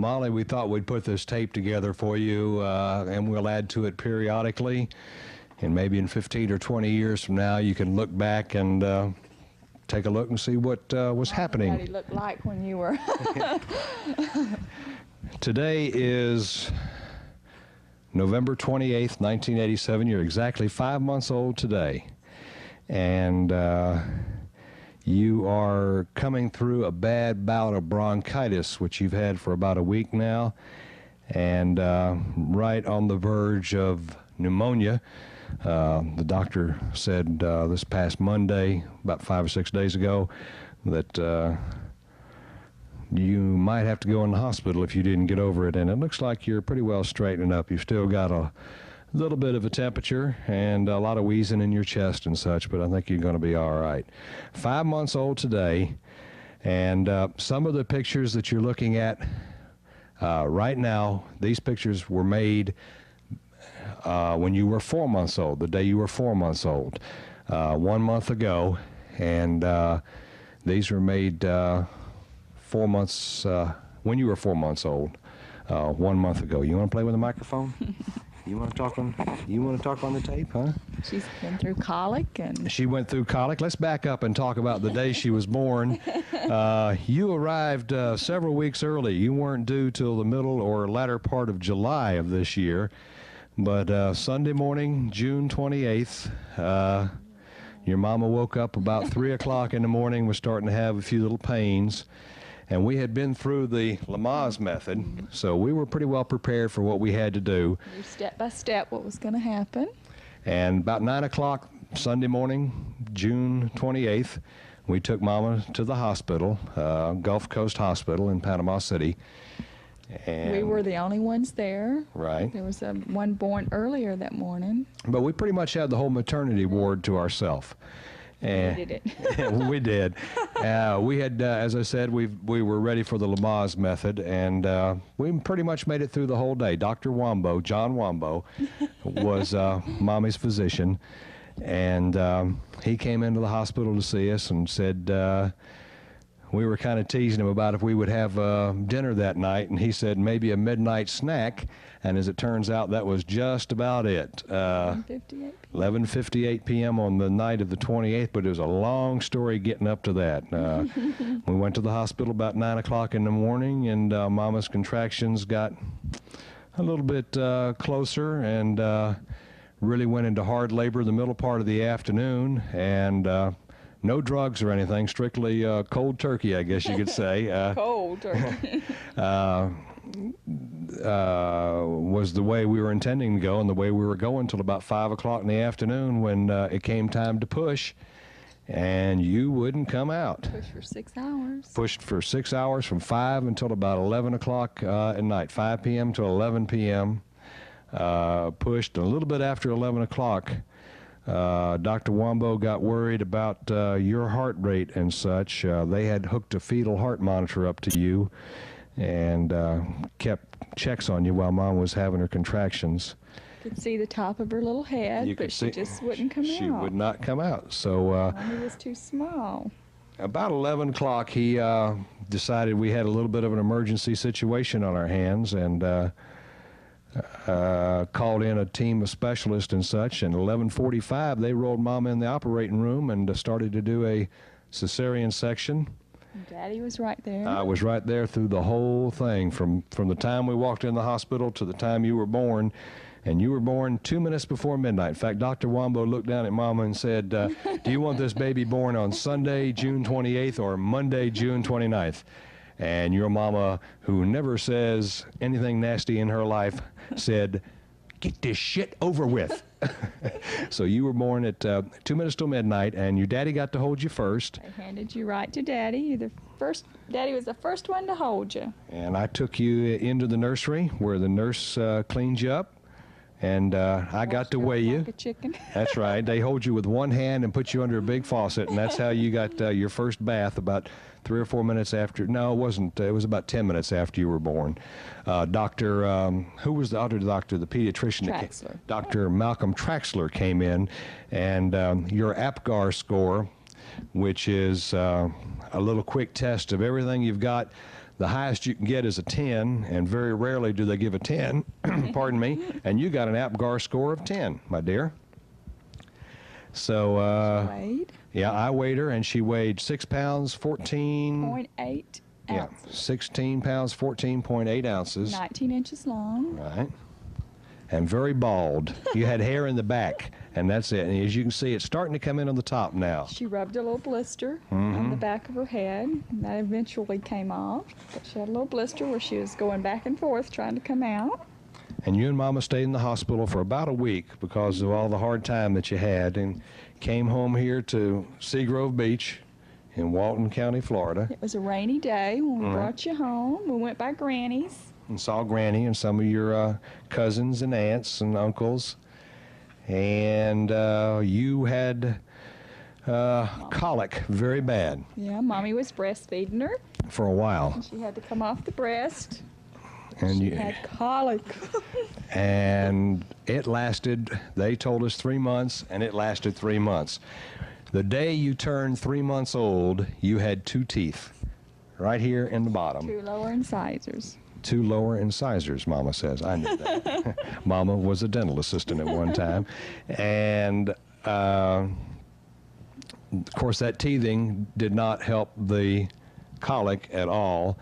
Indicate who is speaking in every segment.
Speaker 1: Molly, we thought we'd put this tape together for you, and we'll add to it periodically. And maybe in 15 or 20 years from now, you can look back and take a look and see what was happening.
Speaker 2: What you looked like when you were.
Speaker 1: Today is November 28th, 1987. You're exactly 5 months old today. And you are coming through a bad bout of bronchitis, which you've had for about a week now, and right on the verge of pneumonia. The doctor said this past Monday, about 5 or 6 days ago, that you might have to go in the hospital if you didn't get over it, and it looks like you're pretty well straightening up. You've still got a little bit of a temperature and a lot of wheezing in your chest and such, but I think you're going to be all right. 5 months old today, and some of the pictures that you're looking at right now, these pictures were made when you were 4 months old, the day you were 4 months old, 1 month ago, and these were made 4 months, when you were 4 months old, 1 month ago. You want to play with the microphone? You want to talk on the tape, huh?
Speaker 2: She's been through colic and...
Speaker 1: She went through colic. Let's back up and talk about the day she was born. You arrived several weeks early. You weren't due till the middle or latter part of July of this year. But Sunday morning, June 28th, your mama woke up about 3 o'clock in the morning, was starting to have a few little pains. And we had been through the Lamaze method, so we were pretty well prepared for what we had to do.
Speaker 2: Step by step what was going to happen.
Speaker 1: And about 9 o'clock Sunday morning, June 28th, we took Mama to the hospital, Gulf Coast Hospital in Panama City. And
Speaker 2: we were the only ones there.
Speaker 1: Right.
Speaker 2: There was one born earlier that morning.
Speaker 1: But we pretty much had the whole maternity ward to ourselves. And
Speaker 2: we did it.
Speaker 1: We did. We had, as I said, we were ready for the Lamaze method, and we pretty much made it through the whole day. Dr. Wambo, John Wambo, was Mommy's physician, and he came into the hospital to see us and said, we were kind of teasing him about if we would have dinner that night, and he said maybe a midnight snack, and as it turns out, that was just about it. 11:58 p.m. on the night of the 28th, but it was a long story getting up to that. We went to the hospital about 9 o'clock in the morning, and Mama's contractions got a little bit closer, and really went into hard labor the middle part of the afternoon, and no drugs or anything, strictly cold turkey, I guess you could say.
Speaker 2: Cold turkey.
Speaker 1: Was the way we were intending to go, and the way we were going till about 5 o'clock in the afternoon when it came time to push, and you wouldn't come out.
Speaker 2: Pushed for 6 hours.
Speaker 1: Pushed for 6 hours from 5 until about 11 o'clock at night, 5 p.m. to 11 p.m. Pushed a little bit after 11 o'clock. Dr. Wambo got worried about your heart rate and such. They had hooked a fetal heart monitor up to you and kept checks on you while Mom was having her contractions.
Speaker 2: You could see the top of her little head, but she just wouldn't come out.
Speaker 1: She would not come out. So
Speaker 2: he was too small.
Speaker 1: About 11 o'clock, he decided we had a little bit of an emergency situation on our hands, and called in a team of specialists and such, and 11:45 they rolled Mama in the operating room and started to do a cesarean section.
Speaker 2: Daddy was right there.
Speaker 1: I was right there through the whole thing, from the time we walked in the hospital to the time you were born, and you were born 2 minutes before midnight. In fact, Dr. Wambo looked down at Mama and said, do you want this baby born on Sunday, June 28th, or Monday, June 29th? And your mama, who never says anything nasty in her life, said, get this shit over with. So you were born at 2 minutes till midnight, and your daddy got to hold you first.
Speaker 2: I handed you right to Daddy. Daddy was the first one to hold you.
Speaker 1: And I took you into the nursery where the nurse cleaned you up, and I got to weigh you.
Speaker 2: Like a chicken.
Speaker 1: That's right. They hold you with one hand and put you under a big faucet, and that's how you got your first bath about 3 or 4 minutes after. No, it wasn't. It was about 10 minutes after you were born. Who was the other doctor, the pediatrician?
Speaker 2: Traxler.
Speaker 1: Dr. Malcolm Traxler came in, and your APGAR score, which is a little quick test of everything you've got The highest you can get is a 10, and very rarely do they give a 10, pardon me, and you got an APGAR score of 10, my dear. So,
Speaker 2: Weighed
Speaker 1: yeah, I weighed her, and she weighed 6 pounds, 14,
Speaker 2: 0.8
Speaker 1: yeah,
Speaker 2: ounces.
Speaker 1: 16 pounds, 14.8 ounces.
Speaker 2: 19 inches long.
Speaker 1: Right. And very bald. You had hair in the back, and that's it. And as you can see, it's starting to come in on the top now.
Speaker 2: She rubbed a little blister on the back of her head. And that eventually came off. But she had a little blister where she was going back and forth trying to come out.
Speaker 1: And you and Mama stayed in the hospital for about a week because of all the hard time that you had, and came home here to Seagrove Beach in Walton County, Florida,
Speaker 2: It was a rainy day when we
Speaker 1: Right.
Speaker 2: brought you home. We went by Granny's.
Speaker 1: and saw Granny and some of your cousins and aunts and uncles. And you had colic very bad
Speaker 2: Yeah, Mommy was breastfeeding her.
Speaker 1: for a while.
Speaker 2: She had to come off the breast.
Speaker 1: And
Speaker 2: She
Speaker 1: you,
Speaker 2: had colic.
Speaker 1: and it lasted, they told us 3 months, and it lasted 3 months. The day you turned 3 months old, you had 2 teeth right here in the bottom.
Speaker 2: 2 lower incisors.
Speaker 1: 2 lower incisors, Mama says. I knew that. Mama was a dental assistant at one time. And of course, that teething did not help the colic at all.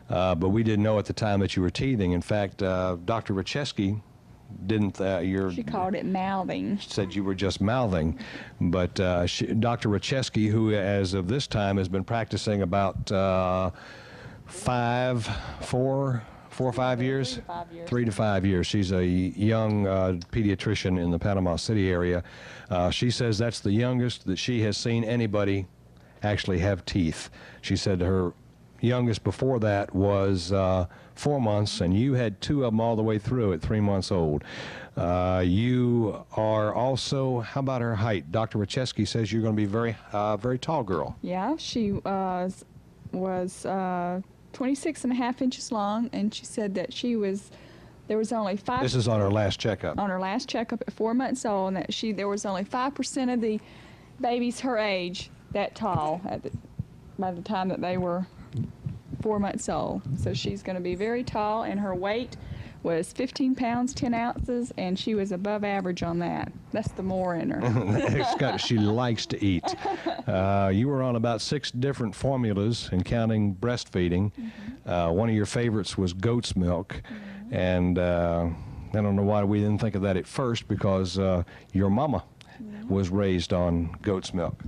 Speaker 1: But we didn't know at the time that you were teething. In fact, Dr. Racheski didn't,
Speaker 2: She called it mouthing.
Speaker 1: said you were just mouthing. But Dr. Racheski, who as of this time has been practicing about 4 or 5 years?
Speaker 2: 3 to 5 years.
Speaker 1: 3 to 5 years. She's a young pediatrician in the Panama City area. She says that's the youngest that she has seen anybody actually have teeth. She said her youngest before that was 4 months, and you had 2 of them all the way through at 3 months old. You are also, how about her height? Dr. Racheski says you're going to be very tall girl.
Speaker 2: Yeah, she was 26 and a half inches long, and she said that there was only 5
Speaker 1: This is on her last checkup.
Speaker 2: on her last checkup at 4 months old, and that there was only 5% of the babies her age that tall by the time that they were 4 months old. So she's going to be very tall, and her weight was 15 pounds 10 ounces, and she was above average on that. That's the more in her.
Speaker 1: She likes to eat. You were on about 6 different formulas, and counting breastfeeding. One of your favorites was goat's milk, and I don't know why we didn't think of that at first, because your mama was raised on goat's milk.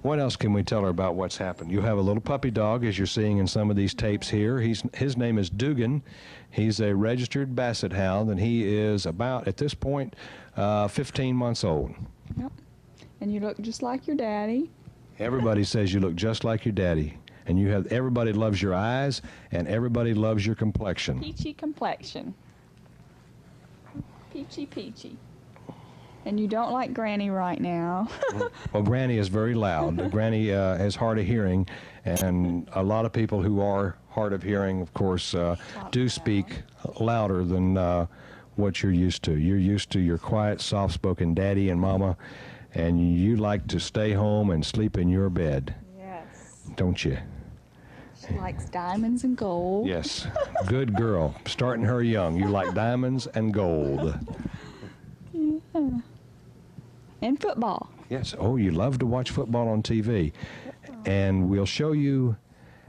Speaker 1: What else can we tell her about what's happened? You have a little puppy dog, as you're seeing in some of these tapes here. His name is Dugan. He's a registered basset hound, and he is about, at this point, 15 months old.
Speaker 2: Yep. And you look just like your daddy.
Speaker 1: Everybody says you look just like your daddy. And everybody loves your eyes, and everybody loves your complexion.
Speaker 2: Peachy complexion. Peachy. And you don't like Granny right now.
Speaker 1: Well, Granny is very loud. Granny is hard of hearing, and a lot of people who are hard of hearing, of course, do speak louder than what you're used to. You're used to your quiet, soft-spoken daddy and mama, and you like to stay home and sleep in your bed,
Speaker 2: Yes.
Speaker 1: don't you?
Speaker 2: She likes diamonds and gold.
Speaker 1: Yes. Good girl. Starting her young. You like diamonds and gold.
Speaker 2: And football.
Speaker 1: Yes. Oh, you love to watch football on TV. And we'll show you,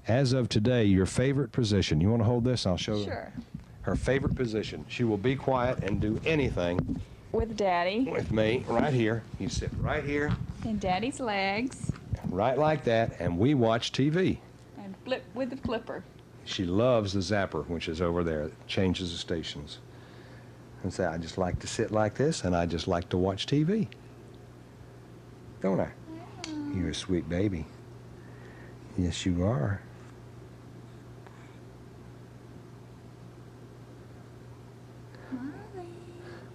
Speaker 1: as of today, your favorite position. You want to hold this? I'll show you
Speaker 2: Sure.
Speaker 1: her favorite position. She will be quiet and do anything
Speaker 2: With Daddy.
Speaker 1: with me right here. You sit right here,
Speaker 2: And Daddy's legs.
Speaker 1: right like that, and we watch TV.
Speaker 2: And flip with the flipper.
Speaker 1: She loves the zapper, which is over there. It changes the stations. And say, I just like to sit like this, and I just like to watch TV. Don't I? You're a sweet baby. Yes, you are.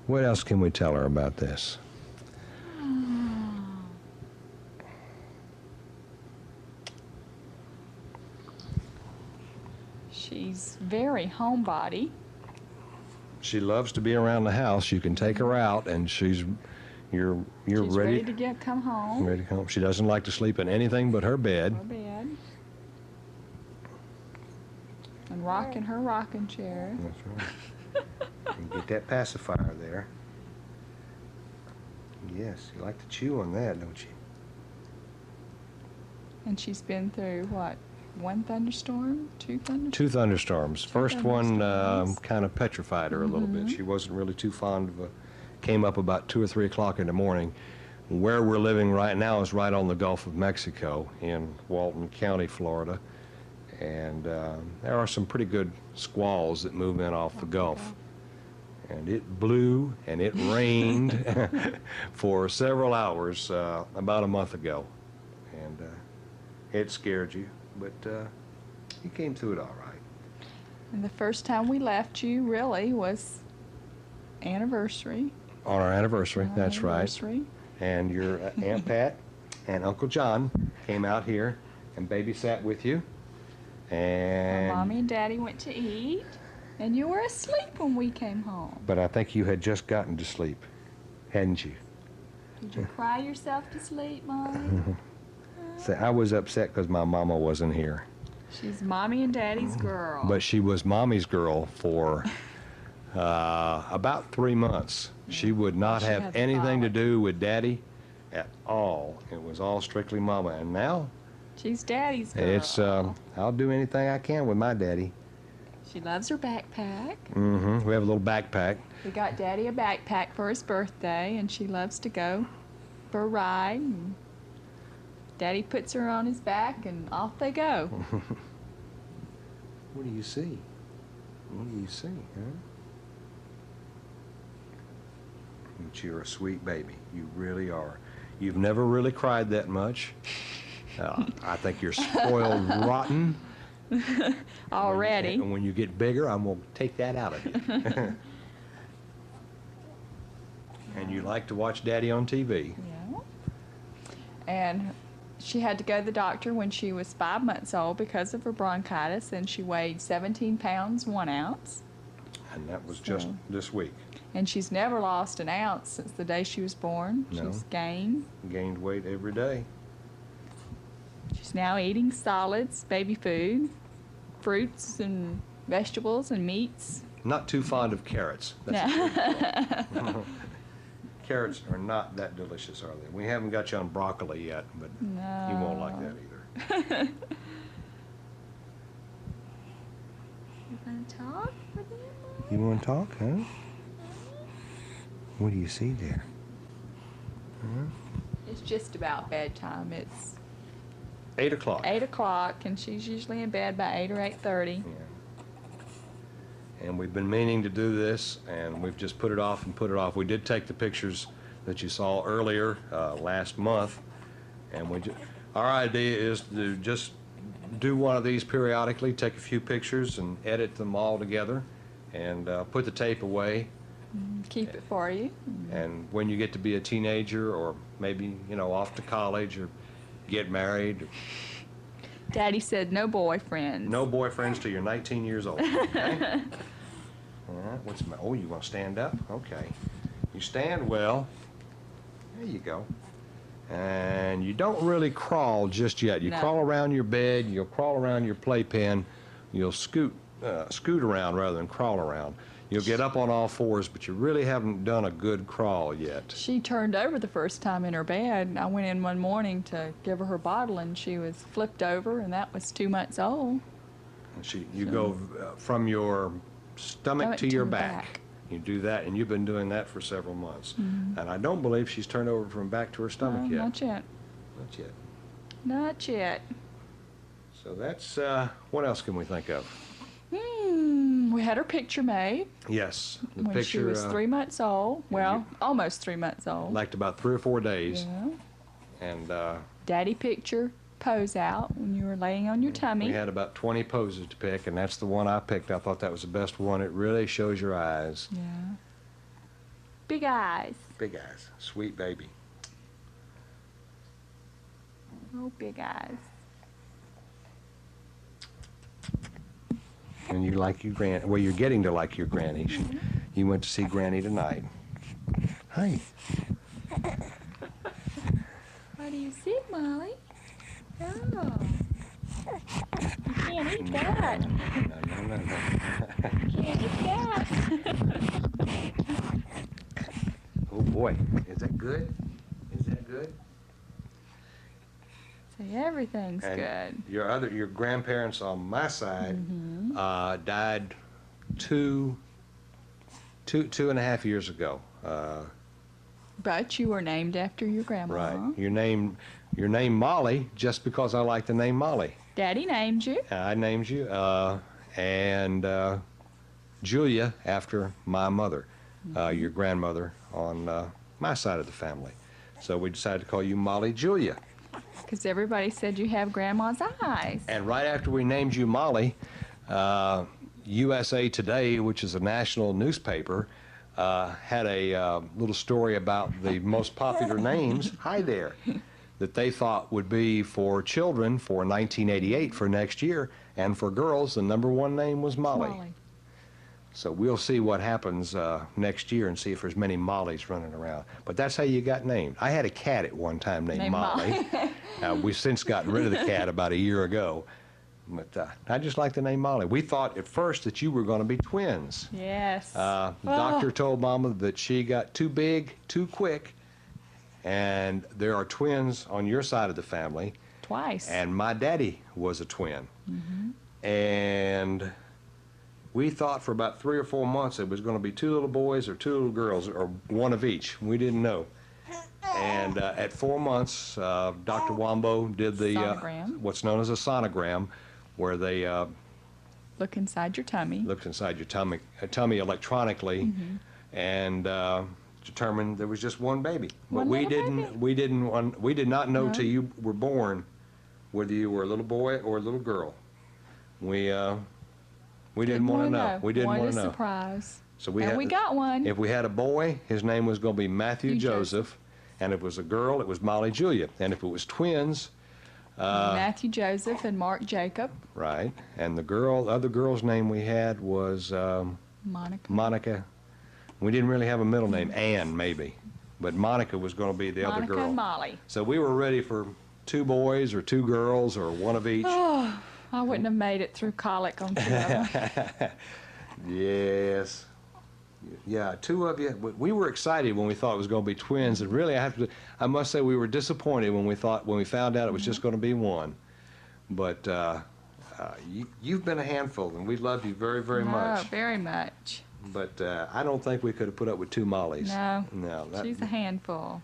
Speaker 1: What else can we tell her about this?
Speaker 2: She's very homebody.
Speaker 1: She loves to be around the house. You can take her out, and you're
Speaker 2: She's
Speaker 1: ready.
Speaker 2: ready to come home.
Speaker 1: Ready to come. She doesn't like to sleep in anything but her bed.
Speaker 2: Her bed. And rocking her rocking chair.
Speaker 3: That's right. And get that pacifier there. Yes, you like to chew on that, don't you?
Speaker 2: And she's been through what? One thunderstorm? Two thunderstorms?
Speaker 1: Two thunderstorms. First one
Speaker 2: thunderstorms.
Speaker 1: kind of petrified her a little bit. She wasn't really too fond of came up about 2 or 3 o'clock in the morning. Where we're living right now is right on the Gulf of Mexico in Walton County, Florida. And there are some pretty good squalls that move in off the Gulf. And it blew and it rained for several hours about a month ago. And it scared you, but you came through it all right.
Speaker 2: And the first time we left you really was anniversary.
Speaker 1: On our anniversary,
Speaker 2: Our
Speaker 1: that's
Speaker 2: anniversary.
Speaker 1: right. And your Aunt Pat and Uncle John came out here and babysat with you. And
Speaker 2: Mommy and Daddy went to eat, and you were asleep when we came home.
Speaker 3: But I think you had just gotten to sleep, hadn't you?
Speaker 2: Did you cry yourself to sleep, Mommy?
Speaker 3: So I was upset because my mama wasn't here.
Speaker 2: She's Mommy and Daddy's girl.
Speaker 1: But she was Mommy's girl for about 3 months. She would not
Speaker 2: She
Speaker 1: have
Speaker 2: had
Speaker 1: anything to
Speaker 2: colic.
Speaker 1: do with Daddy at all. It was all strictly Mama. And now
Speaker 2: She's Daddy's girl.
Speaker 1: it's I'll do anything I can with my daddy.
Speaker 2: She loves her backpack.
Speaker 1: We have a little backpack.
Speaker 2: We got Daddy a backpack for his birthday, and she loves to go for a ride. And Daddy puts her on his back, and off they go.
Speaker 3: What do you see? What do you see, huh? But you're a sweet baby. You really are.
Speaker 1: You've never really cried that much. I think you're spoiled rotten.
Speaker 2: Already.
Speaker 1: And when you get bigger, I'm going to take that out of you. And you like to watch Daddy on TV.
Speaker 2: Yeah. And she had to go to the doctor when she was 5 months old because of her bronchitis, and she weighed 17 pounds, 1 ounce.
Speaker 1: And that was just
Speaker 2: So-
Speaker 1: this week.
Speaker 2: And she's never lost an ounce since the day she was born.
Speaker 1: No.
Speaker 2: She's gained.
Speaker 1: Gained weight every day.
Speaker 2: She's now eating solids, baby food, fruits and vegetables and meats.
Speaker 1: Not too fond of carrots. That's Carrots are not that delicious, are they? We haven't got you on broccoli yet, but
Speaker 2: No.
Speaker 1: you won't like that either.
Speaker 2: You want to talk with him?
Speaker 3: You want to talk, huh? What do you see there?
Speaker 2: It's just about bedtime. It's
Speaker 1: 8 o'clock.
Speaker 2: 8 o'clock, and she's usually in bed by 8 or 8:30.
Speaker 1: Yeah. And we've been meaning to do this, and we've just put it off and put it off. We did take the pictures that you saw earlier last month, and our idea is to just do one of these periodically, take a few pictures and edit them all together, and put the tape away.
Speaker 2: Keep it for you.
Speaker 1: And when you get to be a teenager, or maybe off to college, or get married,
Speaker 2: Daddy said no boyfriends.
Speaker 1: no boyfriends till you're 19 years old. Okay? All right. Oh, you want to stand up? Okay. You stand well. There you go. And you don't really crawl just yet. You
Speaker 2: No.
Speaker 1: crawl around your bed. You'll crawl around your playpen. You'll scoot around rather than crawl around. You'll get up on all fours, but you really haven't done a good crawl yet.
Speaker 2: She turned over the first time in her bed. I went in one morning to give her bottle, and she was flipped over, and that was 2 months old.
Speaker 1: You go from your stomach to your back. You do that, and you've been doing that for several months. And I don't believe she's turned over from back to her stomach yet.
Speaker 2: Not yet.
Speaker 1: Not yet.
Speaker 2: Not yet.
Speaker 1: So that's, what else can we think of?
Speaker 2: We had her picture made
Speaker 1: Yes, the
Speaker 2: when
Speaker 1: picture
Speaker 2: she was 3 months old. Well, almost 3 months old.
Speaker 1: liked about 3 or 4 days.
Speaker 2: Yeah.
Speaker 1: And
Speaker 2: Daddy picture pose out when you were laying on your tummy.
Speaker 1: we had about 20 poses to pick, and that's the one I picked. I thought that was the best one. It really shows your eyes.
Speaker 2: Yeah. Big eyes.
Speaker 1: Big eyes. Sweet baby.
Speaker 2: Oh, big eyes.
Speaker 1: And you like your granny. Well, you're getting to like your granny. You went to see Granny tonight. Hi.
Speaker 2: What do you see, Molly? Oh. Can't eat that.
Speaker 3: No.
Speaker 2: Can't eat that.
Speaker 3: Oh, boy. Is that good? Is that good?
Speaker 2: See, everything's
Speaker 3: And
Speaker 2: good.
Speaker 3: your grandparents on my side died two and a half years ago.
Speaker 2: But you were named after your grandma.
Speaker 3: Right. Your name Molly just because I like the name Molly.
Speaker 2: Daddy named you.
Speaker 3: I named you, and Julia after my mother, your grandmother on my side of the family. So we decided to call you Molly Julia.
Speaker 2: Because everybody said you have grandma's eyes.
Speaker 3: And right after we named you Molly, USA Today, which is a national newspaper, had a little story about the most popular names, hi there, that they thought would be for children for 1988 for next year. And for girls, the #1 name was Molly.
Speaker 2: Molly.
Speaker 3: So we'll see what happens next year and see if there's many Mollys running around. But that's how you got named. I had a cat at one time named Molly. We've since gotten rid of the cat about a year ago. But I just like the name Molly. We thought at first that you were going to be twins.
Speaker 2: Yes.
Speaker 3: The doctor told Mama that she got too big too quick, and there are twins on your side of the family.
Speaker 2: Twice.
Speaker 3: And my daddy was a twin. And we thought for about 3 or 4 months it was going to be 2 little boys or 2 little girls or one of each. We didn't know. And at 4 months, Dr. Wambo did the
Speaker 2: Sonogram.
Speaker 3: what's known as a sonogram, where they
Speaker 2: Look inside your tummy.
Speaker 3: looked inside your tummy electronically, and determined there was just one baby. But
Speaker 2: One
Speaker 3: we
Speaker 2: little
Speaker 3: didn't.
Speaker 2: baby.
Speaker 3: We did not know
Speaker 2: No.
Speaker 3: till you were born whether you were a little boy or a little girl. We didn't want to know. We didn't want
Speaker 2: Wanted
Speaker 3: to
Speaker 2: a
Speaker 3: know.
Speaker 2: surprise.
Speaker 3: So we
Speaker 2: And
Speaker 3: had.
Speaker 2: we got one.
Speaker 3: If we had a boy, his name was going to be Matthew
Speaker 2: Matthew
Speaker 3: Joseph, and if it was a girl, it was Molly Julia, and if it was twins,
Speaker 2: Matthew Joseph and Mark Jacob.
Speaker 3: right, and the other girl's name we had was
Speaker 2: Monica.
Speaker 3: Monica. We didn't really have a middle name, Ann maybe, but Monica was going to be the other
Speaker 2: Monica
Speaker 3: girl.
Speaker 2: and Molly.
Speaker 3: So we were ready for 2 boys or 2 girls or one of each.
Speaker 2: Oh, I wouldn't have made it through colic on 2 of them.
Speaker 3: Yes. Yeah, 2 of you. We were excited when we thought it was going to be twins, and really, I must say, we were disappointed when we found out it was just going to be one. But you've been a handful, and we love you very, very
Speaker 2: No,
Speaker 3: much.
Speaker 2: very much.
Speaker 3: But I don't think we could have put up with 2 Mollys.
Speaker 2: No.
Speaker 3: No.
Speaker 2: She's a handful.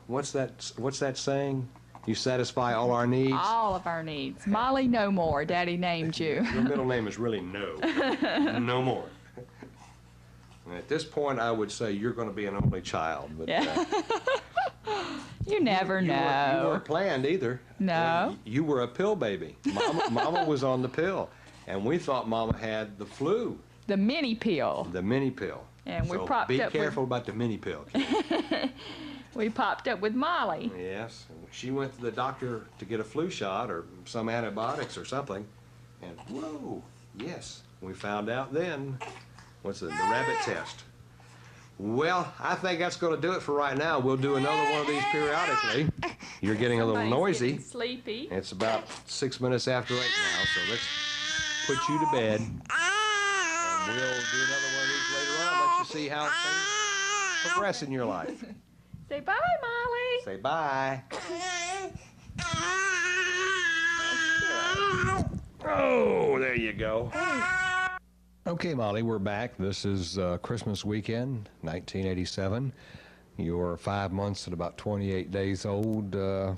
Speaker 3: What's that saying? You satisfy all our needs.
Speaker 2: All of our needs. Molly, no more. Daddy named you.
Speaker 3: Your middle name is really No. No more. And at this point, I would say you're going to be an only child. But,
Speaker 2: Yeah. You never
Speaker 3: You
Speaker 2: know.
Speaker 3: weren't planned either.
Speaker 2: No.
Speaker 3: You were a pill baby. Mama was on the pill, and we thought Mama had the flu,
Speaker 2: The mini pill.
Speaker 3: the mini pill.
Speaker 2: And we
Speaker 3: So
Speaker 2: propped
Speaker 3: be
Speaker 2: up
Speaker 3: careful about the mini pill. Kid.
Speaker 2: We popped up with Molly.
Speaker 3: Yes. She went to the doctor to get a flu shot or some antibiotics or something, and whoa, yes, we found out then. What's it? The rabbit test. Well, I think that's going to do it for right now. We'll do another one of these periodically. You're getting a little
Speaker 2: Somebody's
Speaker 3: noisy.
Speaker 2: getting sleepy.
Speaker 3: It's about 6 minutes after 8 now, so let's put you to bed. And we'll do another one of these later on, let you see how things progress in your life.
Speaker 2: Say bye, Molly.
Speaker 3: Say bye. Oh, there you go. Okay, Molly, we're back. This is Christmas weekend, 1987. You're 5 months and about 28 days old. 2-3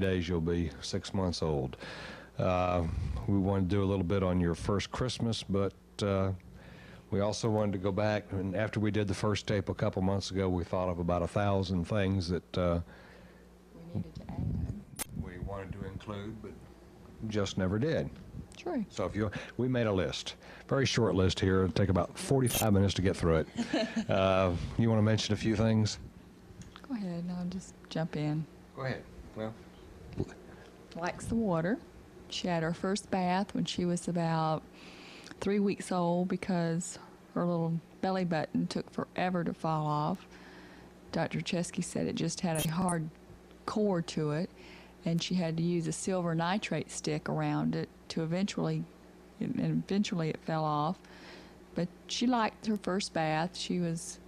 Speaker 3: days you'll be 6 months old. We wanted to do a little bit on your first Christmas, but we also wanted to go back, and after we did the first tape a couple months ago, we thought of about 1,000 things that
Speaker 2: We needed to add.
Speaker 3: we wanted to include, but just never did.
Speaker 2: True.
Speaker 3: So we made a list, very short list here. It'll take about 45 minutes to get through it. You want to mention a few things?
Speaker 2: Go ahead, and I'll just jump in.
Speaker 3: Go ahead. Well,
Speaker 2: Likes the water. She had her first bath when she was about 3 weeks old because her little belly button took forever to fall off. Dr. Chesky said it just had a hard core to it. and she had to use a silver nitrate stick around it to eventually it fell off. But she liked her first bath. She was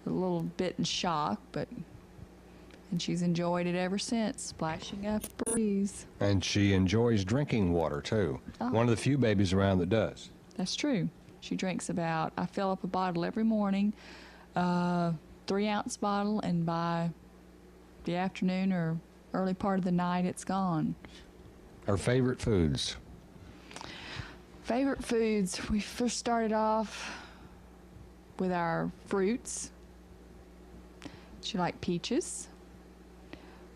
Speaker 2: a little bit in shock, and she's enjoyed it ever since, splashing up a breeze.
Speaker 1: And she enjoys drinking water, too.
Speaker 2: Oh.
Speaker 1: One of the few babies around that does.
Speaker 2: That's true. She drinks I fill up a bottle every morning, 3-ounce bottle, and by the afternoon or early part of the night, it's gone.
Speaker 1: Her favorite foods?
Speaker 2: Favorite foods, we first started off with our fruits. She liked peaches.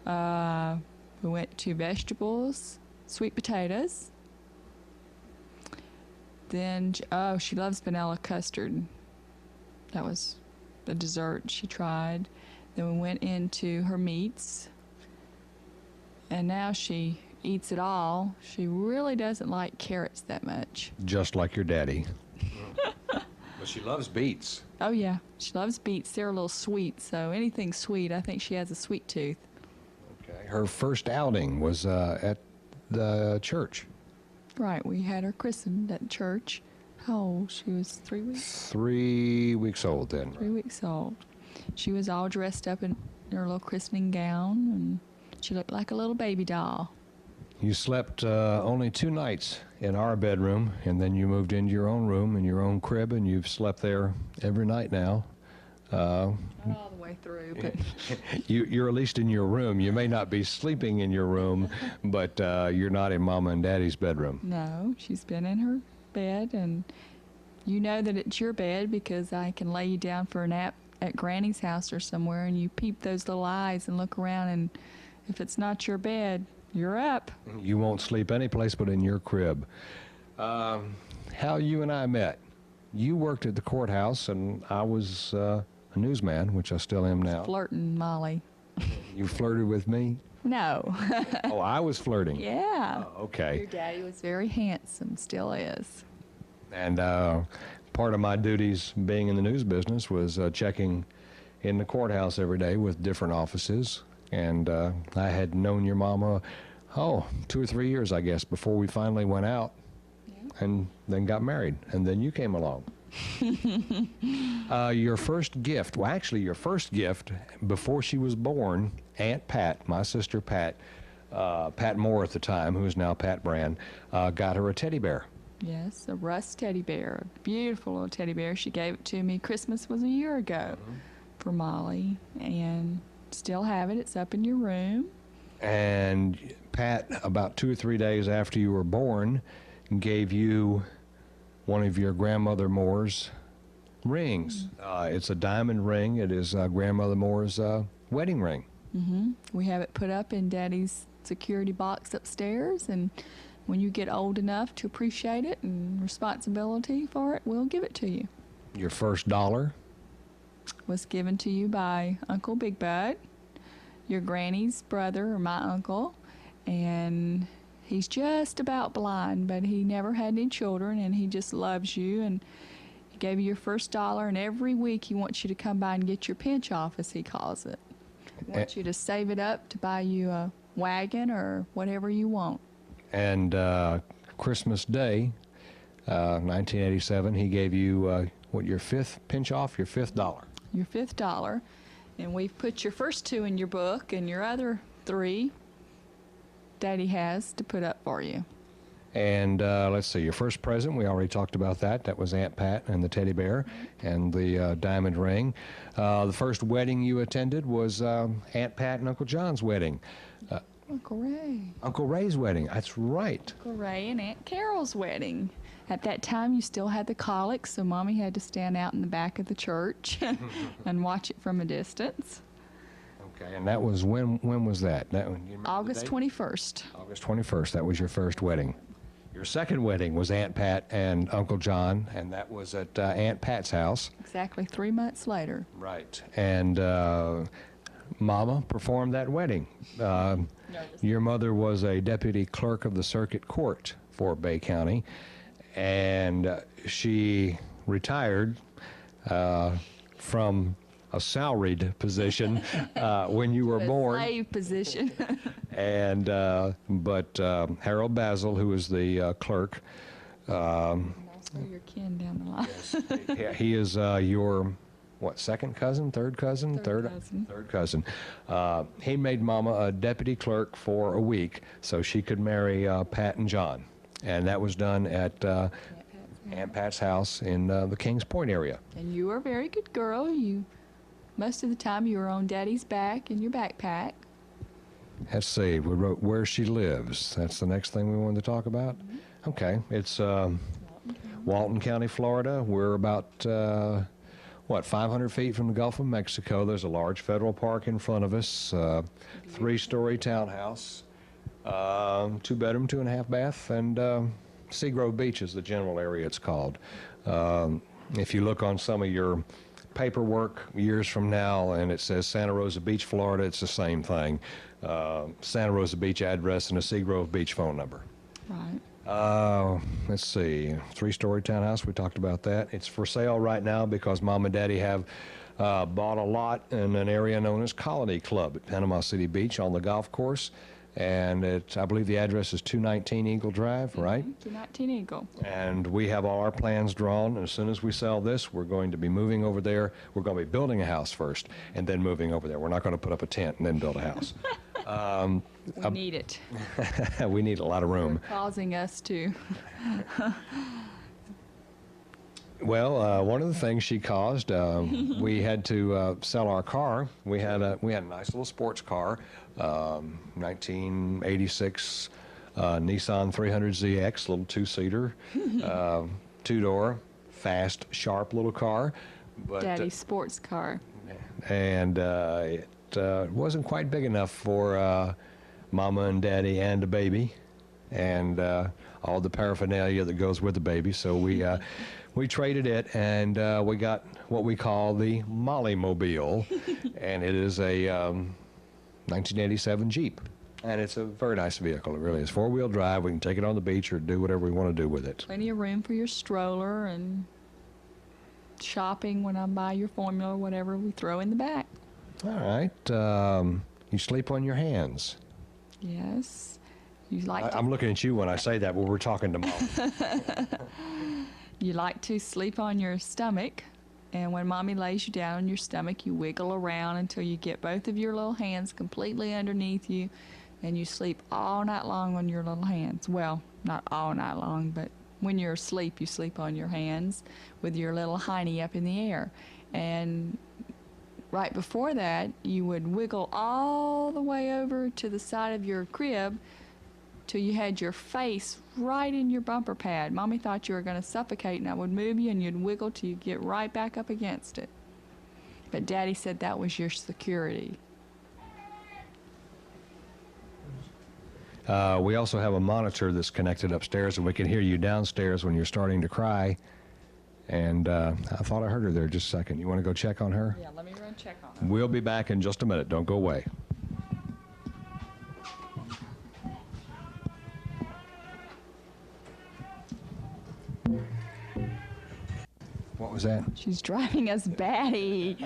Speaker 2: We went to vegetables, sweet potatoes. Then, she loves vanilla custard. That was the dessert she tried. Then we went into her meats. And now she eats it all. She really doesn't like carrots that much.
Speaker 1: Just like your daddy. But she loves beets.
Speaker 2: Oh, yeah. She loves beets. They're a little sweet, so anything sweet, I think she has a sweet tooth.
Speaker 1: Okay. Her first outing was at the church.
Speaker 2: Right. We had her christened at church. How old? She was 3 weeks?
Speaker 1: 3 weeks old then.
Speaker 2: 3 weeks old. She was all dressed up in her little christening gown, and she looked like a little baby doll.
Speaker 1: You slept only 2 nights in our bedroom, and then you moved into your own room and your own crib, and you've slept there every night now.
Speaker 2: Not all the way through, but
Speaker 1: You're at least in your room. You may not be sleeping in your room, but you're not in Mama and Daddy's bedroom.
Speaker 2: no, she's been in her bed, and you know that it's your bed because I can lay you down for a nap at Granny's house or somewhere, and you peep those little eyes and look around, and if it's not your bed, you're up.
Speaker 1: You won't sleep any place but in your crib. How you and I met. You worked at the courthouse, and I was a newsman, which I still am now.
Speaker 2: Flirting, Molly.
Speaker 1: You flirted with me?
Speaker 2: No.
Speaker 1: Oh, I was flirting.
Speaker 2: Yeah.
Speaker 1: Oh, okay.
Speaker 2: Your daddy was very handsome, still is.
Speaker 1: And part of my duties being in the news business was checking in the courthouse every day with different offices. And I had known your mama, 2 or 3 years, I guess, before we finally went out and then got married. And then you came along. Your first gift, well, actually, your first gift before she was born, Aunt Pat, my sister Pat, Pat Moore at the time, who is now Pat Brand, got her a teddy bear.
Speaker 2: Yes, a Russ teddy bear, a beautiful little teddy bear. She gave it to me. Christmas was a year ago for Molly, and still have it. It's up in your room.
Speaker 1: And Pat, about 2 or 3 days after you were born, gave you one of your grandmother Moore's rings. It's a diamond ring. It is grandmother Moore's wedding ring.
Speaker 2: We have it put up in Daddy's security box upstairs, and when you get old enough to appreciate it and responsibility for it, we'll give it to you.
Speaker 1: Your first dollar.
Speaker 2: Was given to you by Uncle Big Bud, your granny's brother, or my uncle, and he's just about blind, but he never had any children, and he just loves you, and he gave you your first dollar, and every week he wants you to come by and get your pinch off, as he calls it. He wants you to save it up to buy you a wagon or whatever you want.
Speaker 1: And Christmas Day, 1987, he gave you your 5th pinch off, your 5th dollar.
Speaker 2: Your 5th dollar, and we've put your first 2 in your book, and your other 3 Daddy has to put up for you.
Speaker 1: And let's see, your first present, we already talked about that. That was Aunt Pat and the teddy bear and the diamond ring. The first wedding you attended was Aunt Pat and Uncle John's wedding.
Speaker 2: Uncle Ray.
Speaker 1: Uncle Ray's wedding, that's right.
Speaker 2: Uncle Ray and Aunt Carol's wedding. At that time, you still had the colics, so Mommy had to stand out in the back of the church and watch it from a distance.
Speaker 1: Okay, and that was, when was that? You remember the
Speaker 2: August
Speaker 1: date?
Speaker 2: 21st.
Speaker 1: August 21st, that was your first wedding. Your second wedding was Aunt Pat and Uncle John, and that was at Aunt Pat's house.
Speaker 2: Exactly 3 months later.
Speaker 1: Right. And Mama performed that wedding. Your mother was a deputy clerk of the circuit court for Bay County, and she retired from a salaried position when you were
Speaker 2: A
Speaker 1: born.
Speaker 2: slave position.
Speaker 1: And but Harold Basil, who is the clerk,
Speaker 2: Also your kin down the line.
Speaker 1: he is your what, second cousin, third cousin,
Speaker 2: Third cousin.
Speaker 1: third cousin. He made Mama a deputy clerk for a week so she could marry Pat and John, and that was done at Aunt Pat's house in the Kings Point area.
Speaker 2: And you were a very good girl. Most of the time you were on Daddy's back in your backpack.
Speaker 1: Let's see, we wrote where she lives. That's the next thing we wanted to talk about. Okay, it's Walton County, Florida. We're about 500 feet from the Gulf of Mexico. There's a large federal park in front of us. 3-story townhouse, 2-bedroom, 2.5 bath, and Seagrove Beach is the general area it's called. If you look on some of your paperwork years from now and it says Santa Rosa Beach, Florida, it's the same thing. Santa Rosa Beach address and a Seagrove Beach phone number.
Speaker 2: Right.
Speaker 1: Let's see, 3-story townhouse, we talked about that. It's for sale right now because Mom and Daddy have bought a lot in an area known as Colony Club at Panama City Beach on the golf course. And I believe the address is 219 Eagle Drive, right?
Speaker 2: 219 Eagle.
Speaker 1: And we have all our plans drawn. And as soon as we sell this, we're going to be moving over there. We're going to be building a house first and then moving over there. We're not going to put up a tent and then build a house.
Speaker 2: We need it.
Speaker 1: We need a lot of room.
Speaker 2: Causing us to.
Speaker 1: Well, one of the things she caused, we had to sell our car. We had a nice little sports car, 1986 Nissan 300ZX, little 2-seater, 2-door, fast, sharp little car. But,
Speaker 2: Daddy's sports car.
Speaker 1: and it wasn't quite big enough for Mama and Daddy and a baby, and all the paraphernalia that goes with the baby. So we traded it, and we got what we call the Molly Mobile, and it is a 1987 Jeep. And it's a very nice vehicle. It really is. 4-wheel drive. We can take it on the beach or do whatever we want to do with it.
Speaker 2: Plenty of room for your stroller and shopping when I buy your formula or whatever we throw in the back.
Speaker 1: All right. You sleep on your hands.
Speaker 2: Yes. You like to,
Speaker 1: I'm looking at you when I say that, but we're talking to Mom.
Speaker 2: you like to sleep on your stomach, and when Mommy lays you down on your stomach, you wiggle around until you get both of your little hands completely underneath you, and you sleep all night long on your little hands. Well, not all night long, but when you're asleep, you sleep on your hands with your little hiney up in the air. And right before that, you would wiggle all the way over to the side of your crib till you had your face right in your bumper pad. Mommy thought you were going to suffocate, and I would move you, and you'd wiggle till you get right back up against it. But Daddy said that was your security.
Speaker 1: We also have a monitor that's connected upstairs, and we can hear you downstairs when you're starting to cry. And I thought I heard her there just a second. You want to go check on her?
Speaker 2: Yeah, let me run check on her.
Speaker 1: We'll be back in just a minute. Don't go away. What was that?
Speaker 2: She's driving us batty.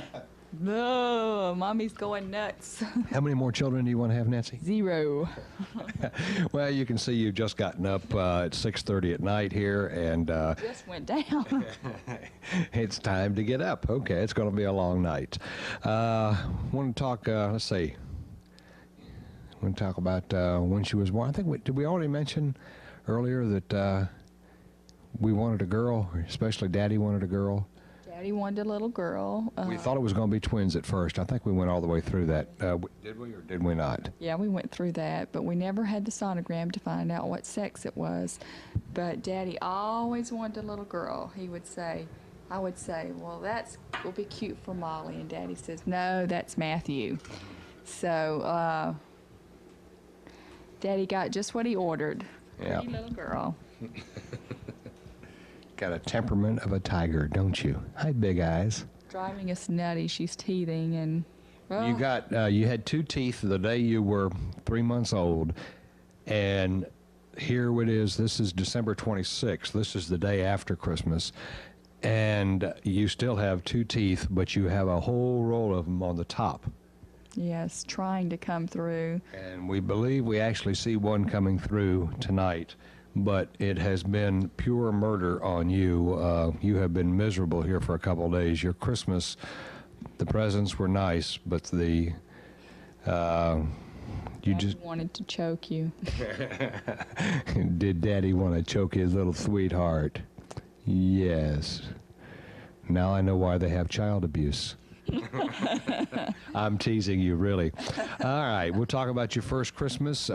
Speaker 2: No, Mommy's going nuts.
Speaker 1: How many more children do you want to have, Nancy?
Speaker 2: 0.
Speaker 1: Well, you can see you've just gotten up at 6:30 at night here, and
Speaker 2: Just went down.
Speaker 1: it's time to get up. Okay, it's going to be a long night. Want to talk, let's see. Want to talk about when she was born. I think, did we already mention earlier that we wanted a girl, especially Daddy wanted a girl?
Speaker 2: Daddy wanted a little girl.
Speaker 1: We thought it was going to be twins at first. I think we went all the way through that. Did we or did we not?
Speaker 2: Yeah, we went through that, but we never had the sonogram to find out what sex it was. But Daddy always wanted a little girl. He would say, I would say, well, will be cute for Molly. And Daddy says, no, that's Matthew. So Daddy got just what he ordered.
Speaker 1: Yeah.
Speaker 2: Pretty little girl.
Speaker 1: Got a temperament of a tiger, don't you? Hi, Big Eyes.
Speaker 2: Driving us nutty. She's teething and. Well,
Speaker 1: You had 2 teeth the day you were 3 months old, and here it is. This is December 26th. This is the day after Christmas, And you still have 2 teeth, but you have a whole row of them on the top.
Speaker 2: Yes, trying to come through.
Speaker 1: And we believe we actually see one coming through tonight, but it has been pure murder on you. You have been miserable here for a couple of days. Your Christmas, the presents were nice, but the you
Speaker 2: Daddy
Speaker 1: just
Speaker 2: wanted to choke you.
Speaker 1: did Daddy want to choke his little sweetheart? Yes. Now I know why they have child abuse. I'm teasing you, really. All right, we'll talk about your first Christmas.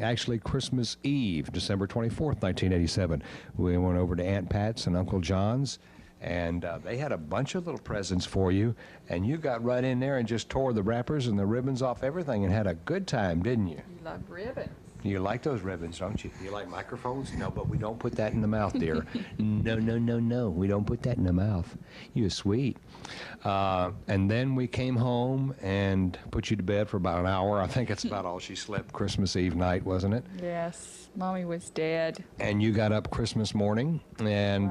Speaker 1: Actually, Christmas Eve, December 24th, 1987. We went over to Aunt Pat's and Uncle John's, and they had a bunch of little presents for you, and you got right in there and just tore the wrappers and the ribbons off everything and had a good time, didn't you?
Speaker 2: You love ribbons.
Speaker 1: You like those ribbons, don't you? You like microphones? No, but we don't put that in the mouth, dear. No, no, no, no. We don't put that in the mouth. You're sweet. And then we came home and put you to bed for about an hour. I think it's about all she slept Christmas Eve night, wasn't it?
Speaker 2: Yes, Mommy was dead.
Speaker 1: And you got up Christmas morning and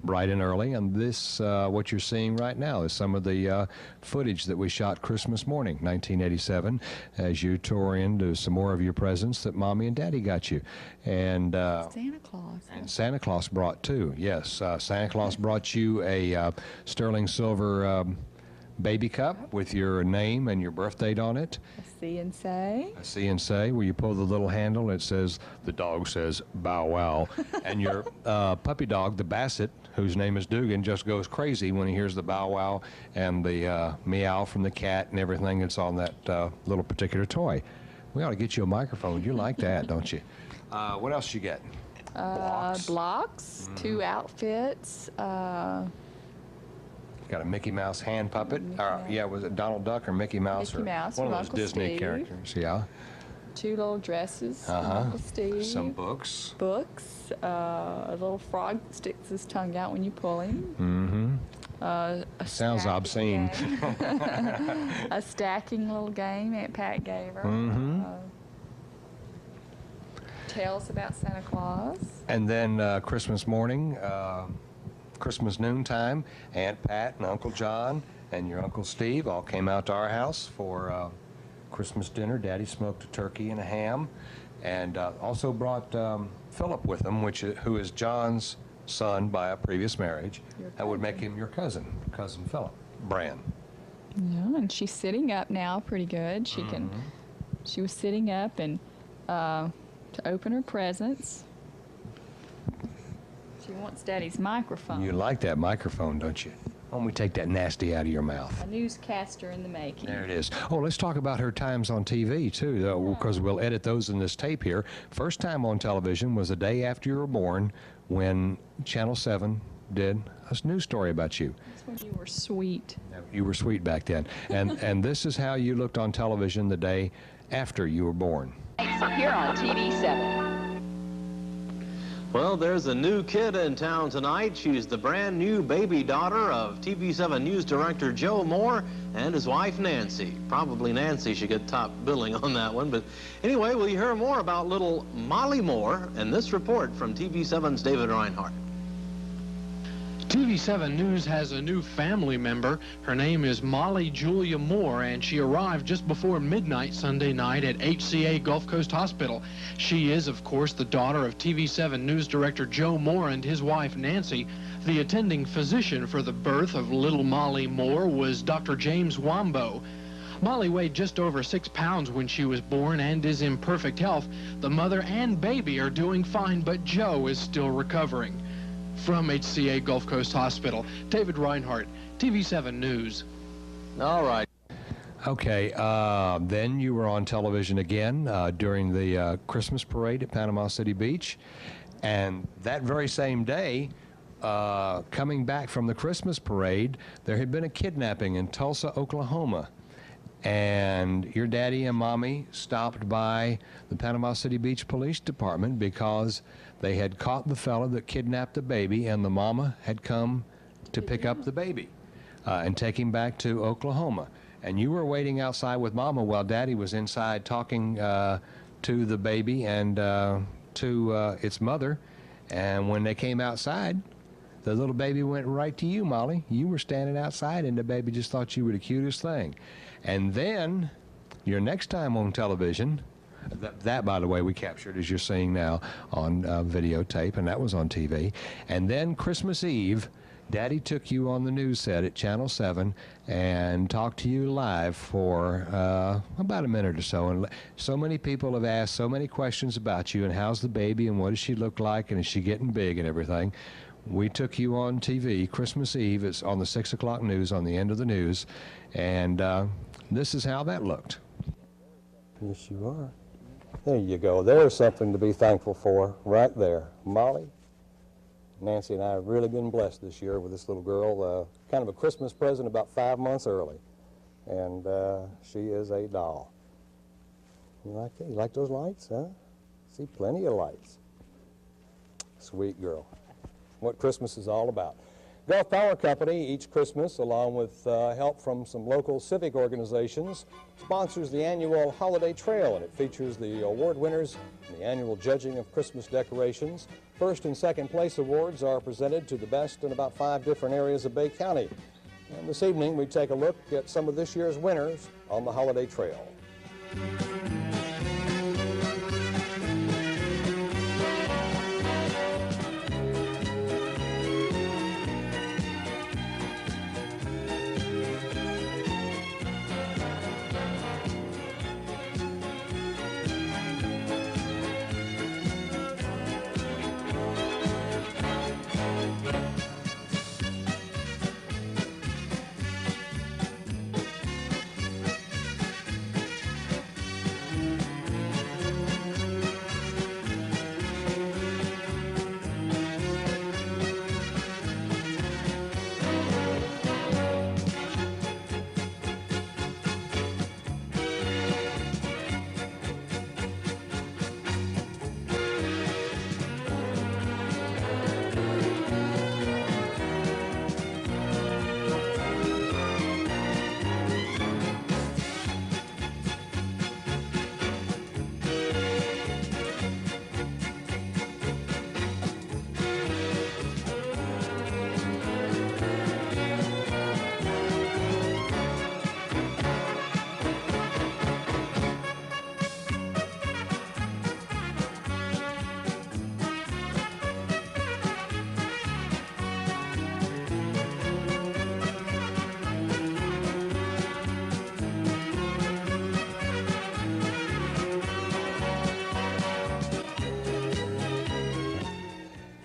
Speaker 1: bright and early. And this, what you're seeing right now, is some of the footage that we shot Christmas morning, 1987, as you tore into some more of your presents that Mommy and Daddy got you. And
Speaker 2: Santa Claus.
Speaker 1: and Santa Claus brought too. Yes, Santa Claus brought you a sterling silver baby cup with your name and your birth date on it.
Speaker 2: A see and say.
Speaker 1: A see and say, where you pull the little handle, it says, the dog says, bow wow. And your puppy dog, the Basset, whose name is Dugan, just goes crazy when he hears the bow wow and the meow from the cat and everything that's on that little particular toy. We ought to get you a microphone. You like that, don't you? What else you get?
Speaker 2: Blocks, 2 outfits.
Speaker 1: Got a Mickey Mouse hand puppet. Yeah, was it Donald Duck or Mickey Mouse?
Speaker 2: Mickey
Speaker 1: or
Speaker 2: Mouse
Speaker 1: one of
Speaker 2: from
Speaker 1: those
Speaker 2: Uncle
Speaker 1: Disney
Speaker 2: Steve.
Speaker 1: characters. Yeah.
Speaker 2: 2 little dresses from Uncle Steve.
Speaker 1: Some books.
Speaker 2: Books. A little frog that sticks his tongue out when you pull him.
Speaker 1: Mm-hmm.
Speaker 2: A
Speaker 1: Sounds
Speaker 2: stacking
Speaker 1: obscene.
Speaker 2: game. A stacking little game Aunt Pat gave her.
Speaker 1: Mm-hmm.
Speaker 2: Tales about Santa Claus.
Speaker 1: And then Christmas morning, Christmas noontime, Aunt Pat and Uncle John and your Uncle Steve all came out to our house for Christmas dinner. Daddy smoked a turkey and a ham, and also brought Philip with him, who is John's son by a previous marriage.
Speaker 2: Your
Speaker 1: That would make
Speaker 2: cousin.
Speaker 1: him your cousin Philip, Bran.
Speaker 2: Yeah, and she's sitting up now pretty good. She can. She was sitting up and to open her presents. She wants Daddy's microphone.
Speaker 1: You like that microphone, don't you? Why don't we take that nasty out of your mouth?
Speaker 2: A newscaster in the making.
Speaker 1: There it is. Oh, let's talk about her times on TV, too, because we'll edit those in this tape here. First time on television was the day after you were born when Channel 7 did a news story about you.
Speaker 2: That's when you were sweet.
Speaker 1: You were sweet back then. And this is how you looked on television the day after you were born.
Speaker 4: Here on TV7.
Speaker 5: Well, there's a new kid in town tonight. She's the brand new baby daughter of TV7 News Director Joe Moore and his wife Nancy. Probably Nancy should get top billing on that one. But anyway, we'll hear more about little Molly Moore in this report from TV7's David Reinhardt.
Speaker 6: TV7 News has a new family member. Her name is Molly Julia Moore, and she arrived just before midnight Sunday night at HCA Gulf Coast Hospital. She is, of course, the daughter of TV7 News Director Joe Moore and his wife Nancy. The attending physician for the birth of little Molly Moore was Dr. James Wambo. Molly weighed just over 6 pounds when she was born and is in perfect health. The mother and baby are doing fine, but Joe is still recovering. From HCA Gulf Coast Hospital, David Reinhardt, TV7 News.
Speaker 5: All right.
Speaker 1: Okay, then you were on television again during the Christmas parade at Panama City Beach. And that very same day, coming back from the Christmas parade, there had been a kidnapping in Tulsa, Oklahoma. And your daddy and mommy stopped by the Panama City Beach Police Department because they had caught the fellow that kidnapped the baby, and the mama had come to pick up the baby and take him back to Oklahoma. And you were waiting outside with mama while daddy was inside talking to the baby and to its mother. And when they came outside, the little baby went right to you, Molly. You were standing outside, and the baby just thought you were the cutest thing. And then, your next time on television, that, by the way, we captured, as you're seeing now, on videotape, and that was on TV. And then Christmas Eve, Daddy took you on the news set at Channel 7 and talked to you live for about a minute or so. And so many people have asked so many questions about you, and how's the baby, and what does she look like, and is she getting big and everything. We took you on TV Christmas Eve. It's on the 6 o'clock news, on the end of the news. And this is how that looked.
Speaker 7: Yes, you are. There you go. There's something to be thankful for right there. Molly, Nancy and I have really been blessed this year with this little girl. Kind of a Christmas present about 5 months early. And she is a doll. You like that? You like those lights, huh? See, plenty of lights. Sweet girl. What Christmas is all about. Gulf Power Company, each Christmas, along with help from some local civic organizations, sponsors the annual Holiday Trail, and it features the award winners in the annual judging of Christmas decorations. First and second place awards are presented to the best in about 5 different areas of Bay County. And this evening, we take a look at some of this year's winners on the Holiday Trail.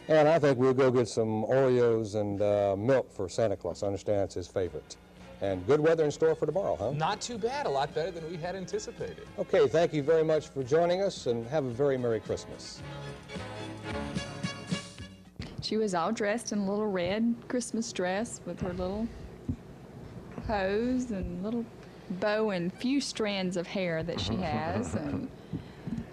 Speaker 7: And I think we'll go get some Oreos and milk for Santa Claus. I understand it's his favorite. And good weather in store for tomorrow, huh?
Speaker 8: Not too bad. A lot better than we had anticipated.
Speaker 7: Okay, thank you very much for joining us, and have a very Merry Christmas.
Speaker 2: She was all dressed in a little red Christmas dress with her little hose and little bow and few strands of hair that she has, and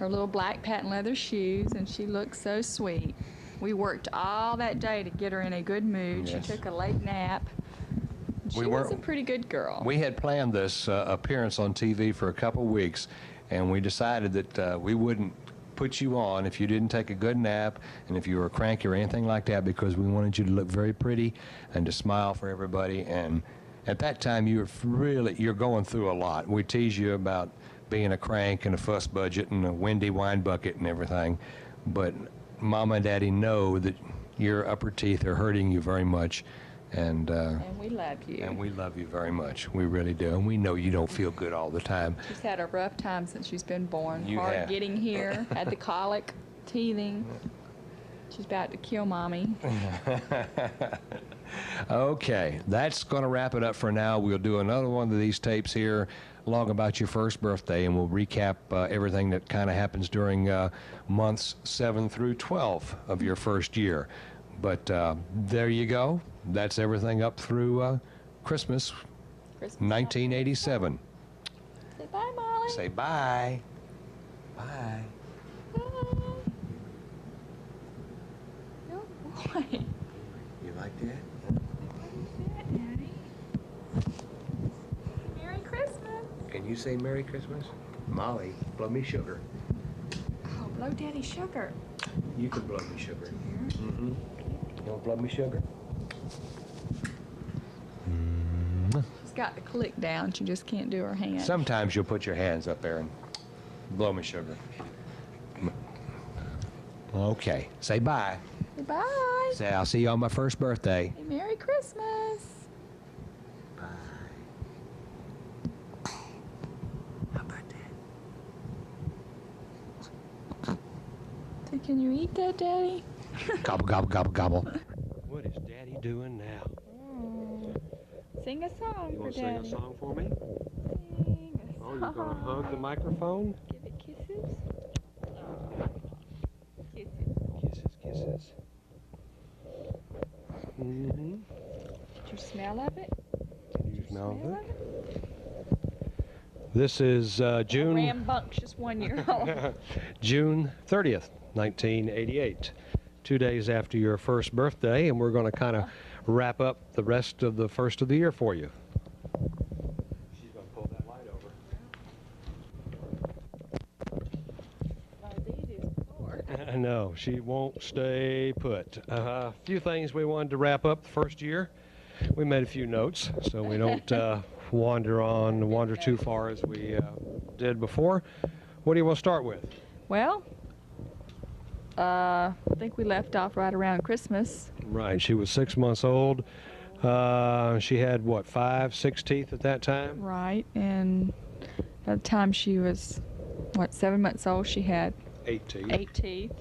Speaker 2: her little black patent leather shoes, and she looked so sweet. We worked all that day to get her in a good mood.
Speaker 1: Yes.
Speaker 2: She took a late nap. She was a pretty good girl.
Speaker 1: We had planned this appearance on TV for a couple weeks, and we decided that we wouldn't put you on if you didn't take a good nap and if you were cranky or anything like that, because we wanted you to look very pretty and to smile for everybody. And at that time, you're going through a lot. We tease you about being a crank and a fuss budget and a windy wine bucket and everything, but Mama and Daddy know that your upper teeth are hurting you very much, and
Speaker 2: we love you.
Speaker 1: And we love you very much. We really do. And we know you don't feel good all the time.
Speaker 2: She's had a rough time since she's been born.
Speaker 1: You
Speaker 2: Hard
Speaker 1: have.
Speaker 2: getting here, had the colic, teething. She's about to kill Mommy.
Speaker 1: Okay, that's going to wrap it up for now. We'll do another one of these tapes here long about your first birthday, and we'll recap everything that kind of happens during months 7 through 12 of your first year. But there you go. That's everything up through Christmas 1987.
Speaker 2: Say bye, Molly.
Speaker 1: Say bye. Bye.
Speaker 2: Bye. Oh, boy.
Speaker 1: You like that?
Speaker 2: Daddy. Merry Christmas.
Speaker 1: Can you say Merry Christmas? Molly, blow me sugar.
Speaker 2: Oh, blow Daddy sugar.
Speaker 1: You can blow me sugar. Mm-hmm. You want to blow me sugar?
Speaker 2: She's got the click down. She just can't do her hands.
Speaker 1: Sometimes you'll put your hands up there and blow me, sugar. Okay. Say bye.
Speaker 2: Bye.
Speaker 1: Say I'll see you on my first birthday.
Speaker 2: Hey, Merry Christmas.
Speaker 1: How about that?
Speaker 2: So can you eat that, Daddy?
Speaker 1: Gobble, gobble, gobble, gobble. What is Daddy doing now?
Speaker 2: Sing a song
Speaker 1: You
Speaker 2: for
Speaker 1: want to sing
Speaker 2: Daddy.
Speaker 1: a song for me?
Speaker 2: Sing a
Speaker 1: Oh, you're going to
Speaker 2: song.
Speaker 1: hug the microphone?
Speaker 2: Give it kisses. Kisses.
Speaker 1: Kisses, kisses. Mm-hmm.
Speaker 2: Did you smell of it?
Speaker 1: Can you smell
Speaker 2: Smell
Speaker 1: it?
Speaker 2: of it?
Speaker 1: This is June
Speaker 2: Rambunctious 1-year-old.
Speaker 1: June 30th, 1988. 2 days after your first birthday, and we're going to kind of wrap up the rest of the first of the year for you. She's going to pull that light over. I know, she won't stay put. A few things we wanted to wrap up the first year. We made a few notes so we don't wander too far as we did before. What do you want to start with?
Speaker 2: Well, I think we left off right around Christmas.
Speaker 1: Right, she was 6 months old. She had, what, 5, 6 teeth at that time?
Speaker 2: Right, and by the time she was, 7 months old, she had
Speaker 1: 8 teeth.
Speaker 2: 8 teeth.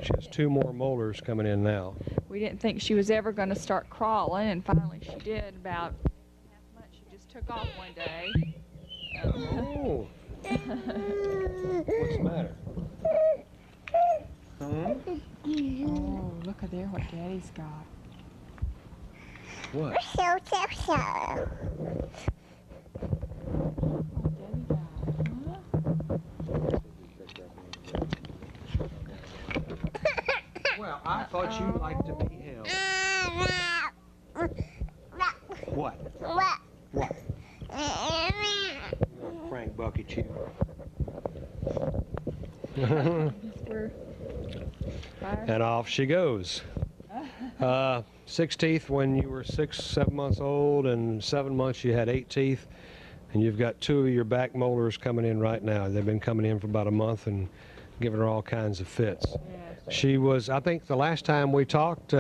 Speaker 1: She has 2 more molars coming in now.
Speaker 2: We didn't think she was ever going to start crawling, and finally she did. About half a month, she just took off one day.
Speaker 1: Oh. What's the matter?
Speaker 2: Oh, look at there what Daddy's got.
Speaker 1: What?
Speaker 2: Oh, Daddy got it.
Speaker 1: Well, I thought you liked to be held. What? What? Frank bucket you. And off she goes. 6 teeth when you were 6, 7 months old, and 7 months you had 8 teeth, and you've got 2 of your back molars coming in right now. They've been coming in for about a month and giving her all kinds of fits. She was, I think the last time we talked,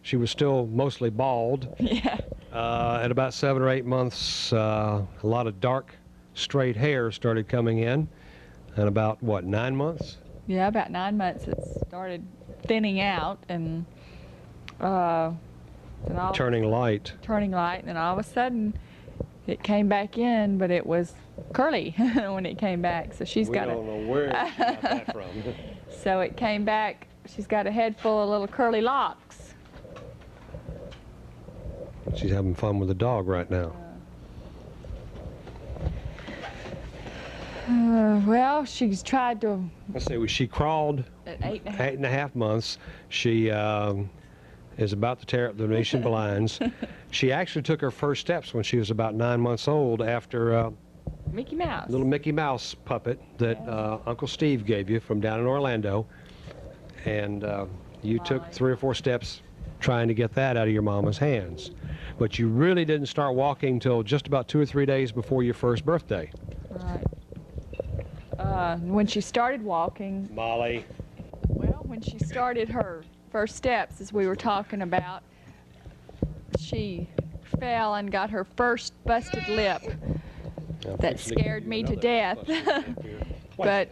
Speaker 1: she was still mostly bald.
Speaker 2: Yeah.
Speaker 1: At about 7 or 8 months, a lot of dark, straight hair started coming in. And about, what, 9 months?
Speaker 2: Yeah, about 9 months it started thinning out and then
Speaker 1: Turning light.
Speaker 2: turning light, and then all of a sudden it came back in, but it was curly when it came back. So she's
Speaker 1: We
Speaker 2: got
Speaker 1: don't know where she got that from.
Speaker 2: so it came back. She's got a head full of little curly locks.
Speaker 1: She's having fun with the dog right now.
Speaker 2: Well, she's tried to
Speaker 1: Let's see, she crawled
Speaker 2: at 8.5.
Speaker 1: 8.5 months. She is about to tear up the Venetian blinds. She actually took her first steps when she was about 9 months old after
Speaker 2: Mickey Mouse.
Speaker 1: little Mickey Mouse puppet that Uncle Steve gave you from down in Orlando. And you took 3 or 4 steps trying to get that out of your mama's hands. But you really didn't start walking till just about 2 or 3 days before your first birthday.
Speaker 2: Right. When she started walking,
Speaker 1: Molly.
Speaker 2: well, when she started her first steps, as we were talking about, she fell and got her first busted lip. That scared me to death. But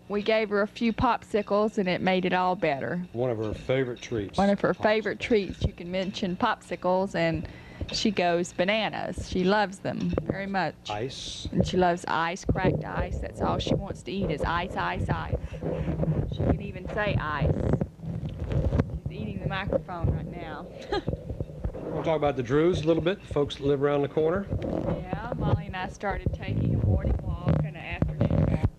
Speaker 2: we gave her a few popsicles and it made it all better.
Speaker 1: One of her favorite treats.
Speaker 2: One of her favorite treats, you can mention popsicles, and she goes bananas. She loves them very much.
Speaker 1: Ice.
Speaker 2: And she loves ice, cracked ice. That's all she wants to eat is ice, ice, ice. She can even say ice. She's eating the microphone right now.
Speaker 1: We'll talk about the Drews a little bit, the folks that live around the corner.
Speaker 2: Yeah, Molly and I started taking a morning walk and an afternoon walk.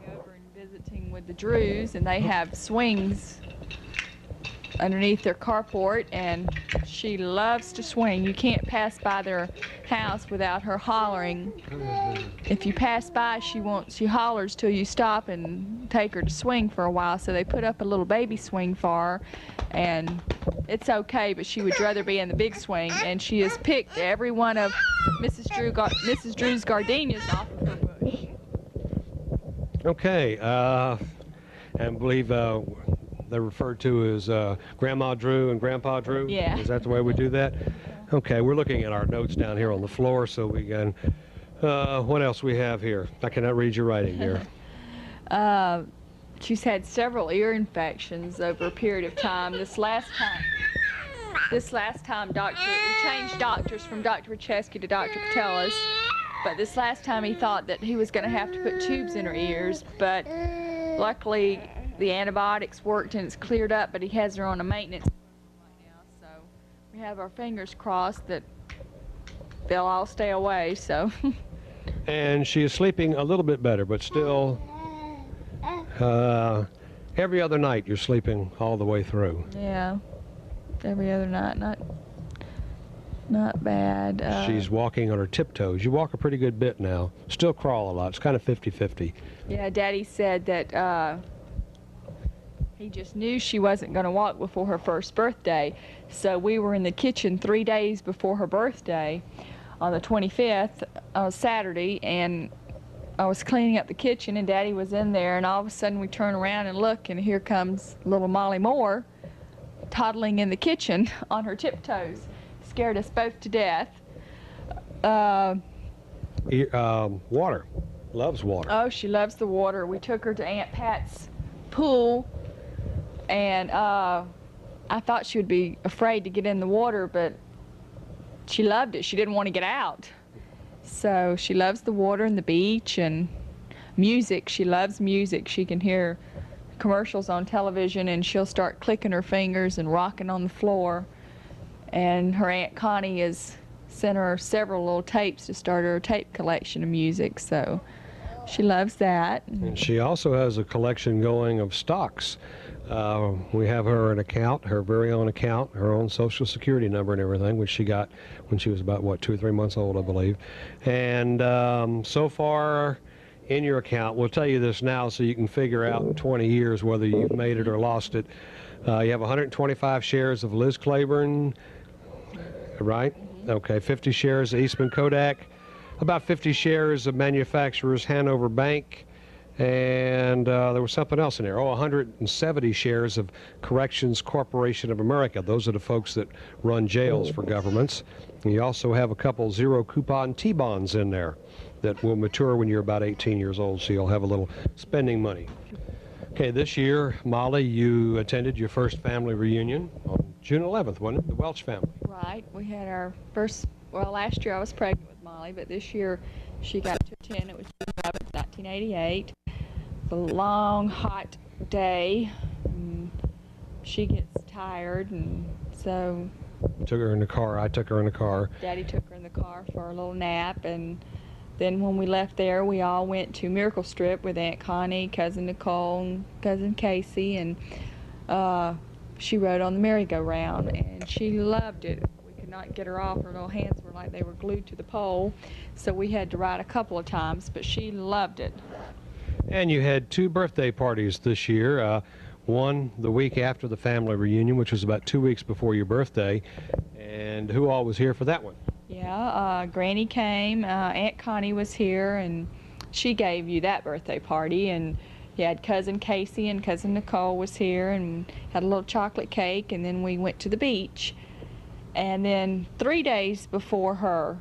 Speaker 2: Going over and visiting with the Drews, and they have swings underneath their carport, and she loves to swing. You can't pass by their house without her hollering. If you pass by, she hollers till you stop and take her to swing for a while. So they put up a little baby swing for her, and it's okay, but she would rather be in the big swing. And she has picked every one of Mrs. Drew's gardenias off of her bush.
Speaker 9: Okay, and I believe they're referred to as Grandma Drew and Grandpa Drew?
Speaker 2: Yeah.
Speaker 9: Is that the way we do that? Okay, we're looking at our notes down here on the floor so we can, what else we have here? I cannot read your writing, dear.
Speaker 2: She's had several ear infections over a period of time. This last time, we changed doctors from Dr. Pacheski to Dr. Patelis, but this last time he thought that he was going to have to put tubes in her ears, but luckily the antibiotics worked and it's cleared up, but he has her on a maintenance right now, so we have our fingers crossed that they'll all stay away, so.
Speaker 9: And she is sleeping a little bit better, but still, every other night you're sleeping all the way through.
Speaker 2: Yeah, every other night, not bad.
Speaker 9: She's walking on her tiptoes. You walk a pretty good bit now. Still crawl a lot. It's kind of 50-50.
Speaker 2: Yeah, Daddy said that he just knew she wasn't going to walk before her first birthday. So we were in the kitchen 3 days before her birthday on the 25th, on Saturday, and I was cleaning up the kitchen and Daddy was in there, and all of a sudden we turn around and look, and here comes little Molly Moore toddling in the kitchen on her tiptoes. Scared us both to death.
Speaker 9: Water. Loves water.
Speaker 2: Oh, she loves the water. We took her to Aunt Pat's pool, and I thought she would be afraid to get in the water, but she loved it. She didn't want to get out. So she loves the water and the beach and music. She loves music. She can hear commercials on television, and she'll start clicking her fingers and rocking on the floor. And her Aunt Connie has sent her several little tapes to start her tape collection of music, so she loves that.
Speaker 9: And she also has a collection going of stocks. We have her an account, her very own account, her own Social Security number and everything, which she got when she was about, what, 2 or 3 months old, I believe. And so far in your account, we'll tell you this now so you can figure out in 20 years whether you've made it or lost it. You have 125 shares of Liz Claiborne, right? Okay, 50 shares of Eastman Kodak, about 50 shares of Manufacturers Hanover Bank, and there was something else in there. 170 shares of Corrections Corporation of America. Those are the folks that run jails for governments. And you also have a couple zero coupon T-bonds in there that will mature when you're about 18 years old, so you'll have a little spending money. Okay, this year, Molly, you attended your first family reunion on June 11th, wasn't it? The Welch family.
Speaker 2: Right. We had our first, well, last year I was pregnant with Molly, but this year she got to attend. It was June 11th, 1988. It's a long, hot day. And she gets tired, and so
Speaker 9: Took her in the car. I took her in the car.
Speaker 2: Daddy took her in the car for a little nap, and then when we left there, we all went to Miracle Strip with Aunt Connie, Cousin Nicole, and Cousin Casey, and she rode on the merry-go-round, and she loved it. We could not get her off. Her little hands were like they were glued to the pole, so we had to ride a couple of times, but she loved it.
Speaker 9: And you had 2 birthday parties this year. One the week after the family reunion, which was about 2 weeks before your birthday. And who all was here for that one?
Speaker 2: Yeah, Granny came, Aunt Connie was here, and she gave you that birthday party, and you had Cousin Casey and Cousin Nicole was here, and had a little chocolate cake, and then we went to the beach. And then 3 days before her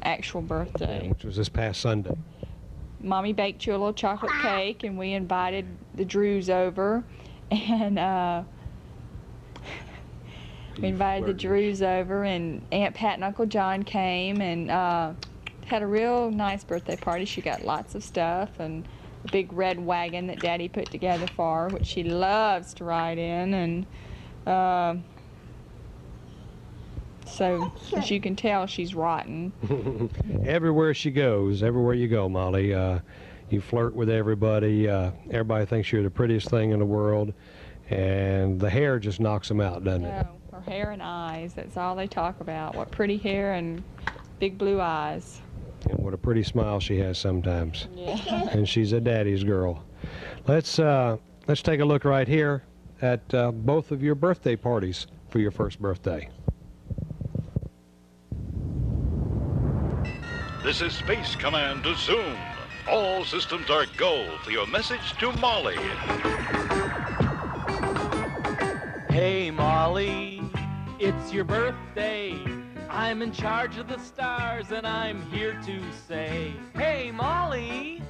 Speaker 2: actual birthday,
Speaker 9: Which was this past Sunday.
Speaker 2: Mommy baked you a little chocolate cake, and we invited the Drews over, and we invited the Drews over, and Aunt Pat and Uncle John came, and had a real nice birthday party. She got lots of stuff, and a big red wagon that Daddy put together for her, which she loves to ride in, and so as you can tell, she's rotten.
Speaker 9: Everywhere she goes, everywhere you go, Molly, you flirt with everybody. Everybody thinks you're the prettiest thing in the world. and the hair just knocks them out, doesn't it?
Speaker 2: No, her hair and eyes, that's all they talk about. What pretty hair and big blue eyes.
Speaker 9: And what a pretty smile she has sometimes.
Speaker 2: Yeah.
Speaker 9: And she's a daddy's girl. Let's take a look right here at both of your birthday parties for your first birthday.
Speaker 10: This is Space Command to Zoom. All systems are go for your message to Molly.
Speaker 11: Hey Molly, it's your birthday. I'm in charge of the stars and I'm here to say, hey Molly,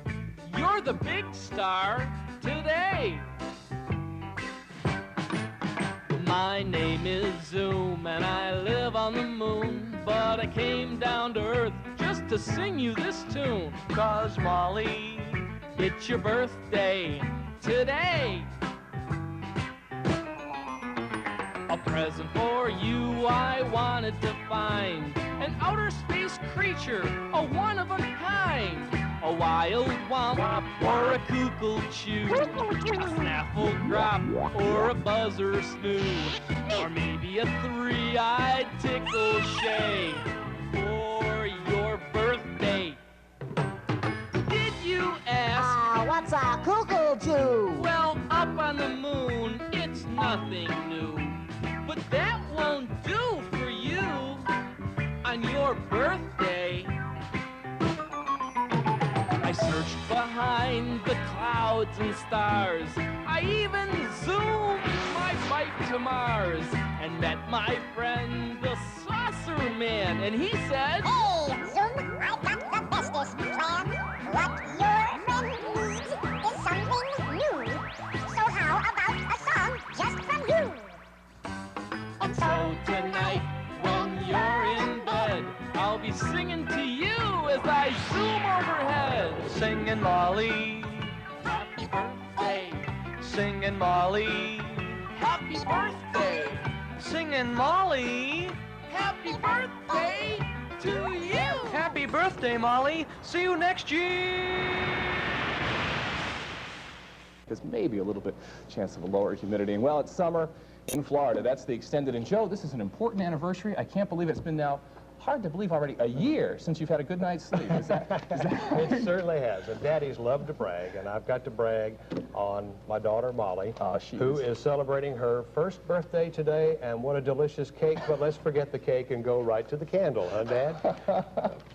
Speaker 11: you're the big star today. My name is Zoom and I live on the moon, but I came down to Earth just to sing you this tune. 'Cause Molly, it's your birthday today. A present for you I wanted to find, an outer space creature, a one of a kind, a wild womp or a kookle chew, a snaffle drop or a buzzer snoo, or maybe a three-eyed tickle shay for your birthday. Did you ask?
Speaker 12: What's a kookle chew?
Speaker 11: Well, up on the moon, it's nothing new. But that won't do for you on your birthday. I searched behind the clouds and stars. I even zoomed my flight to Mars and met my friend the Saucer Man, and he said,
Speaker 12: Hey, Zoom, I've got the bestest plan. What your friend needs is something new. So how about a song just from you?
Speaker 11: and so tonight when you're in bed, I'll be singing to you as I zoom overhead. Singing Molly, happy birthday. Singing Molly, happy birthday. Singing Molly, happy birthday to you. Happy birthday, Molly. See you next year.
Speaker 8: There's maybe a little bit chance of a lower humidity. And well, it's summer in Florida. That's the extended. And Joe, this is an important anniversary. I can't believe it's been now, hard to believe already, a year since you've had a good night's sleep. Is that
Speaker 7: It certainly has. And daddies love to brag, and I've got to brag on my daughter, Molly, who is celebrating her first birthday today, and what a delicious cake. But let's forget the cake and go right to the candle, huh, Dad?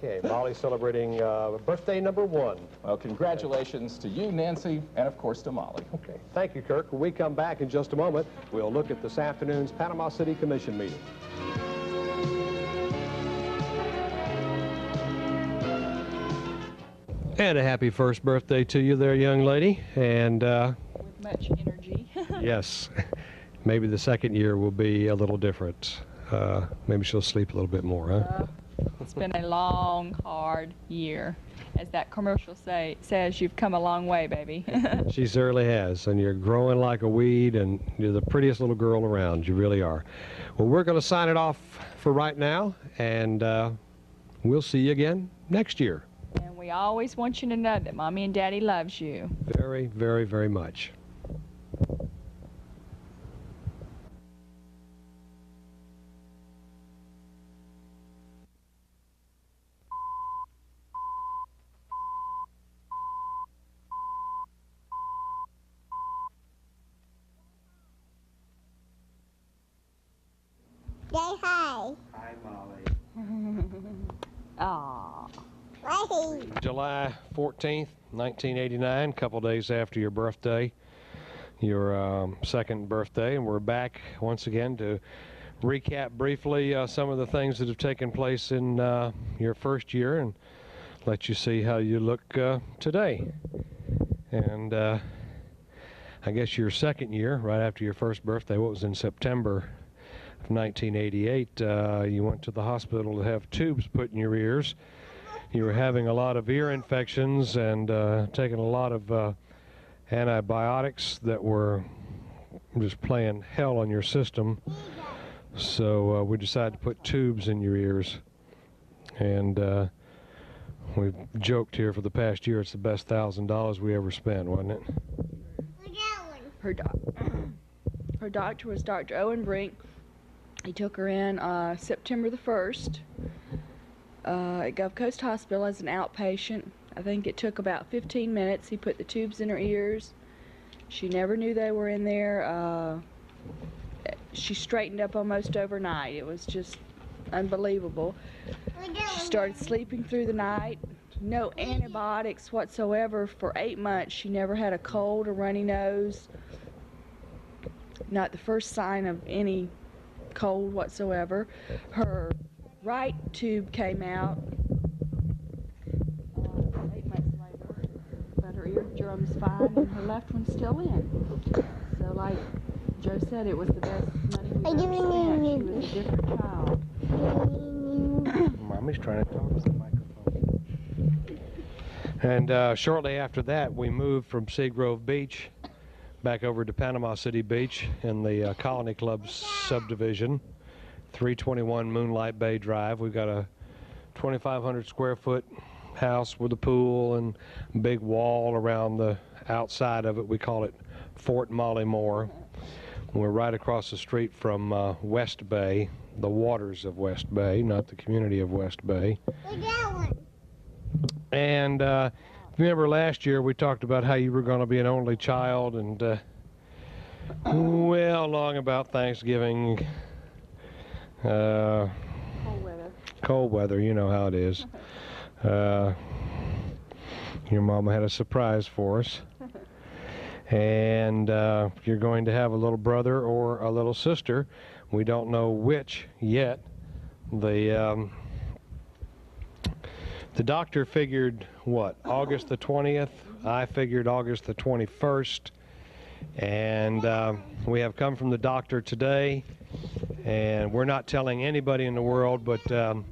Speaker 7: Okay, Molly's celebrating birthday number 1.
Speaker 8: Well, congratulations to you, Nancy, and of course to Molly.
Speaker 7: Okay, thank you, Kirk. When we come back in just a moment, we'll look at this afternoon's Panama City Commission meeting.
Speaker 9: And a happy first birthday to you there, young lady. And
Speaker 2: With much energy.
Speaker 9: yes, maybe the second year will be a little different. Maybe she'll sleep a little bit more, huh?
Speaker 2: It's been a long, hard year. As that commercial says, you've come a long way, baby.
Speaker 9: She certainly has, and you're growing like a weed, and you're the prettiest little girl around. You really are. Well, we're going to sign it off for right now, and we'll see you again next year.
Speaker 2: And we always want you to know that Mommy and Daddy loves you.
Speaker 9: Very, very, very much.
Speaker 12: Say hi.
Speaker 13: Hi, Molly.
Speaker 2: Aww.
Speaker 12: Hey.
Speaker 9: July 14th, 1989, a couple days after your birthday, your second birthday, and we're back once again to recap briefly some of the things that have taken place in your first year and let you see how you look today. And I guess your second year, right after your first birthday, what was in September of 1988, you went to the hospital to have tubes put in your ears. You were having a lot of ear infections and taking a lot of antibiotics that were just playing hell on your system. So we decided to put tubes in your ears. And we've joked here for the past year it's the best $1,000 we ever spent, wasn't it?
Speaker 2: Her dog.
Speaker 14: Her doctor was Dr. Owen Brink. He took her in September the 1st at Gulf Coast Hospital as an outpatient. I think it took about 15 minutes. He put the tubes in her ears. She never knew they were in there. She straightened up almost overnight. It was just unbelievable. She started sleeping through the night. No antibiotics whatsoever for 8 months. She never had a cold or runny nose. Not the first sign of any cold whatsoever. Her right tube came out 8 months later, but her eardrum's fine and her left one's still in. So like Joe said, it was the best money we've ever spent. She was a different child.
Speaker 9: Mommy's trying to talk to the microphone. And shortly after that, we moved from Seagrove Beach back over to Panama City Beach in the Colony Club subdivision, 321 Moonlight Bay Drive. We've got a 2,500 square foot house with a pool and a big wall around the outside of it. We call it Fort Molly Moore. We're right across the street from West Bay, the waters of West Bay, not the community of West Bay. And if you remember last year, we talked about how you were going to be an only child, and well, along about Thanksgiving, cold weather, you know how it is. Your mama had a surprise for us. And you're going to have a little brother or a little sister. We don't know which yet. The doctor figured, what, August the 20th? I figured August the 21st. And we have come from the doctor today, and we're not telling anybody in the world, but the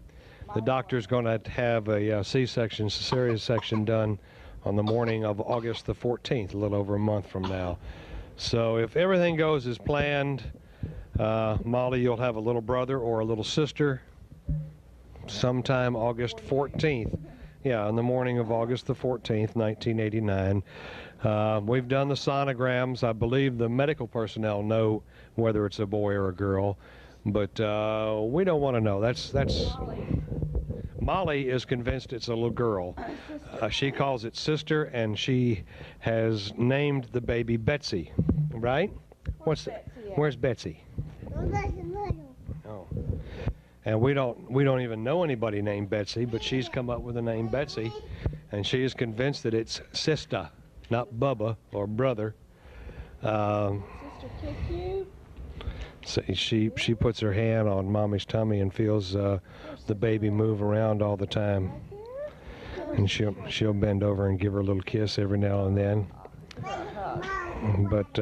Speaker 9: doctor's going to have a C-section, cesarean section done on the morning of August the 14th, a little over a month from now. So if everything goes as planned, Molly, you'll have a little brother or a little sister sometime August 14th. Yeah, in the morning of August the 14th, 1989. We've done the sonograms. I believe the medical personnel know whether it's a boy or a girl, but we don't want to know. That's Molly is convinced it's a little girl. She calls it sister, and she has named the baby Betsy, right? Where's Betsy? Oh. And we don't even know anybody named Betsy, but she's come up with the name Betsy, and she is convinced that it's sister, not Bubba or brother.
Speaker 14: Sister kick you?
Speaker 9: So she puts her hand on Mommy's tummy and feels the baby move around all the time, and she'll bend over and give her a little kiss every now and then. But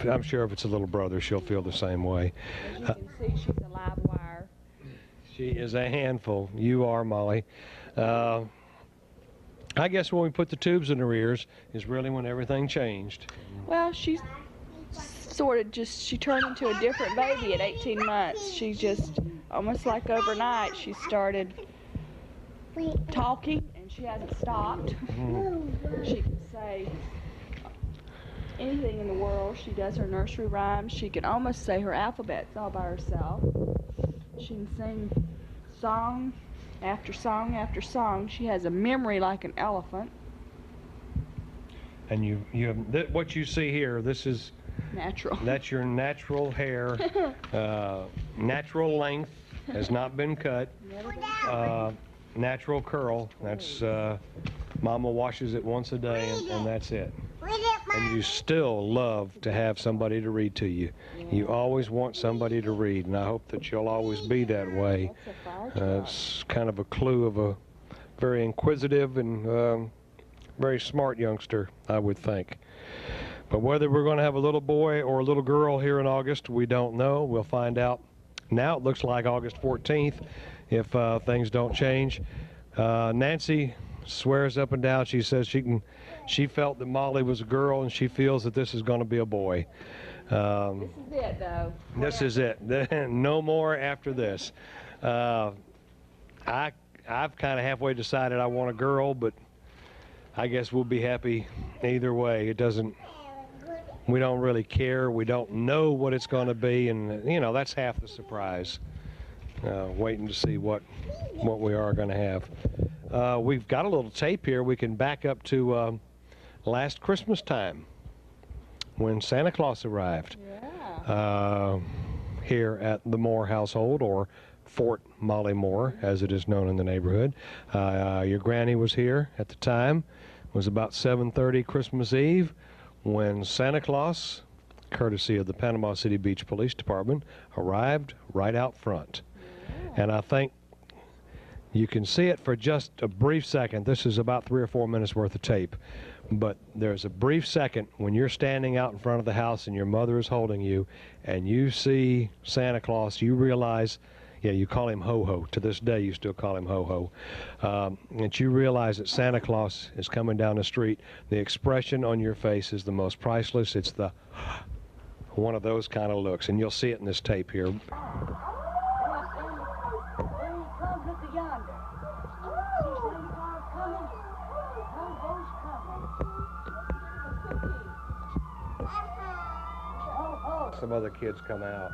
Speaker 9: I'm sure if it's a little brother, she'll feel the same way.
Speaker 14: As you can see, she's a live wire.
Speaker 9: She is a handful. You are, Molly. I guess when we put the tubes in her ears is really when everything changed.
Speaker 14: Well, she's sort of she turned into a different baby at 18 months. She just, almost like overnight, she started talking, and she hasn't stopped. She can say anything in the world. She does her nursery rhymes. She can almost say her alphabets all by herself. She can sing song after song after song. She has a memory like an elephant.
Speaker 9: And you have what you see here. This is
Speaker 14: natural.
Speaker 9: That's your natural hair, natural length, has not been cut. Natural curl. That's Mama washes it once a day, and that's it. And you still love to have somebody to read to you. You always want somebody to read, and I hope that you'll always be that way. It's kind of a clue of a very inquisitive and very smart youngster, I would think. But whether we're going to have a little boy or a little girl here in August, we don't know. We'll find out. Now it looks like August 14th if things don't change. Nancy swears up and down. She says she felt that Molly was a girl, and she feels that this is going to be a boy.
Speaker 14: This is it, though.
Speaker 9: This is it. No more after this. I've kind of halfway decided I want a girl, but I guess we'll be happy either way. It doesn't we don't really care. We don't know what it's going to be, and you know, that's half the surprise. Waiting to see what we are going to have. We've got a little tape here. We can back up to last Christmas time when Santa Claus arrived here at the Moore household, or Fort Molly Moore, as it is known in the neighborhood. Your granny was here at the time. It was about 7:30 Christmas Eve when Santa Claus, courtesy of the Panama City Beach Police Department, arrived right out front. And I think you can see it for just a brief second. This is about 3 or 4 minutes worth of tape. But there's a brief second when you're standing out in front of the house and your mother is holding you and you see Santa Claus, you realize, yeah, you call him Ho-Ho. To this day, you still call him Ho-Ho. And you realize that Santa Claus is coming down the street. The expression on your face is the most priceless. It's the one of those kind of looks. And you'll see it in this tape here. Some other kids come out.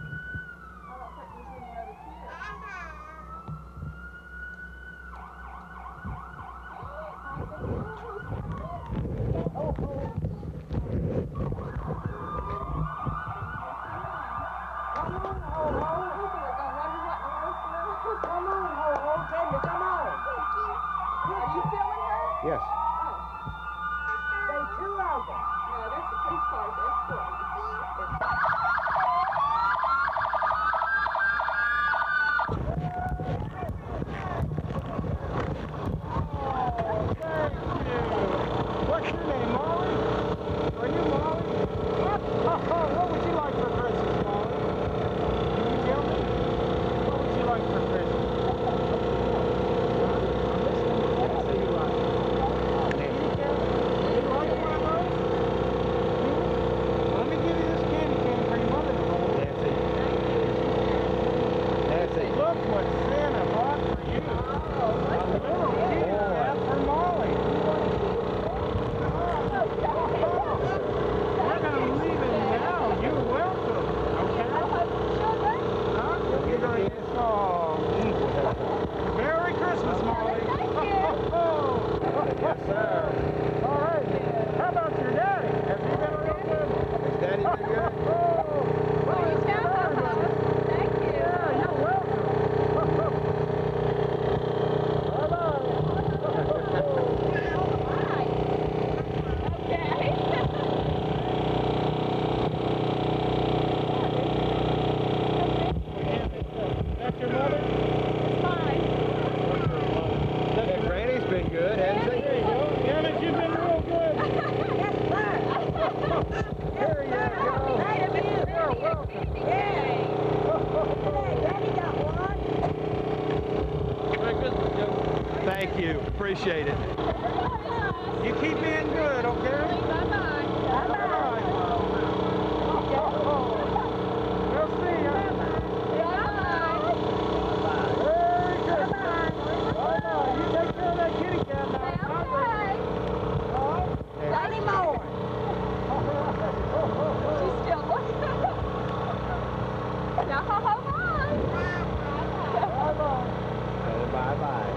Speaker 9: Yes. Thank you. Appreciate it. You keep being good, okay? Bye-bye. Bye-bye. We'll see you. Bye-bye. Merry Christmas. Bye-bye. You take care of that kitty cat now. Okay. Not anymore. She's still looking. Now, bye-bye. Bye-bye. Bye-bye.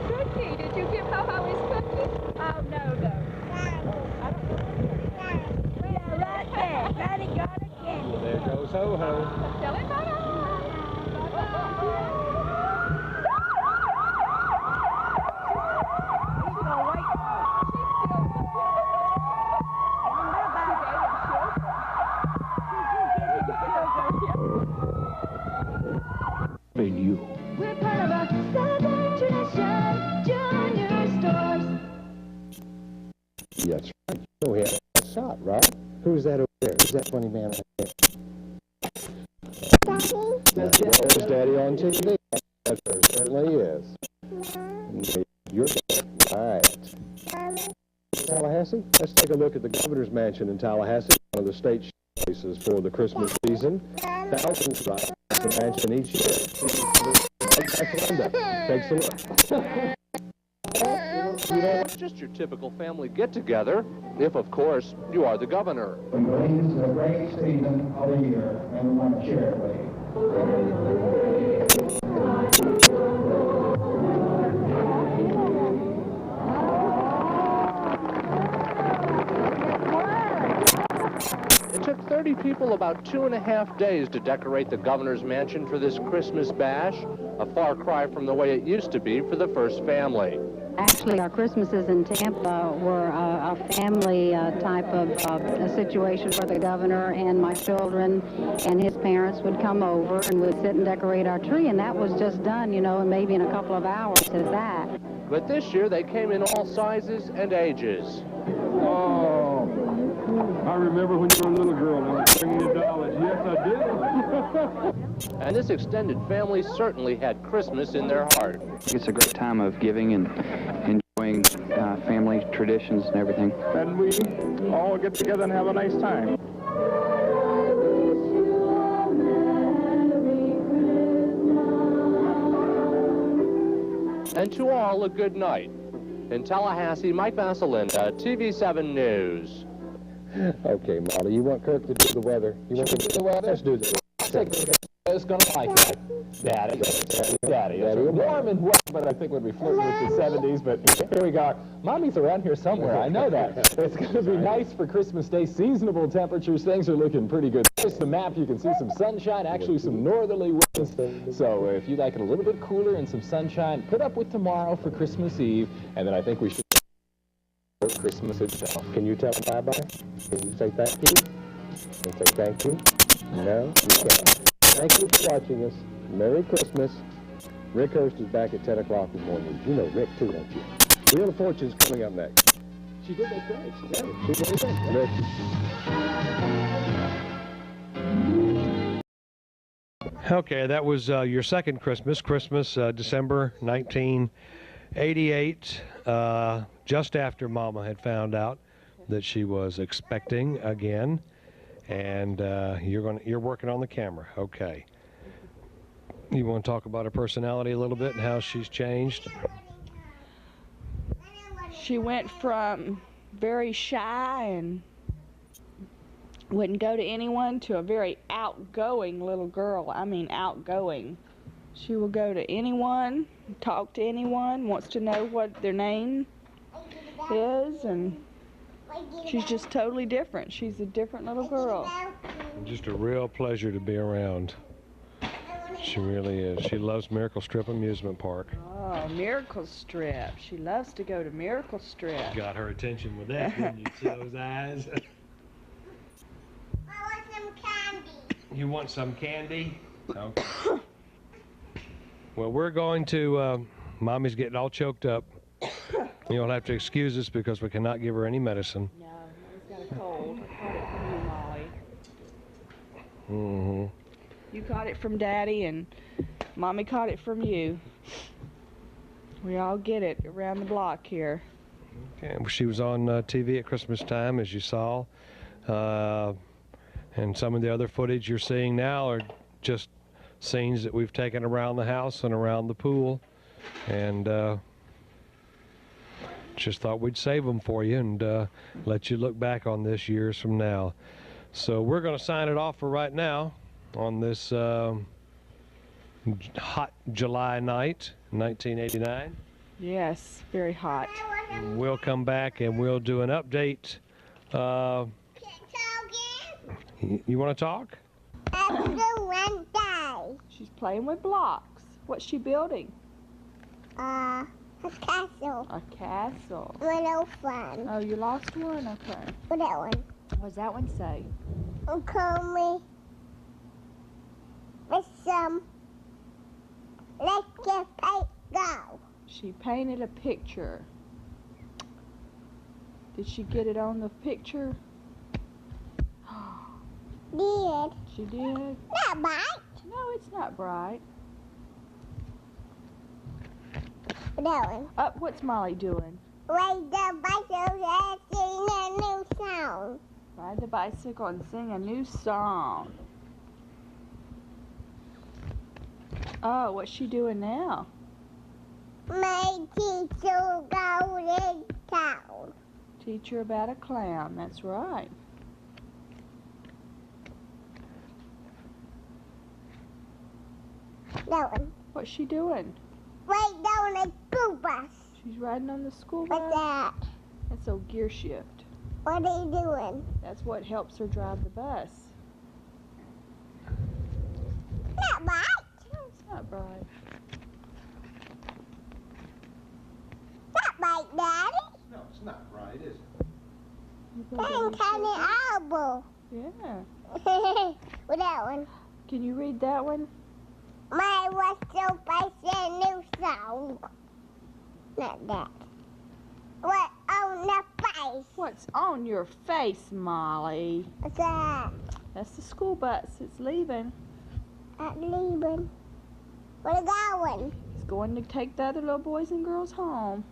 Speaker 9: Cookie, did you give Ho-Ho his cookie? Oh, no. We are right there. Daddy got a candy. Well, there goes Ho-Ho. Tell him bye-bye. He's gonna wake
Speaker 10: You.
Speaker 12: We're part of a Southern tradition, Junior Stores.
Speaker 7: That's right. Oh, we have a shot, right? Who's that over there? Who's that funny man right there? There's Daddy on TV. There certainly is. You're all right. Tallahassee? Let's take a look at the governor's mansion in Tallahassee, one of the state showcases for the Christmas season. Thousands ride the mansion each year. That's Linda. Takes a look.
Speaker 15: It's just your typical family get-together, if, of course, you are the governor.
Speaker 16: This is a great season of the year, and we want to share it with you.
Speaker 15: It took 30 people about 2.5 days to decorate the governor's mansion for this Christmas bash, a far cry from the way it used to be for the first family.
Speaker 17: Actually, our Christmases in Tampa were a family type of a situation where the governor and my children and his parents would come over and we'd sit and decorate our tree, and that was just done, you know, and maybe in a couple of hours is that.
Speaker 15: But this year they came in all sizes and ages.
Speaker 18: Oh, I remember when you were a little girl and I was bringing you dollars. Yes, I did.
Speaker 15: And this extended family certainly had Christmas in their heart.
Speaker 19: It's a great time of giving and enjoying family traditions and everything.
Speaker 18: And we all get together and have a nice time.
Speaker 15: And to all, a good night. In Tallahassee, Mike Vasalinda, TV7 News.
Speaker 7: Okay, Molly, you want Kirk to do the weather? You want to do the weather? Let's do the weather.
Speaker 8: It's going to like that. Daddy. It's warm and wet, but I think we'll be flirting with the 70s. But here we go. Mommy's around here somewhere. I know that. It's going to be nice for Christmas Day. Seasonable temperatures. Things are looking pretty good. Here's the map. You can see some sunshine, actually some northerly winds. So if you like it a little bit cooler and some sunshine, put up with tomorrow for Christmas Eve. And then I think we should for Christmas itself.
Speaker 7: Can you tell them bye-bye? Can you say thank you? Can you say thank you? No, you can't. Thank you for watching us. Merry Christmas. Rick Hurst is back at 10 o'clock in the morning. You know Rick too, don't you? Wheel of Fortune's coming up next.
Speaker 8: She did that great. She did it.
Speaker 7: She did it. Rick.
Speaker 9: Okay, that was your second Christmas, December 1988, just after Mama had found out that she was expecting again, and you're working on the camera. Okay. You want to talk about her personality a little bit and how she's changed?
Speaker 14: She went from very shy and wouldn't go to anyone to a very outgoing little girl. I mean outgoing. She will go to anyone, talk to anyone, wants to know what their name is, and she's just totally different. She's a different little girl.
Speaker 9: Just a real pleasure to be around. She really is. She loves Miracle Strip Amusement Park.
Speaker 14: Oh, Miracle Strip. She loves to go to Miracle Strip.
Speaker 9: Got her attention with that, didn't you? See those eyes?
Speaker 12: I want some candy.
Speaker 9: You want some candy? Okay. Well, we're going to, Mommy's getting all choked up. You'll have to excuse us because we cannot give her any medicine.
Speaker 14: No, Mommy's got a cold. I caught it from you, Molly.
Speaker 9: Mm-hmm.
Speaker 14: You caught it from Daddy, and Mommy caught it from you. We all get it around the block here.
Speaker 9: Okay, she was on TV at Christmas time, as you saw. And some of the other footage you're seeing now are just scenes that we've taken around the house and around the pool. And just thought we'd save them for you and let you look back on this years from now. So we're going to sign it off for right now on this hot July night, 1989.
Speaker 14: Yes, very hot.
Speaker 9: We'll come back and we'll do an update. You want to talk?
Speaker 14: She's playing with blocks. What's she building?
Speaker 12: A castle.
Speaker 14: A castle.
Speaker 12: Little fun.
Speaker 14: Oh, you lost one? Okay.
Speaker 12: What that one?
Speaker 14: What does that one say?
Speaker 12: Call me with some. Let's get paint go.
Speaker 14: She painted a picture. Did she get it on the picture?
Speaker 12: Did.
Speaker 14: She did?
Speaker 12: Not bright.
Speaker 14: No, it's not bright.
Speaker 12: That one.
Speaker 14: What's Molly doing?
Speaker 12: Ride the bicycle and sing a new song.
Speaker 14: Ride the bicycle and sing a new song. Oh, what's she doing now?
Speaker 12: My teacher going town.
Speaker 14: Teach her about a clown. That's right.
Speaker 12: That one.
Speaker 14: What's she doing?
Speaker 12: Right down the school bus.
Speaker 14: She's riding on the school bus?
Speaker 12: What's that?
Speaker 14: That's a gear shift.
Speaker 12: What are you doing?
Speaker 14: That's what helps her drive the bus.
Speaker 12: Not right.
Speaker 14: No, it's not bright.
Speaker 12: Not right, Daddy.
Speaker 3: No, it's not right, is it?
Speaker 12: Dang, tiny elbow.
Speaker 14: Yeah.
Speaker 12: With that one.
Speaker 14: Can you read that one?
Speaker 12: My was so face new song. Not that. What on the face?
Speaker 14: What's on your face, Molly?
Speaker 12: What's that?
Speaker 14: That's the school bus. It's leaving.
Speaker 12: Not leaving. Where it going?
Speaker 14: It's going to take the other little boys and girls home.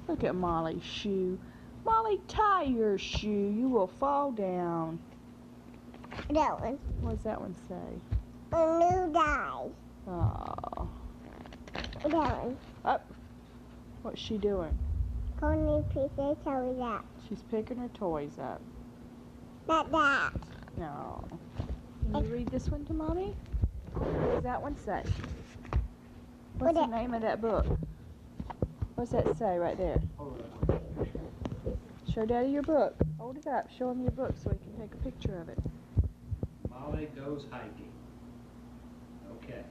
Speaker 14: Look at Molly's shoe. Molly, tie your shoe. You will fall down.
Speaker 12: That one.
Speaker 14: What does that one say?
Speaker 12: A new die.
Speaker 14: Oh.
Speaker 12: That one.
Speaker 14: Up. What's she doing?
Speaker 12: Pony piece of toys out.
Speaker 14: She's picking her toys up.
Speaker 12: Not that.
Speaker 14: No. Can you read this one to Mommy? What does that one say? What's the name of that book? What's that say right there? Show Daddy your book. Hold it up. Show him your book so he can take a picture of it.
Speaker 13: Molly goes hiking. Okay.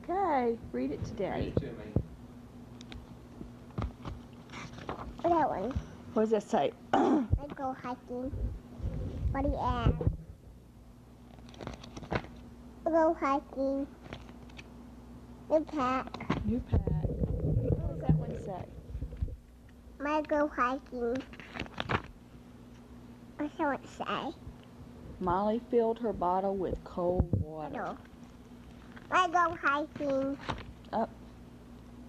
Speaker 14: Okay. Read it to Daddy.
Speaker 13: Read it to me.
Speaker 12: That one.
Speaker 14: What does that say?
Speaker 12: I go hiking. What do you add? I go hiking. New pack.
Speaker 14: New pack. What does that one say?
Speaker 12: I go hiking. What's that one say?
Speaker 14: Molly filled her bottle with cold water.
Speaker 12: No. I go hiking.
Speaker 14: Up.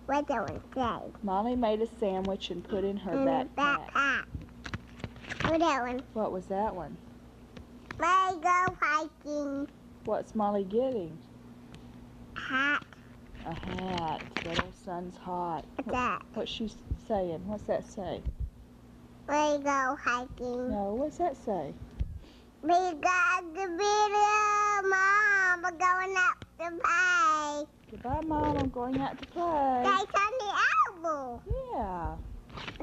Speaker 12: What does that one say?
Speaker 14: Molly made a sandwich and put in her backpack.
Speaker 12: Backpack. What that one?
Speaker 14: What was that one?
Speaker 12: I go hiking.
Speaker 14: What's Molly getting?
Speaker 12: Hat.
Speaker 14: A hat. Little sun's hot.
Speaker 12: What's that?
Speaker 14: What's she saying? What's that say?
Speaker 12: I go hiking.
Speaker 14: No, what's that say?
Speaker 12: We got the video, Mom. We're going up to play.
Speaker 14: Goodbye, Mom. I'm going out to play.
Speaker 12: That's on the elbow.
Speaker 14: Yeah.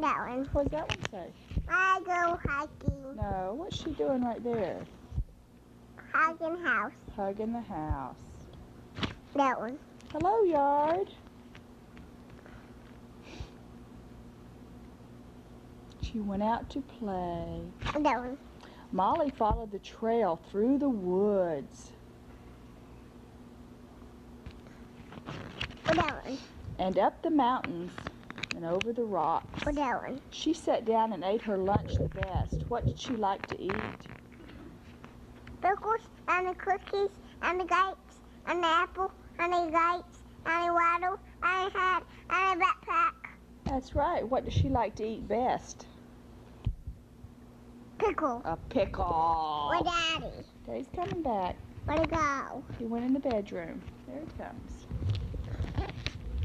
Speaker 12: That one.
Speaker 14: What does that one say?
Speaker 12: I go hiking.
Speaker 14: No, what's she doing right there?
Speaker 12: Hugging house.
Speaker 14: Hugging the house.
Speaker 12: That one.
Speaker 14: Hello, yard. She went out to play.
Speaker 12: That one.
Speaker 14: Molly followed the trail through the woods.
Speaker 12: That one.
Speaker 14: And up the mountains and over the rocks.
Speaker 12: That one.
Speaker 14: She sat down and ate her lunch the best. What did she like to eat?
Speaker 12: Pickles and the cookies and the grapes and the apple and the grapes and the water and the hat and the backpack.
Speaker 14: That's right. What does she like to eat best?
Speaker 12: Pickle.
Speaker 14: A pickle.
Speaker 12: Where Daddy?
Speaker 14: Daddy's coming back.
Speaker 12: Where'd he go?
Speaker 14: He went in the bedroom. There he comes.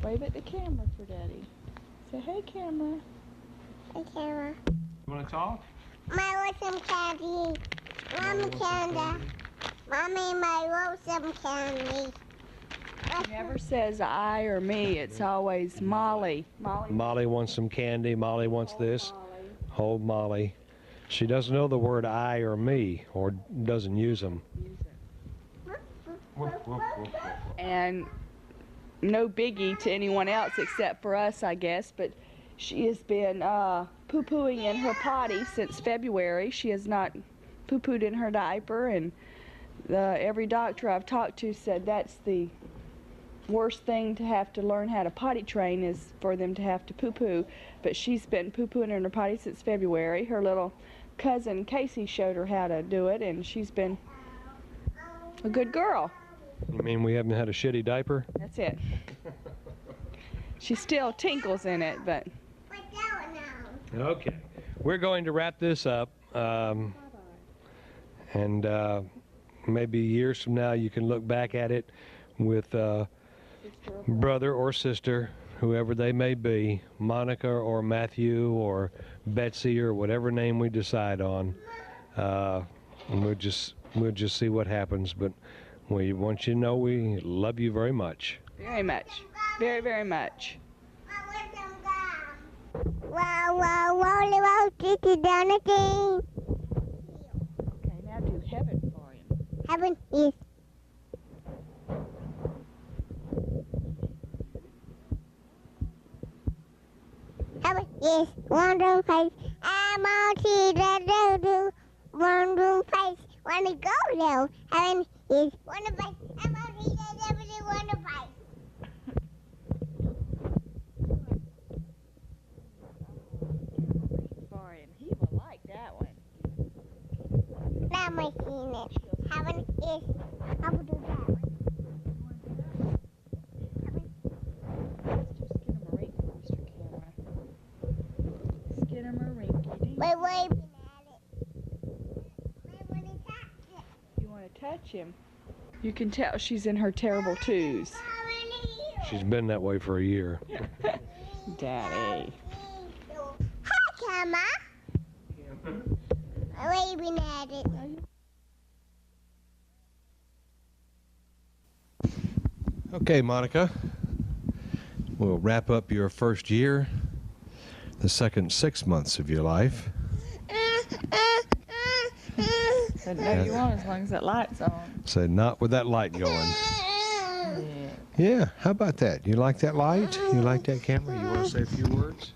Speaker 14: Wave at the camera for Daddy. Say, hey, camera.
Speaker 12: Hey, camera.
Speaker 13: You want to talk?
Speaker 12: My want some candy. Mommy candy. Mommy, my want some candy.
Speaker 14: He never says I or me. It's always Molly.
Speaker 9: Molly wants some candy. Molly wants this. Hold Molly. She doesn't know the word I or me, or doesn't use them.
Speaker 14: And no biggie to anyone else except for us, I guess, but she has been poo-pooing in her potty since February. She has not poo-pooed in her diaper, and every doctor I've talked to said that's the worst thing to have to learn how to potty train is for them to have to poo-poo. But she's been poo-pooing in her potty since February. Her little cousin Casey showed her how to do it, and she's been a good girl.
Speaker 9: You mean we haven't had a shitty diaper?
Speaker 14: That's it. She still tinkles in it, but...
Speaker 9: Okay. We're going to wrap this up. And maybe years from now you can look back at it with brother or sister, whoever they may be, Monica or Matthew or Betsy or whatever name we decide on, and we'll just see what happens. But we want you to know we love you very much.
Speaker 14: Very much. Very, very much.
Speaker 12: Wow, wow, wow, wow, kitty down again.
Speaker 14: Okay, now do heaven for him.
Speaker 12: Heaven is. Heaven is one room face. I'm out here, that do. One room face. Wanna go now? Heaven is one of face. I'm out here, that do. One of face.
Speaker 14: For him. He will like that one.
Speaker 12: Now my seen it. Heaven is. How to do that one? Wait, wait.
Speaker 14: You want to touch him? You can tell she's in her terrible twos.
Speaker 9: She's been that way for a year.
Speaker 14: Daddy.
Speaker 12: Hi, Mama. Waving at it.
Speaker 1: Okay, Monica. We'll wrap up your first year, the second 6 months of your life.
Speaker 2: But no, you won't as long as that light's on.
Speaker 1: So not with that light going. Yeah, how about that? You like that light? You like that camera? You want to say a few words?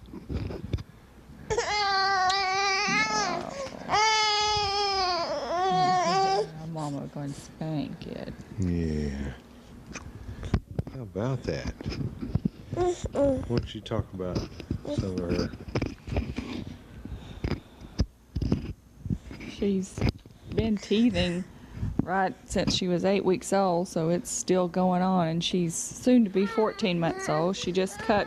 Speaker 2: Mama going to spank it.
Speaker 1: Yeah. How about that? Why don't you talk about some of her?
Speaker 2: She's been teething right since she was 8 weeks old, so it's still going on, and she's soon to be 14 months old. She just cut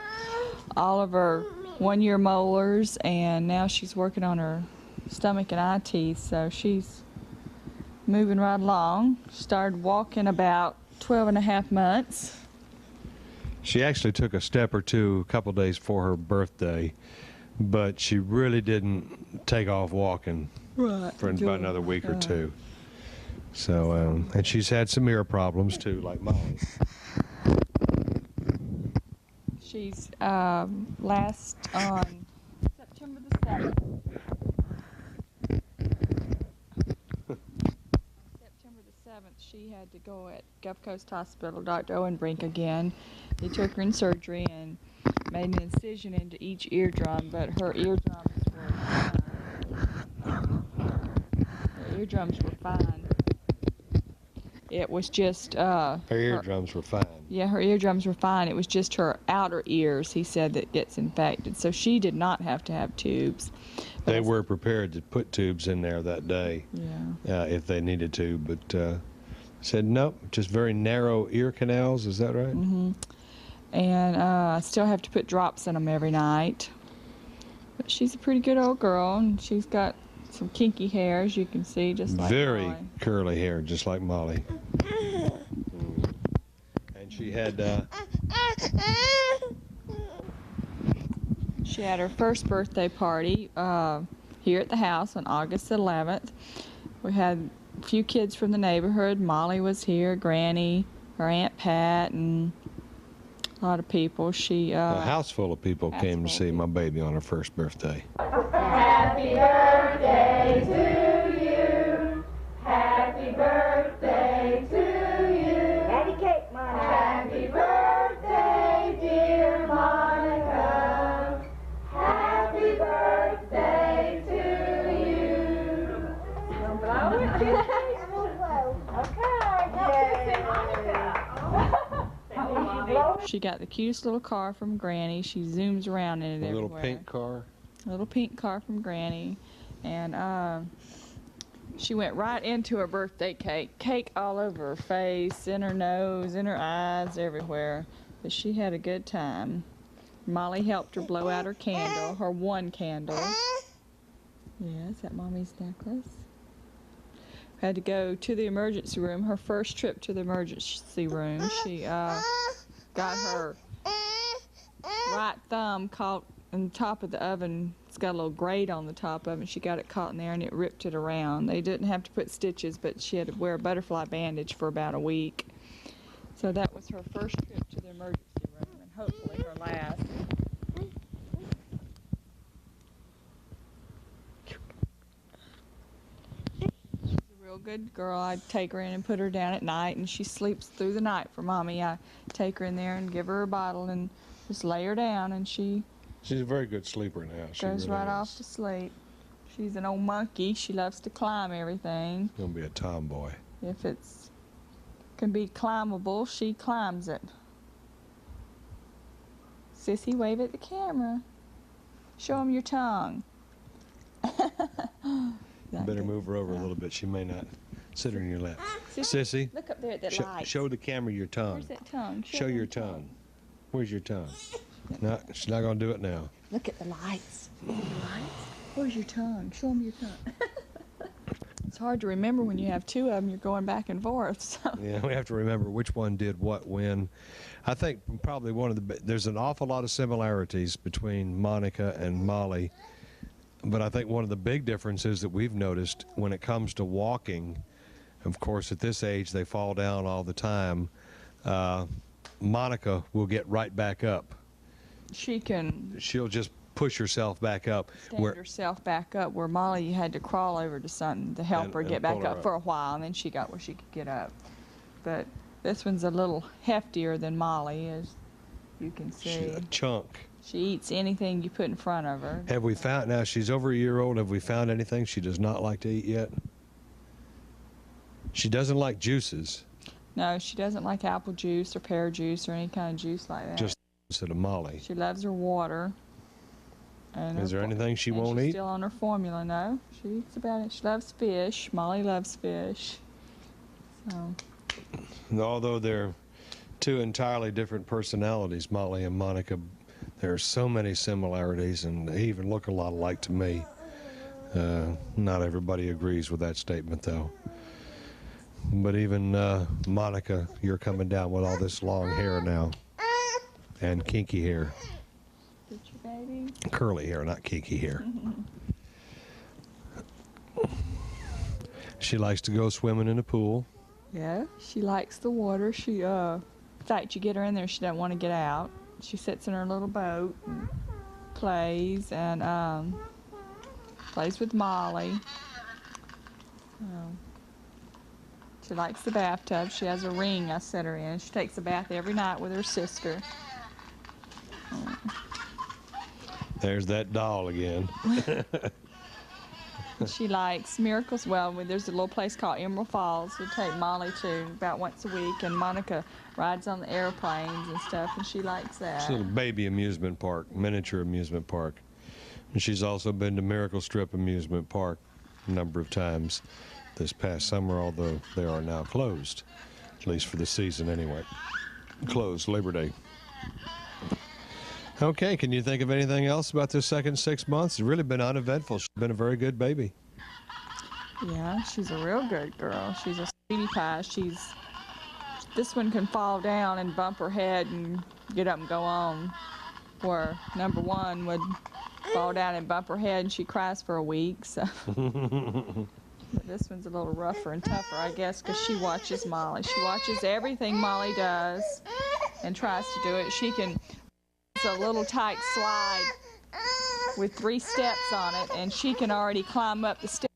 Speaker 2: all of her 1-year molars, and now she's working on her stomach and eye teeth, so she's moving right along. Started walking about 12 and a half months.
Speaker 1: She actually took a step or two a couple days before her birthday, but she really didn't take off walking for about another week or two. So, and she's had some ear problems too, like Molly.
Speaker 2: She's last on September the 7th. September the 7th, she had to go at Gulf Coast Hospital, Dr. Owen Brink again. They took her in surgery and made an incision into each eardrum, but her eardrums were fine. Her eardrums were fine. It was just
Speaker 1: Her eardrums were fine.
Speaker 2: yeah, her eardrums were fine. It was just her outer ears, he said, that gets infected. So she did not have to have tubes.
Speaker 1: They were prepared to put tubes in there that day, if they needed to, but said nope, just very narrow ear canals. Is that right?
Speaker 2: Mm-hmm. And I still have to put drops in them every night. But she's a pretty good old girl, and she's got some kinky hair, as you can see, just like
Speaker 1: Very
Speaker 2: Molly.
Speaker 1: curly hair, just like Molly. And she had
Speaker 2: her first birthday party here at the house on August 11th. We had a few kids from the neighborhood. Molly was here, Granny, her Aunt Pat, and a lot of people. She
Speaker 1: a house full of people came to see my baby on her first birthday.
Speaker 12: Happy birthday to you. Happy birthday to you. Happy cake, Monica. Happy birthday, dear Monica. Happy birthday to you. You want to blow it?
Speaker 2: She got the cutest little car from Granny. She zooms around in it
Speaker 1: A little
Speaker 2: everywhere.
Speaker 1: pink car.
Speaker 2: A little pink car from Granny. And she went right into her birthday cake. Cake all over her face, in her nose, in her eyes, everywhere. But she had a good time. Molly helped her blow out her candle, her one candle. Yeah, is that Mommy's necklace? Had to go to the emergency room. Her first trip to the emergency room, she got her right thumb caught in the top of the oven. It's got a little grate on the top of it. She got it caught in there and it ripped it around. They didn't have to put stitches, but she had to wear a butterfly bandage for about a week. So that was her first trip to the emergency room, and hopefully her last. She's a real good girl. I'd take her in and put her down at night, and she sleeps through the night for Mommy. I take her in there and give her a bottle and just lay her down, and she's
Speaker 1: a very good sleeper now. She
Speaker 2: goes
Speaker 1: really
Speaker 2: right
Speaker 1: is.
Speaker 2: off to sleep. She's an old monkey. She loves to climb everything.
Speaker 1: Gonna be a tomboy.
Speaker 2: If it's can be climbable, she climbs it. Sissy, wave at the camera. Show them your tongue.
Speaker 1: Better move her over a little bit. She may not sit her in your lap.
Speaker 2: Sissy, look up there at that light.
Speaker 1: Show the camera your tongue.
Speaker 2: Where's that tongue?
Speaker 1: Show your tongue. Where's your tongue? No, she's not gonna do it now.
Speaker 2: Look at the lights. The lights. Where's your tongue? Show them your tongue. It's hard to remember when you have two of them. You're going back and forth. So.
Speaker 1: Yeah, we have to remember which one did what when. I think probably there's an awful lot of similarities between Monica and Molly, but I think one of the big differences that we've noticed when it comes to walking, of course at this age they fall down all the time, Monica will get right back up.
Speaker 2: She'll
Speaker 1: just push herself back up.
Speaker 2: Stand herself back up, where Molly had to crawl over to something to help her get back up for a while, and then she got where she could get up. But this one's a little heftier than Molly, as you can see.
Speaker 1: She's a chunk.
Speaker 2: She eats anything you put in front of her.
Speaker 1: Have we found, now she's over a year old, have we found anything she does not like to eat yet? She doesn't like juices.
Speaker 2: No, she doesn't like apple juice or pear juice or any kind of juice like that.
Speaker 1: Just instead of Molly.
Speaker 2: She loves her water. And
Speaker 1: Is there anything she won't
Speaker 2: she's
Speaker 1: eat?
Speaker 2: Still on her formula, no. She eats about it. She loves fish. Molly loves fish. So.
Speaker 1: Although they're two entirely different personalities, Molly and Monica, there are so many similarities, and they even look a lot alike to me. Not everybody agrees with that statement, though. But even Monica, you're coming down with all this long hair now, and kinky hair.
Speaker 2: Get your baby?
Speaker 1: Curly hair, not kinky hair. She likes to go swimming in a pool.
Speaker 2: Yeah, she likes the water. She, in fact, you get her in there, she doesn't want to get out. She sits in her little boat and plays, and plays with Molly. She likes the bathtub. She has a ring I set her in. She takes a bath every night with her sister.
Speaker 1: There's that doll again.
Speaker 2: She likes Miracles. Well, there's a little place called Emerald Falls we take Molly to about once a week, and Monica rides on the airplanes and stuff, and she likes that.
Speaker 1: It's a little baby amusement park, miniature amusement park. And she's also been to Miracle Strip Amusement Park a number of times this past summer, although they are now closed, at least for the season anyway. Closed Labor Day. Okay, can you think of anything else about this second 6 months? It's really been uneventful. She's been a very good baby.
Speaker 2: Yeah, she's a real good girl. She's a sweetie pie. This one can fall down and bump her head and get up and go on, where number one would fall down and bump her head and she cries for a week. So. But this one's a little rougher and tougher, I guess, because she watches Molly. She watches everything Molly does and tries to do it. It's a little tight slide with 3 steps on it, and she can already climb up the steps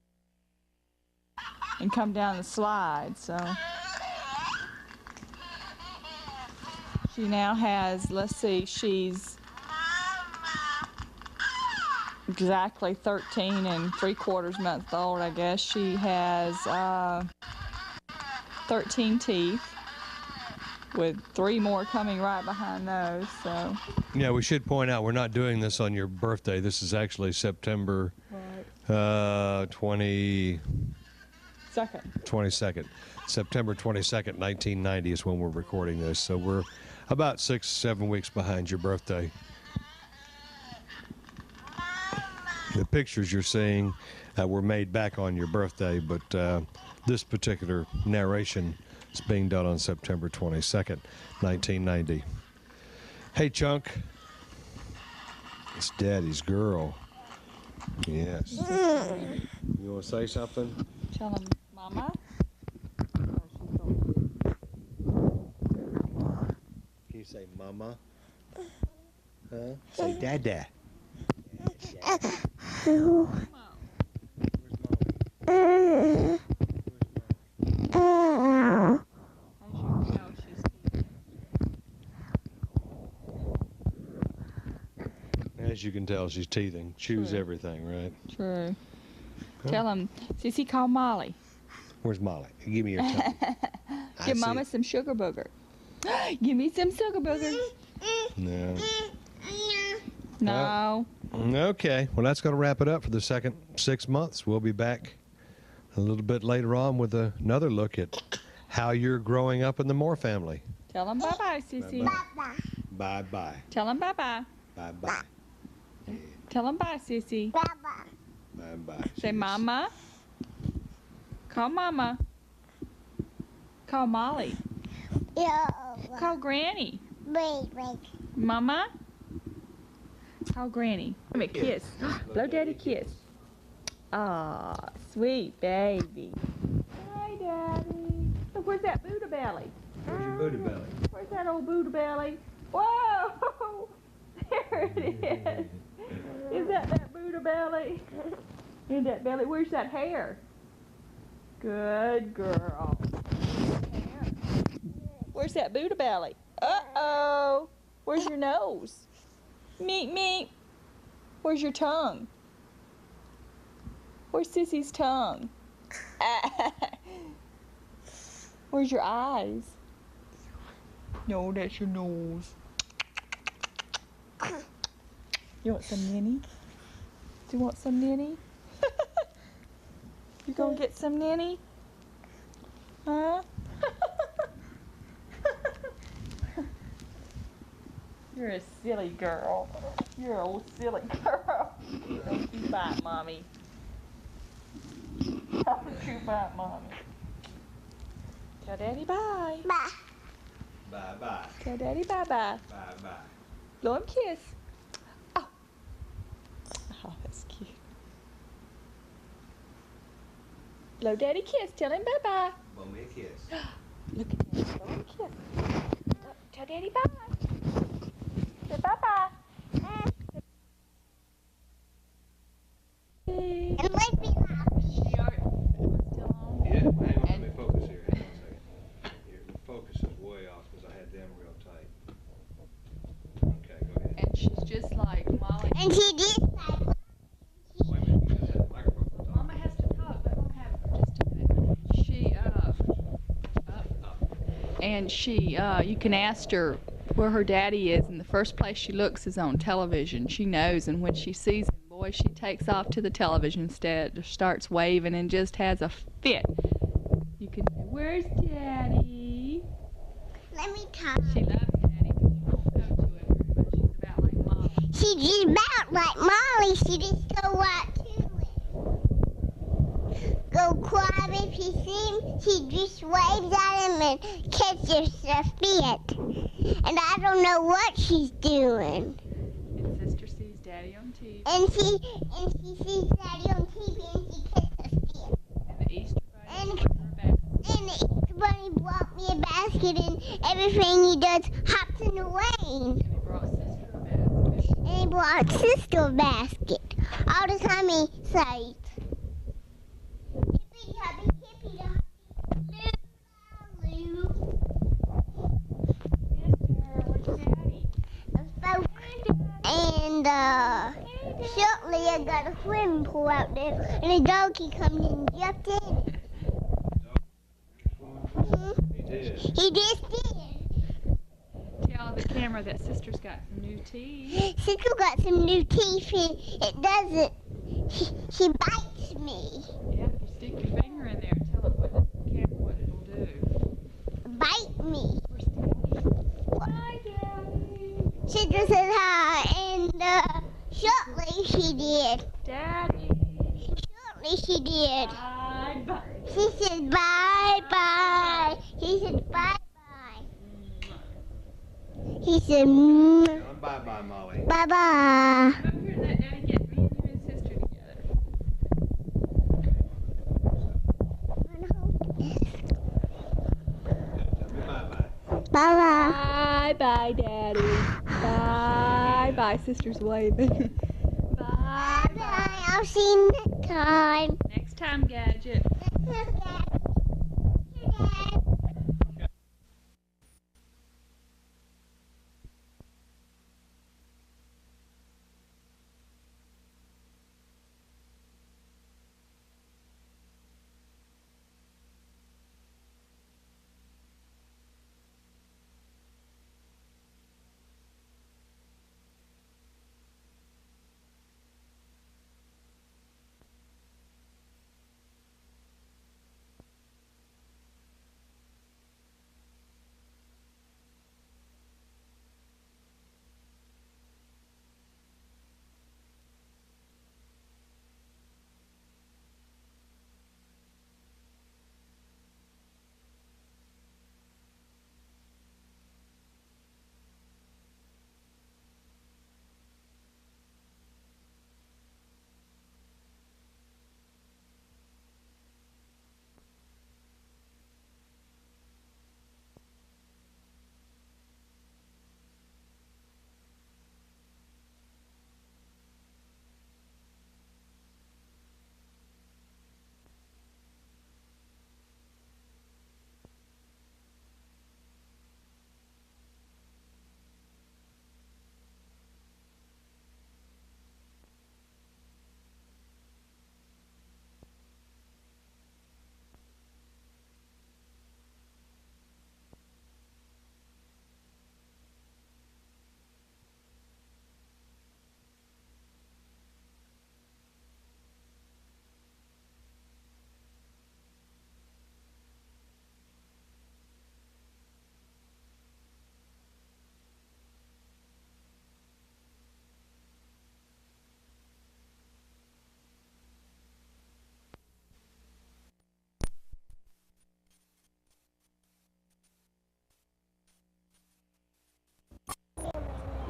Speaker 2: and come down the slide. So she now has, let's see, she's exactly 13 3/4 months old, I guess. She has 13 teeth, with 3 more coming right behind those. So
Speaker 1: Yeah, we should point out we're not doing this on your birthday. This is actually September 22nd. September 22nd, 1990 is when we're recording this. So we're about 6-7 weeks behind your birthday. The pictures you're seeing were made back on your birthday, but this particular narration is being done on September 22nd, 1990. Hey, Chunk. It's Daddy's girl. Yes. You want to say something?
Speaker 2: Tell him, Mama.
Speaker 1: Can you say Mama? Huh? Say Dada. As you can tell, she's teething. Chews
Speaker 2: True.
Speaker 1: everything, right?
Speaker 2: True.
Speaker 1: Huh?
Speaker 2: Tell him, Sissy, call Molly.
Speaker 1: Where's Molly? Give me your tongue.
Speaker 2: Give Mama some sugar booger. Give me some sugar boogers.
Speaker 1: No.
Speaker 2: No.
Speaker 1: Okay. Well, that's going to wrap it up for the second 6 months. We'll be back a little bit later on with another look at how you're growing up in the Moore family.
Speaker 2: Tell him bye-bye, Sissy.
Speaker 1: Bye-bye.
Speaker 2: Tell him bye-bye.
Speaker 1: Bye-bye.
Speaker 2: Tell him bye, Sissy.
Speaker 1: Bye-bye.
Speaker 2: Say Mama. Call Mama. Call Molly. Call Granny.
Speaker 12: Wait.
Speaker 2: Mama. Call Granny. Give me a kiss. Blow Daddy a kiss. Aw, sweet baby. Hi, Daddy. Look, where's that Buddha belly?
Speaker 1: Where's your booty belly?
Speaker 2: Where's that old Buddha belly? Whoa! There it is. Is that Buddha belly? In that belly. Where's that hair? Good girl. Where's that Buddha belly? Uh-oh. Where's your nose? Meep, meep. Where's your tongue? Where's Sissy's tongue? Where's your eyes? No, that's your nose. You want some Ninny? Do you want some Ninny? You gonna get some Ninny? Huh? You're a silly girl. You're a old silly girl. Don't you bite Mommy. Don't you bite Mommy. Tell Daddy bye.
Speaker 12: Bye.
Speaker 3: Bye-bye.
Speaker 2: Tell Daddy bye-bye.
Speaker 3: Bye-bye.
Speaker 2: Blow him a kiss. Oh. Oh, that's cute. Blow Daddy a kiss. Tell him bye-bye.
Speaker 3: Blow me a kiss.
Speaker 2: Look at Daddy. Blow him a kiss. Tell Daddy bye. Say bye-bye.
Speaker 12: And let me laugh.
Speaker 3: Yeah, hang on, let me focus here. Hang on a second. Your focus is way off because I had them real tight. Okay, go ahead.
Speaker 2: And she's just like Molly.
Speaker 12: And she did
Speaker 3: Wait a minute, you just had the microphone.
Speaker 2: Mama has to talk. Let Mama have it for just a minute. And she, you can ask her where her daddy is, and the first place she looks is on television. She knows, and when she sees him, boy, she takes off to the television instead, starts waving and just has a fit. You can say, where's Daddy?
Speaker 12: Let me talk.
Speaker 2: She loves Daddy, but she won't go to him very much. She's about like Molly.
Speaker 12: She's about like Molly. She just go right to it. Go quiet if she sees him. She just waves at him and catches her fit. And I don't know what she's doing.
Speaker 2: And sister sees Daddy on TV.
Speaker 12: And she sees Daddy on TV and she catches her fit.
Speaker 2: And the Easter Bunny.
Speaker 12: And the Easter Bunny brought me a basket, and everything he does hops in the rain. And he brought sister a basket. All the time he says, hippity hoppy, hippity hoppy, loo, and shortly I got a swimming pool out there, and a doggy come in and jumped in it. He just did.
Speaker 2: Tell the camera that sister's got some new teeth.
Speaker 12: Sister got some new teeth, and it doesn't. She bites me.
Speaker 2: Yeah, if you stick your finger in there, tell it what the camera what it'll do.
Speaker 12: Bite me.
Speaker 2: Hi, Daddy.
Speaker 12: Sister said hi, and shortly she did.
Speaker 2: Daddy.
Speaker 12: Shortly she did.
Speaker 2: Bye bye.
Speaker 12: She said bye bye. She said bye bye. He said,
Speaker 3: Bye-bye, Molly.
Speaker 12: bye-bye. Bye-bye.
Speaker 2: Bye-bye, Daddy. Bye-bye. Sister's waving.
Speaker 12: Bye-bye. I'll see you next time.
Speaker 2: Next time, Gadget.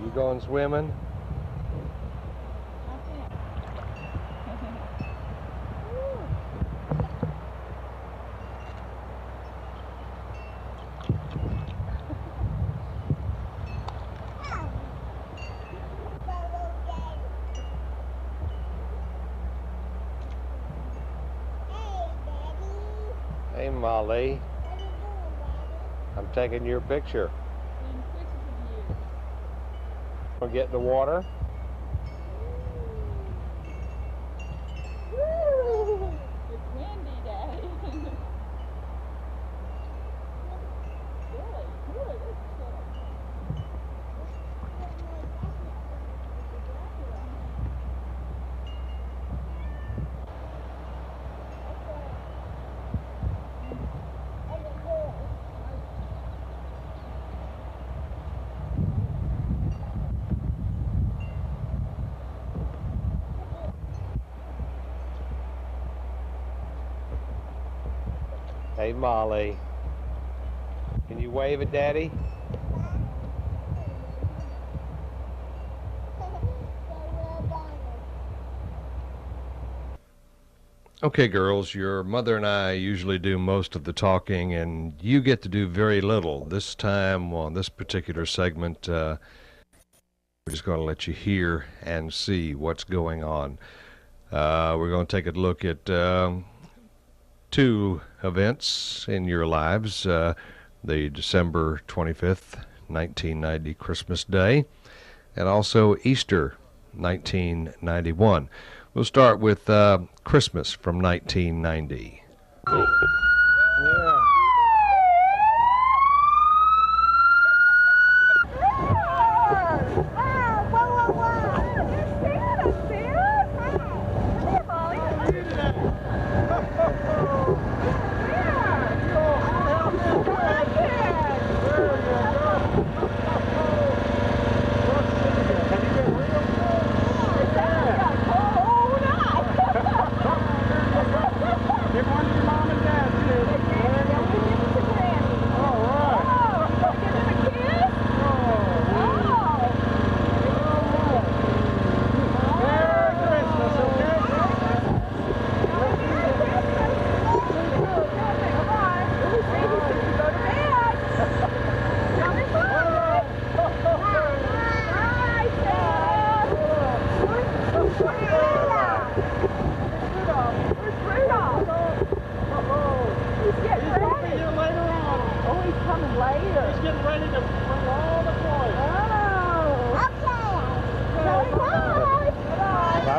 Speaker 1: You going swimming? Hey, Molly. I'm taking your picture. Want to get in the water?
Speaker 2: It's windy, Daddy.
Speaker 1: Hey, Molly. Can you wave at Daddy? Okay, girls, your mother and I usually do most of the talking, and you get to do very little. This time, on this particular segment, we're just going to let you hear and see what's going on. We're going to take a look at two events in your lives, the December 25th, 1990 Christmas Day, and also Easter 1991. We'll start with Christmas from 1990.
Speaker 18: Give one to your mom and dad, too.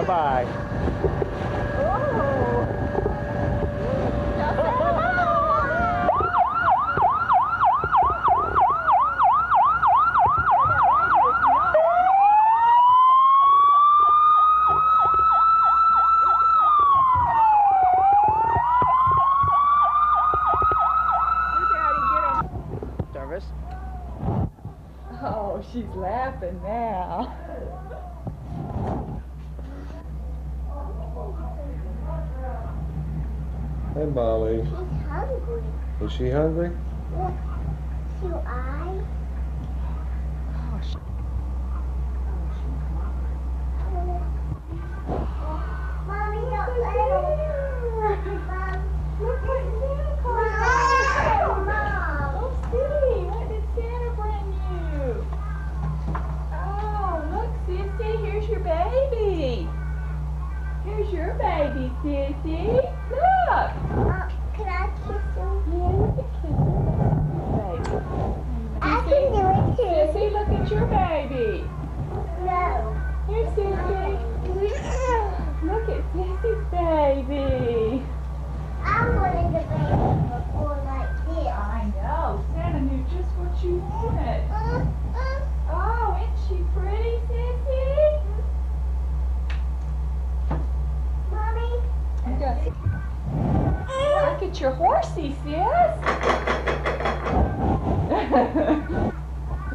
Speaker 15: Bye-bye.
Speaker 14: Nervous?
Speaker 2: Oh, she's laughing now.
Speaker 7: Hey, Molly.
Speaker 12: She's hungry.
Speaker 7: Is she hungry?
Speaker 12: Look, two eyes. Mommy, don't let her. Mom, look at Santa Claus. Mom.
Speaker 2: Oh, see, what did Santa bring you? Oh, look, Sissy, here's your baby. Here's your baby, Sissy. Look.
Speaker 12: Can I kiss him?
Speaker 2: Yeah, you can kiss him. Baby.
Speaker 12: I can do it too.
Speaker 2: Sissy, look at your baby.
Speaker 12: No.
Speaker 2: Here's Sissy. Look at Sissy's baby.
Speaker 12: I wanted the baby before like this.
Speaker 2: I know. Santa knew just what you wanted. Oh, isn't she pretty, Sissy?
Speaker 12: Mommy.
Speaker 2: Look at your horsey, sis.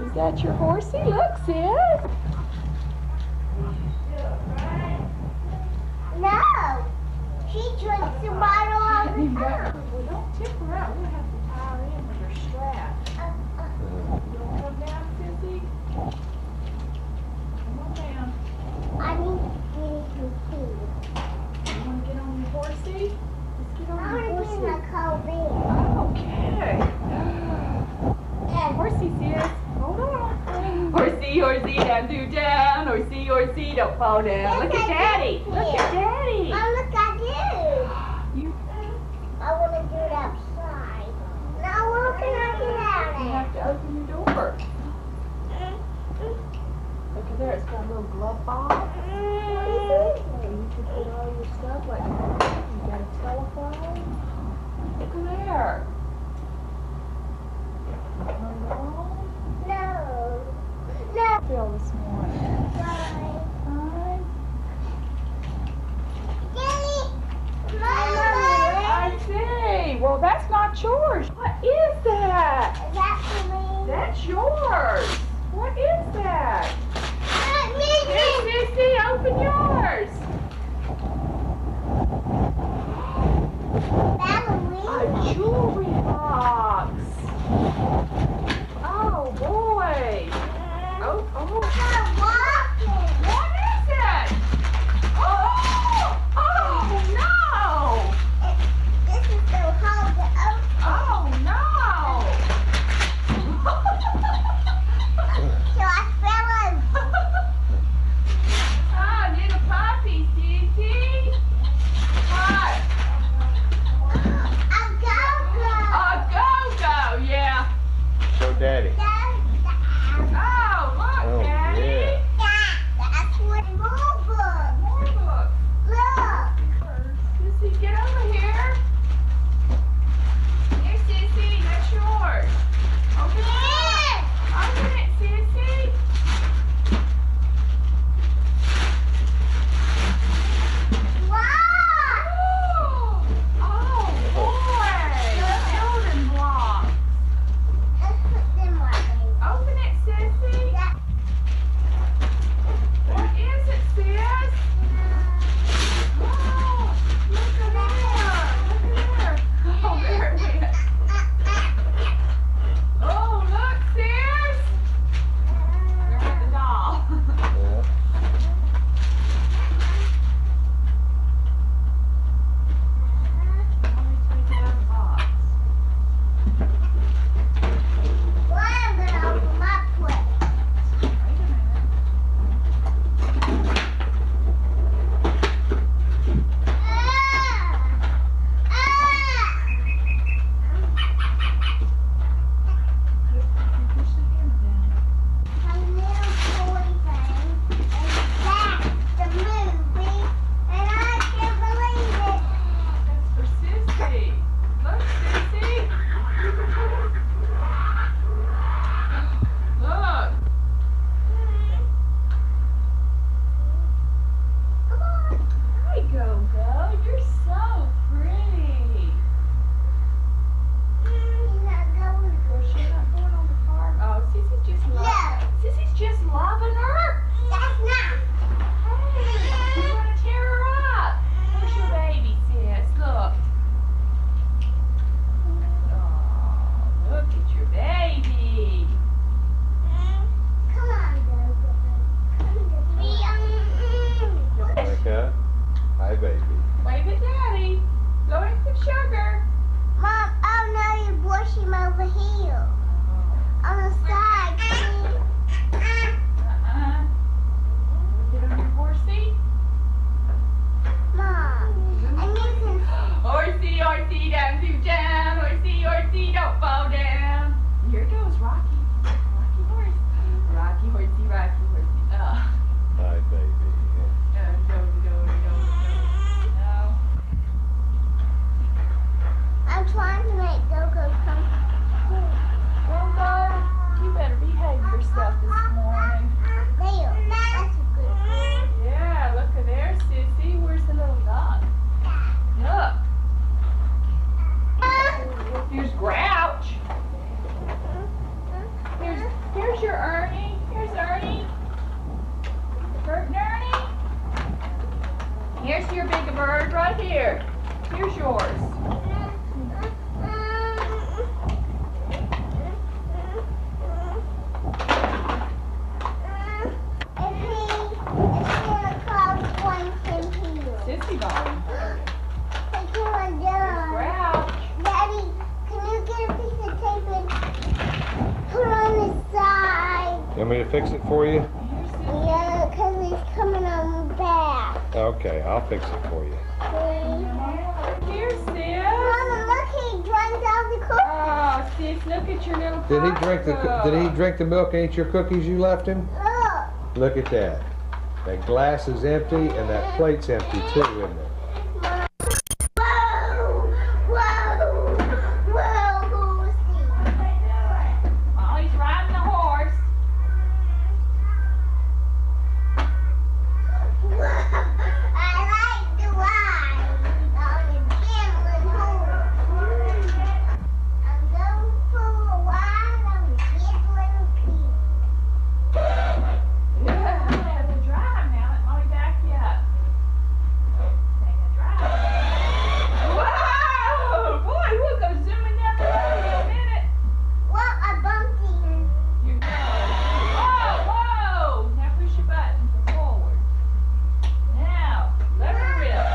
Speaker 2: Is that your horsey? Look, sis.
Speaker 12: No. She drinks the bottle all the time.
Speaker 2: Well, don't tip her out. We'll have to tie her in with her strap. You want to come down, Sissy? Come on down.
Speaker 12: I need to get some tea.
Speaker 2: You want to get on your horsey? Let's get on
Speaker 12: I
Speaker 2: your
Speaker 12: want to
Speaker 2: horsey.
Speaker 12: be in a cold bed.
Speaker 2: Okay. Horsey, sis. Hold on. Horsey, horsey, down, do down. Horsey, horsey, don't fall down. Look at Daddy. Look at Daddy.
Speaker 12: Mom, look, I do.
Speaker 2: You
Speaker 12: I want to do it outside. Now, where can I get out
Speaker 2: You
Speaker 12: at?
Speaker 2: have to open your door. Look at there. It's got a little glove box. What is it? You can put all your stuff like that. You got a telephone. Look at there. Turn it on.
Speaker 12: No. No.
Speaker 2: Feel this morning.
Speaker 12: Bye.
Speaker 2: Fine.
Speaker 12: Daddy. Mama.
Speaker 2: I see. Well, that's not yours. What is that?
Speaker 12: Is that for me?
Speaker 2: That's yours. What is that?
Speaker 12: Me.
Speaker 2: Here, Sissy, open yours.
Speaker 12: Halloween.
Speaker 2: A jewelry box. Oh, boy. Oh. What is it? Oh, no.
Speaker 12: This is so hard to open.
Speaker 2: Oh, no.
Speaker 12: So I
Speaker 2: here's yours. Sissy ball.
Speaker 12: Daddy, can you get a piece of tape and put on the side?
Speaker 1: You want me to fix it for you?
Speaker 12: Yeah, because it's coming on the back.
Speaker 1: Okay, I'll fix it for you.
Speaker 2: Here, sis.
Speaker 12: Mama, look, he drank all the cookies.
Speaker 2: Oh, sis, look at your little
Speaker 1: Did he drink the milk and eat your cookies you left him? Look at that. That glass is empty and that plate's empty too, isn't it?
Speaker 2: Molly's riding the horse.
Speaker 12: I like to ride on the gambling horse. I'm going for a ride on the gambling pig.
Speaker 2: Yeah, I have to drive now. Let Molly back you up. Take a drive. Whoa! Boy, we'll go zooming down the road in a minute.
Speaker 12: Well, I bumped you.
Speaker 2: You know. Whoa, whoa! Now push your button for forward. Now, let her rip. Yeah.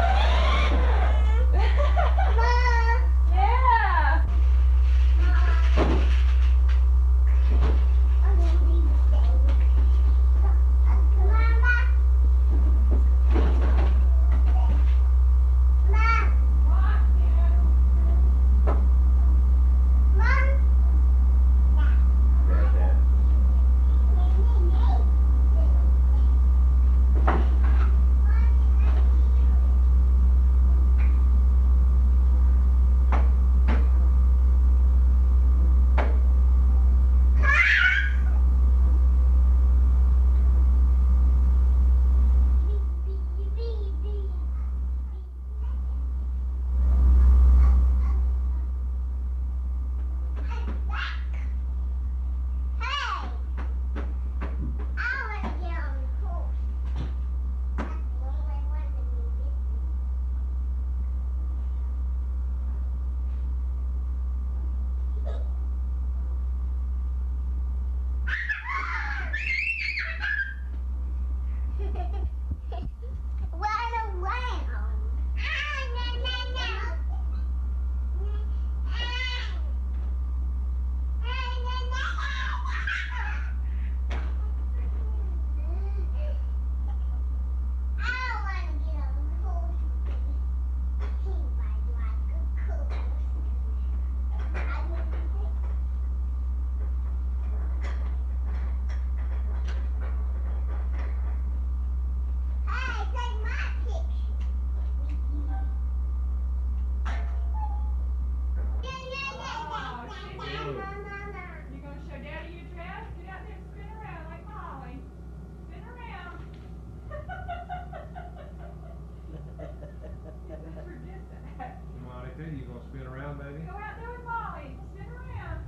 Speaker 13: You gonna spin around, baby?
Speaker 2: Go out there with Molly. Spin around.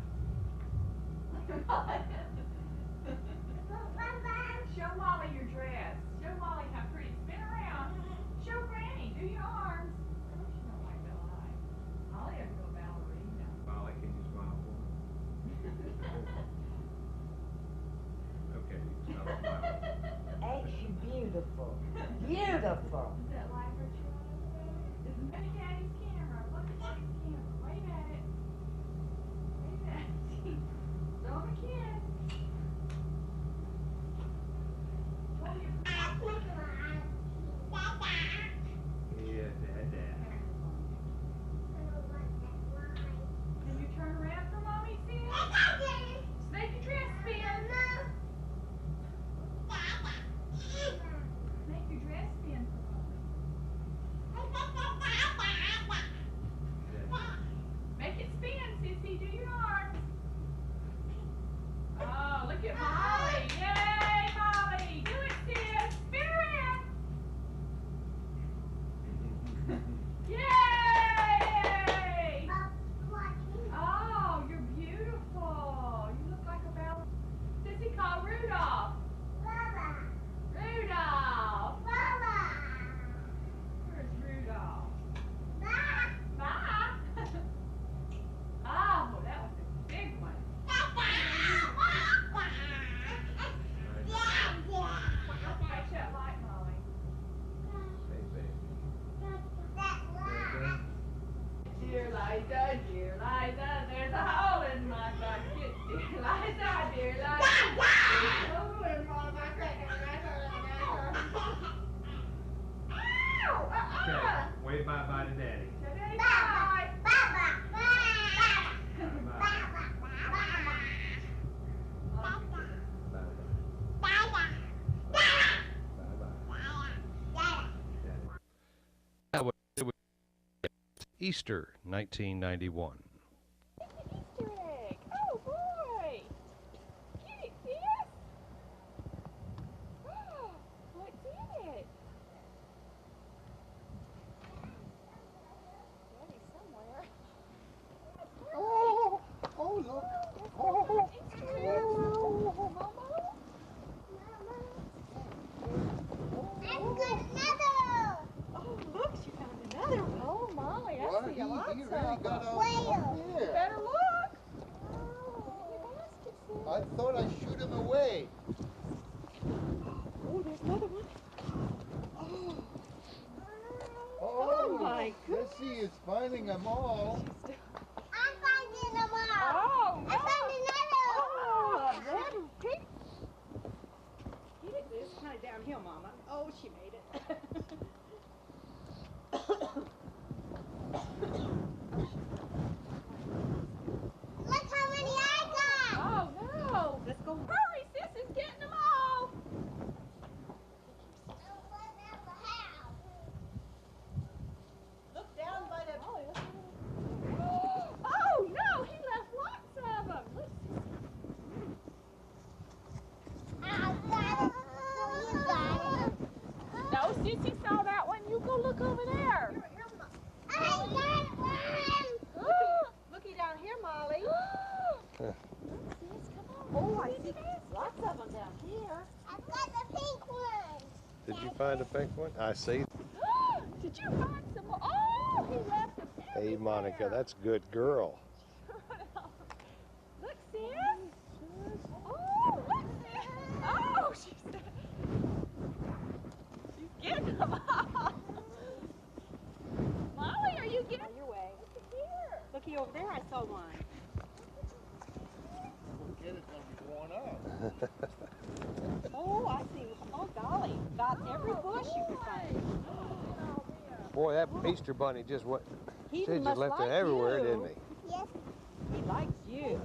Speaker 2: Show Molly your dress. Show Molly how pretty. Spin around. Show Granny. Do your arms. She don't like to lie. Molly has to go ballerina.
Speaker 13: Molly, can you smile for me? Okay, you can stop smiling.
Speaker 20: Ain't she beautiful? Beautiful.
Speaker 2: Is that like her child? Look at Daddy's camera. Look at Daddy's camera. Wave at it. Wave at it. Show him a kiss.
Speaker 13: Yeah, Dad.
Speaker 2: Can you turn around for Mommy, sis? Make your dress spin. Make your dress spin for Mommy.
Speaker 13: bye-bye to Daddy.
Speaker 12: Bye. Bye.
Speaker 1: That was Easter 1991.
Speaker 2: Easter egg. Oh boy. Get it, sis. Oh, what's in it? Daddy's somewhere.
Speaker 12: Oh, look. Oh,
Speaker 2: Easter egg. Mama.
Speaker 12: I've got another.
Speaker 2: Oh, look, she found another one. Oh, Molly, I
Speaker 12: What?
Speaker 2: see a
Speaker 12: He
Speaker 2: lot
Speaker 12: really
Speaker 2: of
Speaker 12: got
Speaker 2: them.
Speaker 12: out Whale.
Speaker 2: You better look. Oh, look at your basket, sis.
Speaker 12: I thought I'd shoot him away.
Speaker 2: Oh, there's another one.
Speaker 12: Oh,
Speaker 2: my
Speaker 12: Missy is finding them all.
Speaker 2: I'm finding them all. Oh,
Speaker 12: I found another.
Speaker 2: Oh, red and pink.
Speaker 21: Get it, this kind of downhill, Mama. Oh, she made it.
Speaker 12: Look how many I got.
Speaker 2: Oh, no.
Speaker 21: Let's go.
Speaker 2: Hurry, sis is getting them all.
Speaker 21: Look down by the...
Speaker 2: Oh, no, he left lots of them. Look,
Speaker 12: I got it. You got it.
Speaker 2: no, Sissy saw that one. You go look over there.
Speaker 12: I got one.
Speaker 21: Looky down here, Molly. Oh, I see lots of them down here.
Speaker 12: I've got the pink one.
Speaker 3: Did you find a pink one? I see.
Speaker 2: Did you find some more? Oh, he left them
Speaker 3: Hey, Monica, that's a good girl.
Speaker 2: Look, sis. Oh, look, sis. Oh, she's getting them all. Molly, are you getting
Speaker 21: On your way.
Speaker 2: Look here.
Speaker 21: Looky over there, I saw one.
Speaker 12: Kid is going to be worn out.
Speaker 21: Oh, I see. Oh, golly. About every bush you could find.
Speaker 3: Boy, that Easter bunny just went.
Speaker 21: He
Speaker 3: She just
Speaker 21: must
Speaker 3: left
Speaker 21: like
Speaker 3: it everywhere,
Speaker 21: you.
Speaker 3: didn't he?
Speaker 12: Yes.
Speaker 21: He likes you.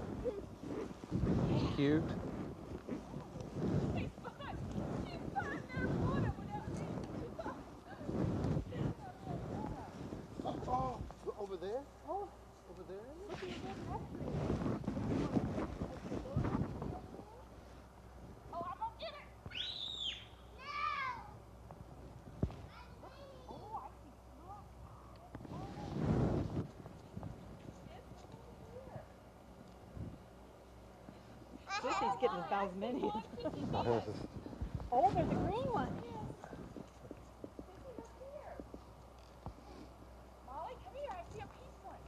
Speaker 3: He's cute.
Speaker 2: She's fine. She's fine. They're going without me.
Speaker 12: Oh, over there? Oh, over there?
Speaker 2: Oh, I'm gonna get it.
Speaker 21: Sissy's getting about as many. Oh, there's a green one.
Speaker 2: Molly, come here. I see a pink one.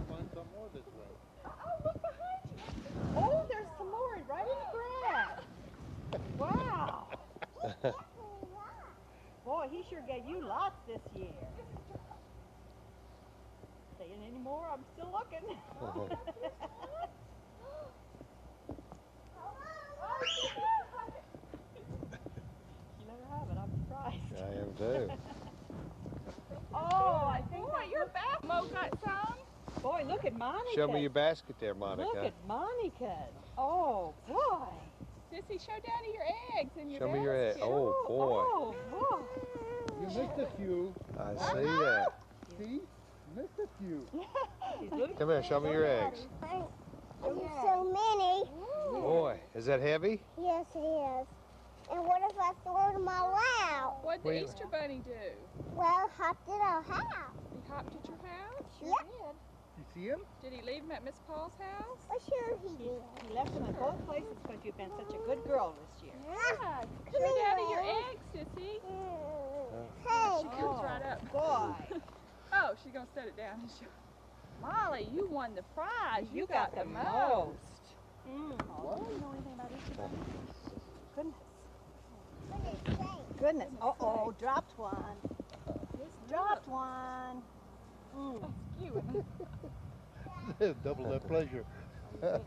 Speaker 12: Find some more this way.
Speaker 2: Oh, look behind you.
Speaker 21: Oh, there's some more right in the grass. Wow. Boy, he sure gave you lots this year. Saying any more? I'm still looking. You let her have it. I'm surprised.
Speaker 3: I am too.
Speaker 21: Oh, I think
Speaker 2: Boy, your back Mo got some.
Speaker 21: Boy, look at Monica.
Speaker 3: Show me your basket there, Monica.
Speaker 21: Look at Monica's. Oh, boy.
Speaker 2: Sissy, show Daddy your eggs and your
Speaker 3: Show me your egg.
Speaker 2: basket.
Speaker 3: Oh, boy.
Speaker 21: Oh, boy.
Speaker 12: You missed a few.
Speaker 3: I see that.
Speaker 12: See? Missed a few.
Speaker 3: Come here, show me your eggs.
Speaker 12: So many.
Speaker 3: Boy, is that heavy?
Speaker 12: Yes, it is. And what if I throw them all out?
Speaker 2: What'd the
Speaker 3: Wait.
Speaker 2: Easter Bunny do?
Speaker 12: Well, hopped at our house.
Speaker 2: He hopped at your house?
Speaker 12: Sure
Speaker 2: did.
Speaker 12: You see him?
Speaker 2: Did he leave him at Miss Paul's house?
Speaker 12: Well, sure he did.
Speaker 21: He left them at both places because you've been such a good girl this year.
Speaker 2: Yeah.
Speaker 12: Come
Speaker 2: Show
Speaker 12: here.
Speaker 2: Daddy your eggs, Sissy.
Speaker 12: Hey.
Speaker 2: She comes right up.
Speaker 21: Boy.
Speaker 2: Oh, she's gonna set it down and show. Molly, you won the prize. You got the most.
Speaker 21: Oh, you know anything about Easter Bunny? Goodness. Goodness. Uh-oh, dropped one. Dropped one. Mm.
Speaker 2: Cute.
Speaker 12: Double that pleasure.
Speaker 2: Look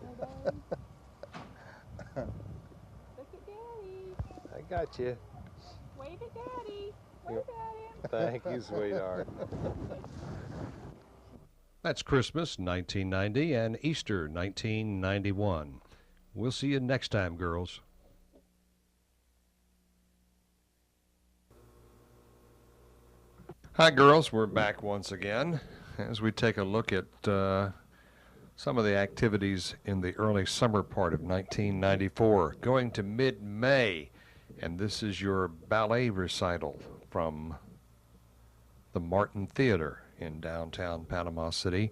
Speaker 2: at Daddy.
Speaker 3: I got you.
Speaker 21: Wave at Daddy. Wave at him.
Speaker 3: Thank you, sweetheart.
Speaker 1: That's Christmas 1990 and Easter 1991. We'll see you next time, girls. Hi, girls. We're back once again as we take a look at some of the activities in the early summer part of 1994, going to mid-May. And this is your ballet recital from the Martin Theater in downtown Panama City.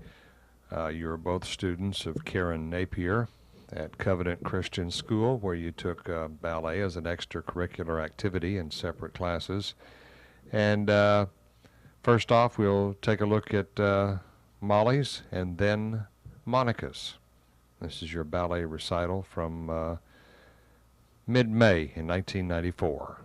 Speaker 1: You're both students of Karen Napier at Covenant Christian School, where you took ballet as an extracurricular activity in separate classes. And first off, we'll take a look at Molly's and then Monica's. This is your ballet recital from mid-May in 1994.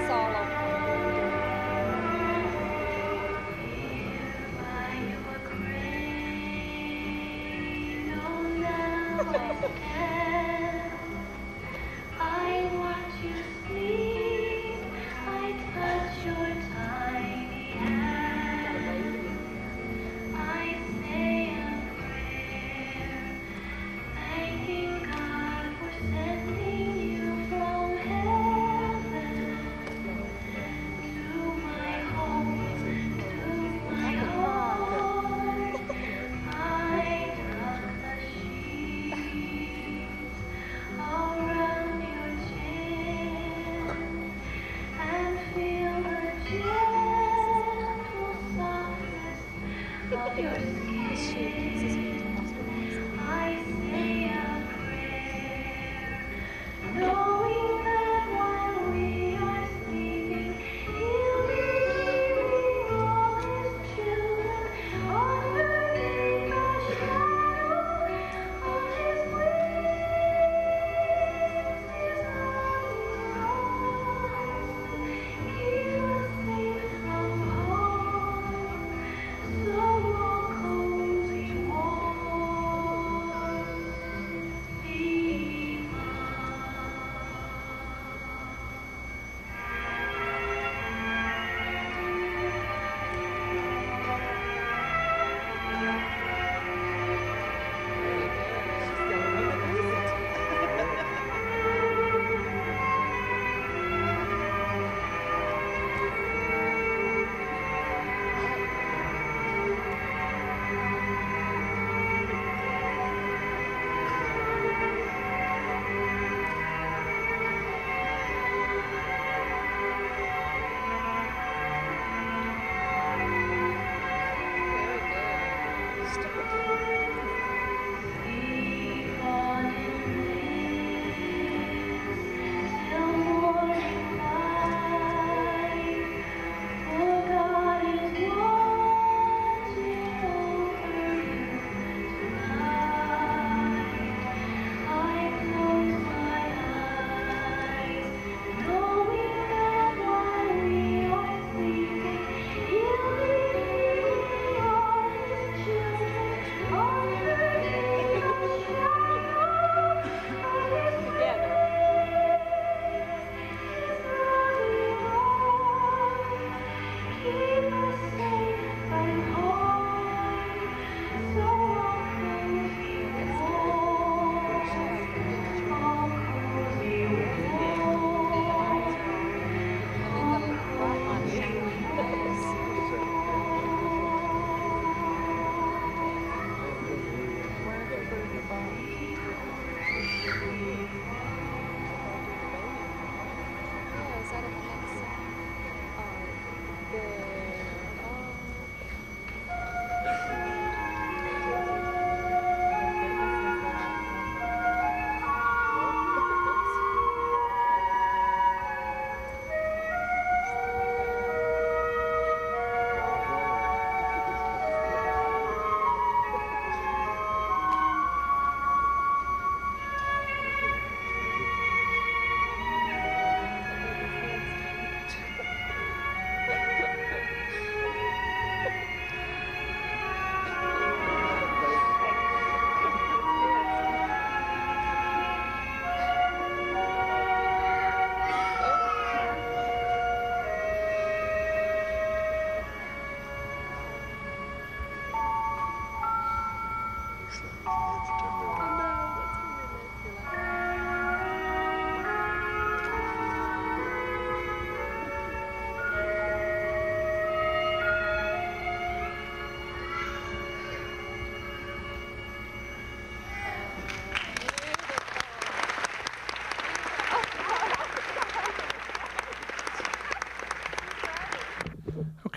Speaker 4: So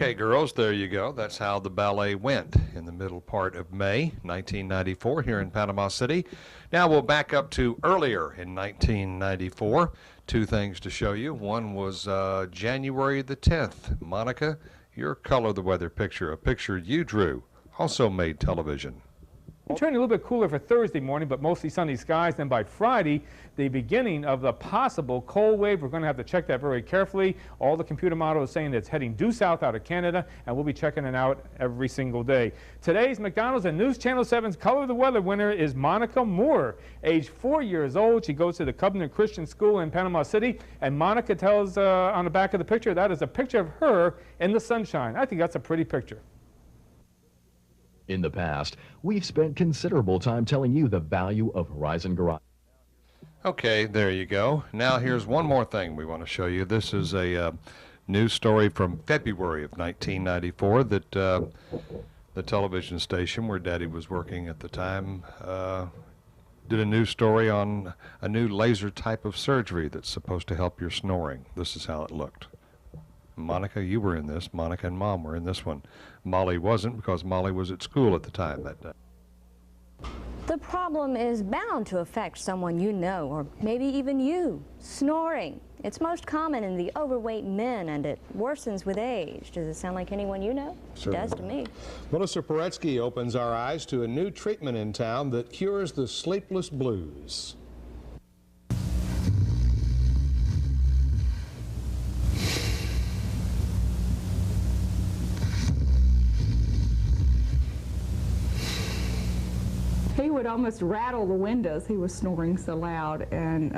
Speaker 1: Okay, girls, there you go. That's how the ballet went in the middle part of May 1994 here in Panama City. Now we'll back up to earlier in 1994. Two things to show you. One was January the 10th. Monica, your Color the Weather picture, a picture you drew, also made television.
Speaker 4: Turning a little bit cooler for Thursday morning, but mostly sunny skies. Then by Friday, the beginning of the possible cold wave. We're going to have to check that very carefully. All the computer models are saying that it's heading due south out of Canada, and we'll be checking it out every single day. Today's McDonald's and News Channel 7's Color of the Weather winner is Monica Moore, age 4 years old. She goes to the Covenant Christian School in Panama City, and Monica tells on the back of the picture that is a picture of her in the sunshine. I think that's a pretty picture.
Speaker 22: In the past, we've spent considerable time telling you the value of Horizon Garage.
Speaker 1: Okay, there you go. Now here's one more thing we want to show you. This is a news story from February of 1994 that the television station where Daddy was working at the time did a news story on a new laser type of surgery that's supposed to help your snoring. This is how it looked. Monica, you were in this. Monica and Mom were in this one. Molly wasn't because Molly was at school at the time that day.
Speaker 23: The problem is bound to affect someone you know, or maybe even you. Snoring. It's most common in the overweight men, and it worsens with age. Does it sound like anyone you know?
Speaker 1: Certainly.
Speaker 23: It does to me.
Speaker 1: Melissa Paretsky opens our eyes to a new treatment in town that cures the sleepless blues.
Speaker 2: He would almost rattle the windows. He was snoring so loud, and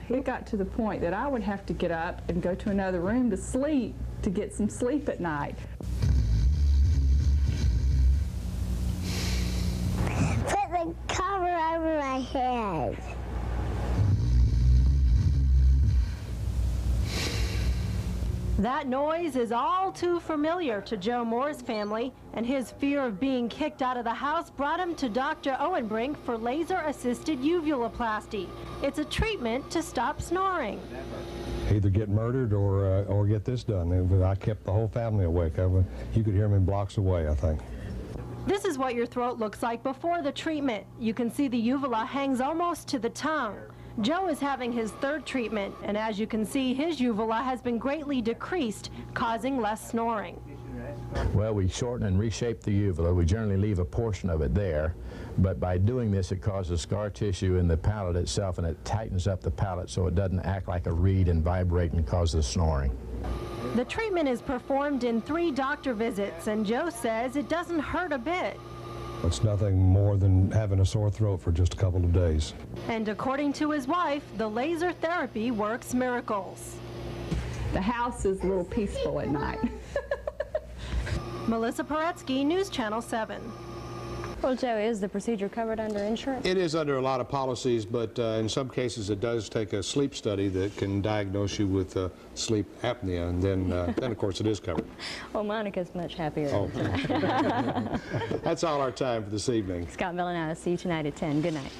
Speaker 2: it got to the point that I would have to get up and go to another room to sleep, to get some sleep at night.
Speaker 12: Put the cover over my head.
Speaker 24: That noise is all too familiar to Joe Moore's family, and his fear of being kicked out of the house brought him to Dr. Owenbrink for laser-assisted uvuloplasty. It's a treatment to stop snoring.
Speaker 7: Either get murdered or get this done. I kept the whole family awake. You could hear me blocks away, I think.
Speaker 24: This is what your throat looks like before the treatment. You can see the uvula hangs almost to the tongue. Joe is having his third treatment, and as you can see, his uvula has been greatly decreased, causing less snoring.
Speaker 25: Well, we shorten and reshape the uvula. We generally leave a portion of it there, but by doing this, it causes scar tissue in the palate itself, and it tightens up the palate so it doesn't act like a reed and vibrate and causes snoring.
Speaker 24: The treatment is performed in 3 doctor visits, and Joe says it doesn't hurt a bit.
Speaker 7: It's nothing more than having a sore throat for just a couple of days.
Speaker 24: And according to his wife, the laser therapy works miracles.
Speaker 2: The house is a little peaceful at night.
Speaker 24: Melissa Paretsky, News Channel 7.
Speaker 23: Well, Joe, is the procedure covered under insurance?
Speaker 1: It is under a lot of policies, but in some cases it does take a sleep study that can diagnose you with sleep apnea, and then of course it is covered.
Speaker 23: Well, Monica's much happier
Speaker 1: tonight. That's all our time for this evening.
Speaker 23: Scott Villanova, see you tonight at 10. Good night.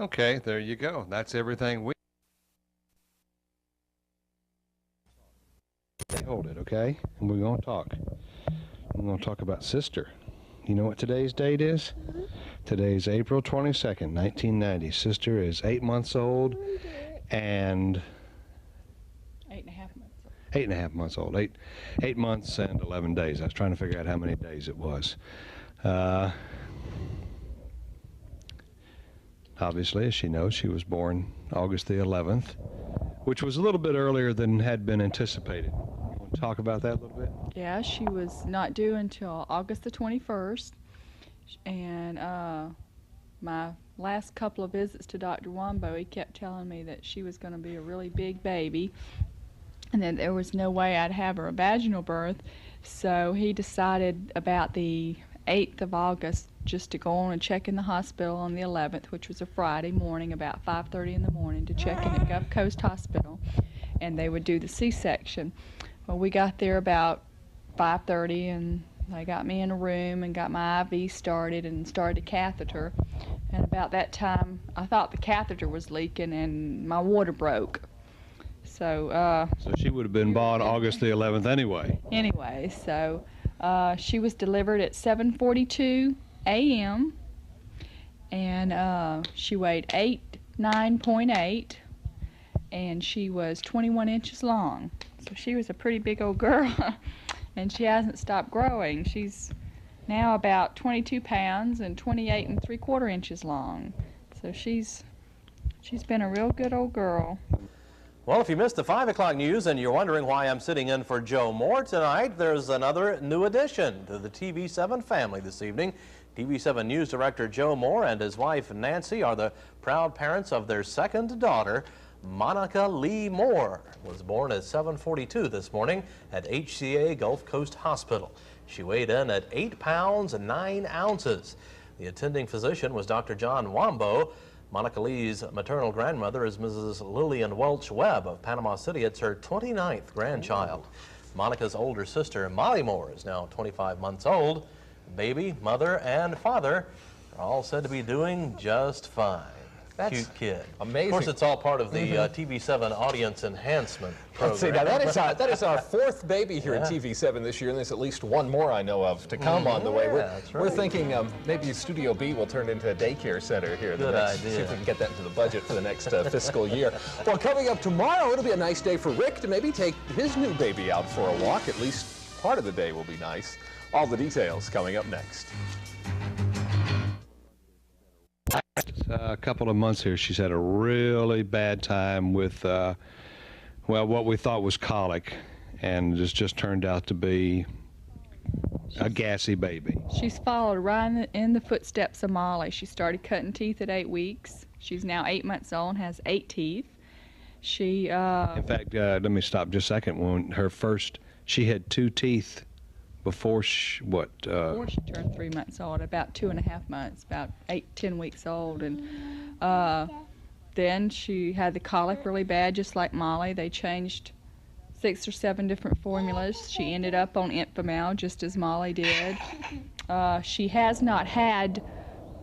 Speaker 1: Okay, there you go. That's everything we... Hold it, okay? And we're going to talk. We're going to talk about sister. You know what today's date is? Today's April 22nd, 1990. Sister is 8 months old and...
Speaker 2: 8.5 months.
Speaker 1: 8.5 months old. 8 months and 11 days. I was trying to figure out how many days it was. Obviously, as she knows, she was born August the 11th, which was a little bit earlier than had been anticipated. You want to talk about that a little bit?
Speaker 2: Yeah, she was not due until August the 21st, and my last couple of visits to Dr. Wombo, he kept telling me that she was going to be a really big baby, and that there was no way I'd have her a vaginal birth, so he decided about the 8th of August just to go on and check in the hospital on the 11th, which was a Friday morning, about 5:30 in the morning, to check in at Gulf Coast Hospital, and they would do the C-section. Well, we got there about 5:30, and they got me in a room and got my IV started and started a catheter. And about that time, I thought the catheter was leaking and my water broke. So,
Speaker 1: So she would have been born August the 11th anyway.
Speaker 2: anyway, so she was delivered at 7:42 a.m. and she weighed 9.8, and she was 21 inches long. So she was a pretty big old girl, and she hasn't stopped growing. She's now about 22 pounds and 28 3/4 inches long. So she's been a real good old girl.
Speaker 5: Well, if you missed the 5 o'clock news and you're wondering why I'm sitting in for Joe Moore tonight, there's another new addition to the TV7 family this evening. TV7 News Director Joe Moore and his wife Nancy are the proud parents of their second daughter, Monica Lee Moore. Was born at 7:42 this morning at HCA Gulf Coast Hospital. She weighed in at 8 pounds and 9 ounces. The attending physician was Dr. John Wambo. Monica Lee's maternal grandmother is Mrs. Lillian Welch Webb of Panama City. It's her 29th grandchild. Monica's older sister, Molly Moore, is now 25 months old. Baby, mother, and father are all said to be doing just fine.
Speaker 8: That's
Speaker 5: cute kid.
Speaker 8: amazing.
Speaker 5: Of course, it's all part of the TV7 audience enhancement program.
Speaker 8: Let's see, now that is our fourth baby here
Speaker 5: Yeah.
Speaker 8: in TV7 this year, and there's at least one more I know of to come on the way. We're thinking maybe Studio B will turn into a daycare center here.
Speaker 5: Good idea.
Speaker 8: See if we can get that into the budget for the next fiscal year. Well, coming up tomorrow, it'll be a nice day for Rick to maybe take his new baby out for a walk. At least part of the day will be nice. All the details coming up next.
Speaker 1: A couple of months here, she's had a really bad time with, well, what we thought was colic, and it's just turned out to be a gassy baby.
Speaker 2: She's followed right in the footsteps of Molly. She started cutting teeth at 8 weeks. She's now 8 months old and has 8 teeth. She,
Speaker 1: In fact, let me stop just a second. When her first, she had 2 teeth before she,
Speaker 2: before she turned 3 months old, about 2.5 months, about 10 weeks old, and then she had the colic really bad, just like Molly. They changed 6 or 7 different formulas. She ended up on Enfamil, just as Molly did. She has not had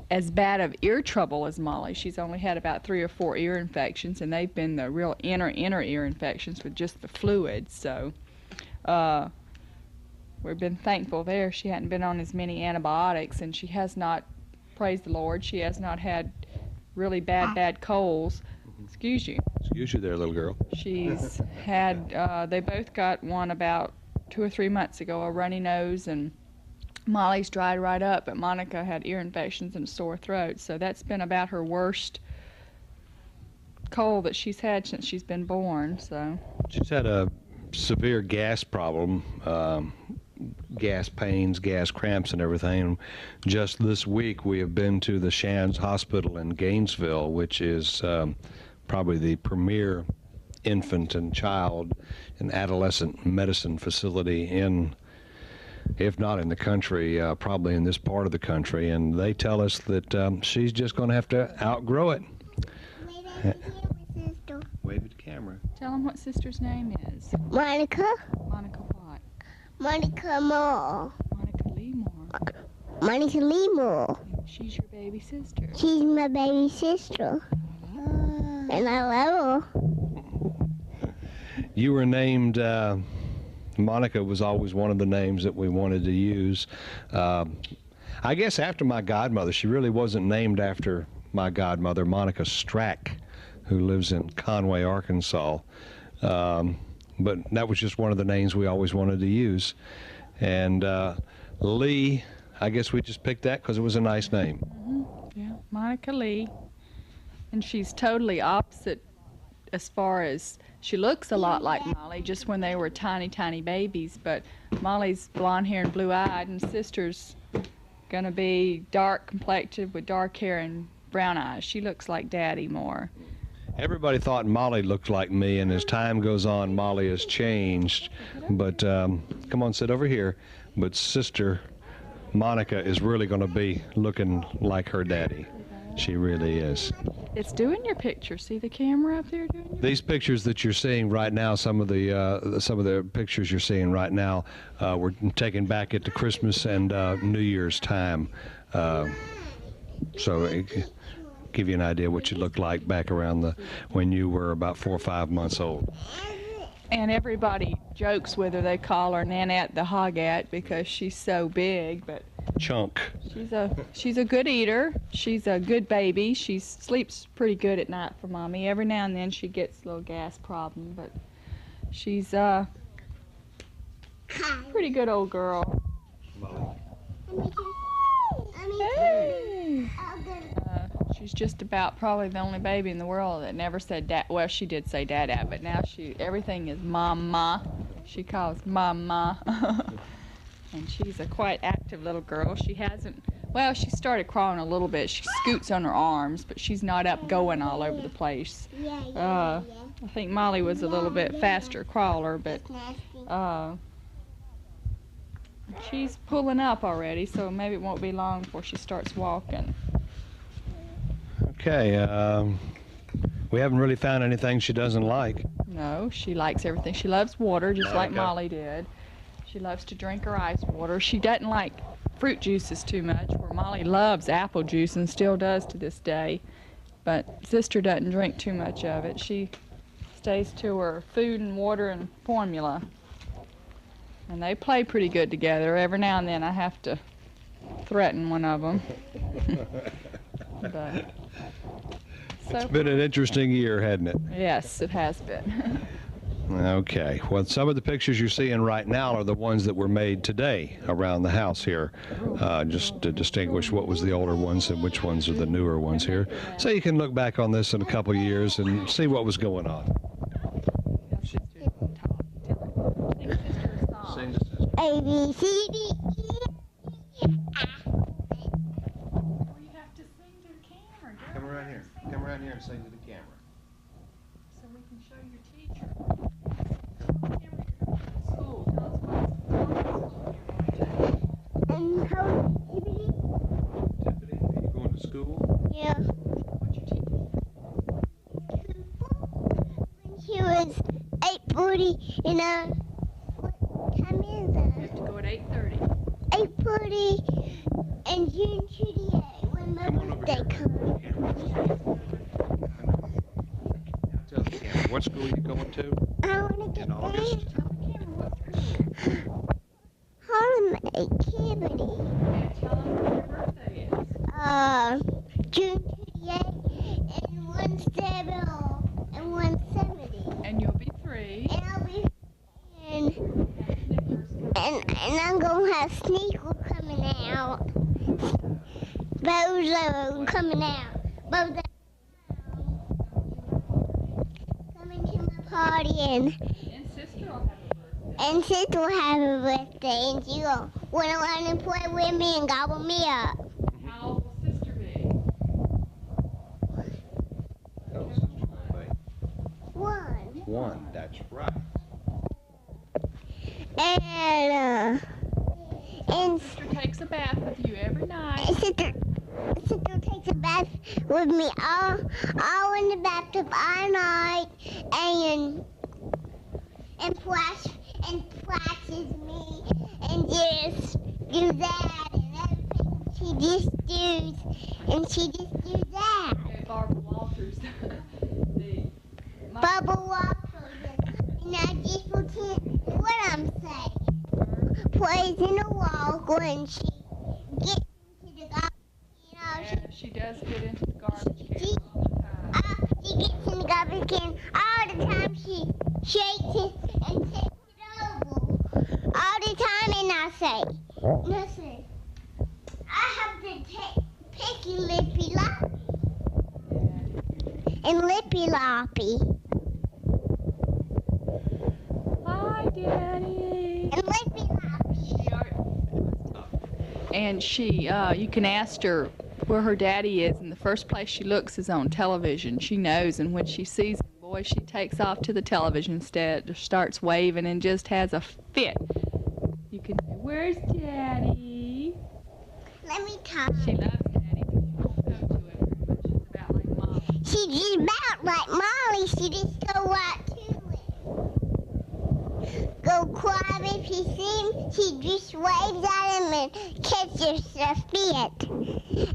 Speaker 2: as bad of ear trouble as Molly. She's only had about 3 or 4 ear infections, and they've been the real inner ear infections with just the fluid. So we've been thankful there. She hadn't been on as many antibiotics, and she has not, praise the Lord, she has not had really bad colds. Excuse you.
Speaker 1: Excuse you there, little girl.
Speaker 2: She's had, they both got one about 2 or 3 months ago, a runny nose, and Molly's dried right up, but Monica had ear infections and a sore throat. So that's been about her worst cold that she's had since she's been born. So
Speaker 1: She's had a severe gas problem, gas pains, gas cramps, and everything. Just this week, we have been to the Shands Hospital in Gainesville, which is probably the premier infant and child and adolescent medicine facility in, if not in the country, probably in this part of the country. And they tell us that she's just going to have to outgrow it. Wave at the camera.
Speaker 2: tell them what sister's name is.
Speaker 12: Monica.
Speaker 2: Monica what?
Speaker 12: Monica Moore.
Speaker 2: Monica Lee Moore.
Speaker 12: Monica Lee Moore.
Speaker 2: She's your baby sister.
Speaker 12: She's my baby sister. And I love her.
Speaker 1: You were named, Monica was always one of the names that we wanted to use. I guess after my godmother. She really wasn't named after my godmother, Monica Strack, who lives in Conway, Arkansas. But that was just one of the names we always wanted to use. And Lee, I guess we just picked that because it was a nice name.
Speaker 2: Yeah, Monica Lee. And she's totally opposite as far as she looks a lot like Molly, just when they were tiny, tiny babies. But Molly's blonde hair and blue-eyed, and sister's gonna be dark complected with dark hair and brown eyes. She looks like Daddy more.
Speaker 1: Everybody thought Molly looked like me, and as time goes on, Molly has changed. But come on, sit over here. But sister Monica is really going to be looking like her daddy. She really is.
Speaker 2: It's doing your picture. See the camera up there doing your
Speaker 1: These pictures that you're seeing right now, some of the pictures you're seeing right now, were taken back at the Christmas and New Year's time. So give you an idea what you looked like back around when you were about 4 or 5 months old.
Speaker 2: And everybody jokes with her. They call her Nanette the Hogette because she's so big, but
Speaker 1: Chunk.
Speaker 2: she's a good eater. She's a good baby. She sleeps pretty good at night for Mommy. Every now and then she gets a little gas problem, but she's a pretty good old girl. Hey. She's just about probably the only baby in the world that never said dad. Well, she did say dada, but now everything is mama. She calls mama. And she's a quite active little girl. She started crawling a little bit. She scoots on her arms, but she's not up going all over the place. I think Molly was a little bit faster crawler, but she's pulling up already, so maybe it won't be long before she starts walking.
Speaker 1: Okay, we haven't really found anything she doesn't like.
Speaker 2: No, she likes everything. She loves water, just like Molly did. She loves to drink her ice water. She doesn't like fruit juices too much, where Molly loves apple juice and still does to this day. But Sister doesn't drink too much of it. She stays to her food and water and formula. And they play pretty good together. Every now and then I have to threaten one of them. But,
Speaker 1: it's been an interesting year, hasn't it?
Speaker 2: Yes, it has been.
Speaker 1: Okay. Well, some of the pictures you're seeing right now are the ones that were made today around the house here, just to distinguish what was the older ones and which ones are the newer ones here. So you can look back on this in a couple of years and see what was going on.
Speaker 12: A, B, C, D, E,
Speaker 3: Come around here. Come around here and sing to the camera.
Speaker 2: So we can show your teacher.
Speaker 3: Tiffany, are you going to school?
Speaker 12: Yeah.
Speaker 2: What's your teacher?
Speaker 12: When she was 8:40, what time is it?
Speaker 2: You have to go at 8:30.
Speaker 12: 8:40 and June 28 when my birthday comes.
Speaker 3: Tell the camera. What school are you going to?
Speaker 12: I want to get
Speaker 3: In August?
Speaker 12: Harlem Academy.
Speaker 2: Tell them when your birthday is.
Speaker 12: June 28 and 170 and 170.
Speaker 2: And you'll be 3.
Speaker 12: And I'll be and I'm gonna have Sneakers coming out. Bozo coming out. Bozo coming to my party and Sister will have a birthday and she will wanna learn and play with me and gobble me up.
Speaker 2: How old will Sister be?
Speaker 3: How old is Sister going to be?
Speaker 12: 1.
Speaker 3: 1, that's right.
Speaker 12: And
Speaker 2: Sister takes a bath with you every night.
Speaker 12: Sister takes a bath with me all in the bathtub all night and flashes me and just do that and everything she just does that.
Speaker 2: Okay, Barbara Walters.
Speaker 12: Bubble Walters and I just pretend what I'm saying. Plays in the wall when she gets into the garbage.
Speaker 2: She does get into the garbage can all the time.
Speaker 12: She gets in the garbage can all the time. She shakes it and takes it over all the time. And I say, listen, I have to pick you, Lippy Loppy. And Lippy Loppy.
Speaker 2: Hi, Daddy.
Speaker 12: And Lippy Loppy.
Speaker 2: And you can ask her where her daddy is, and the first place she looks is on television. She knows, and when she sees him, boy, she takes off to the television set, starts waving, and just has a fit. You can say, "Where's Daddy?"
Speaker 12: Let me talk.
Speaker 2: She loves Daddy, but she won't go to him very much. She's about like Mom.
Speaker 12: She's about like Molly. She just go right to it. Go quiet if she sees, she just waves at him and kisses her feet.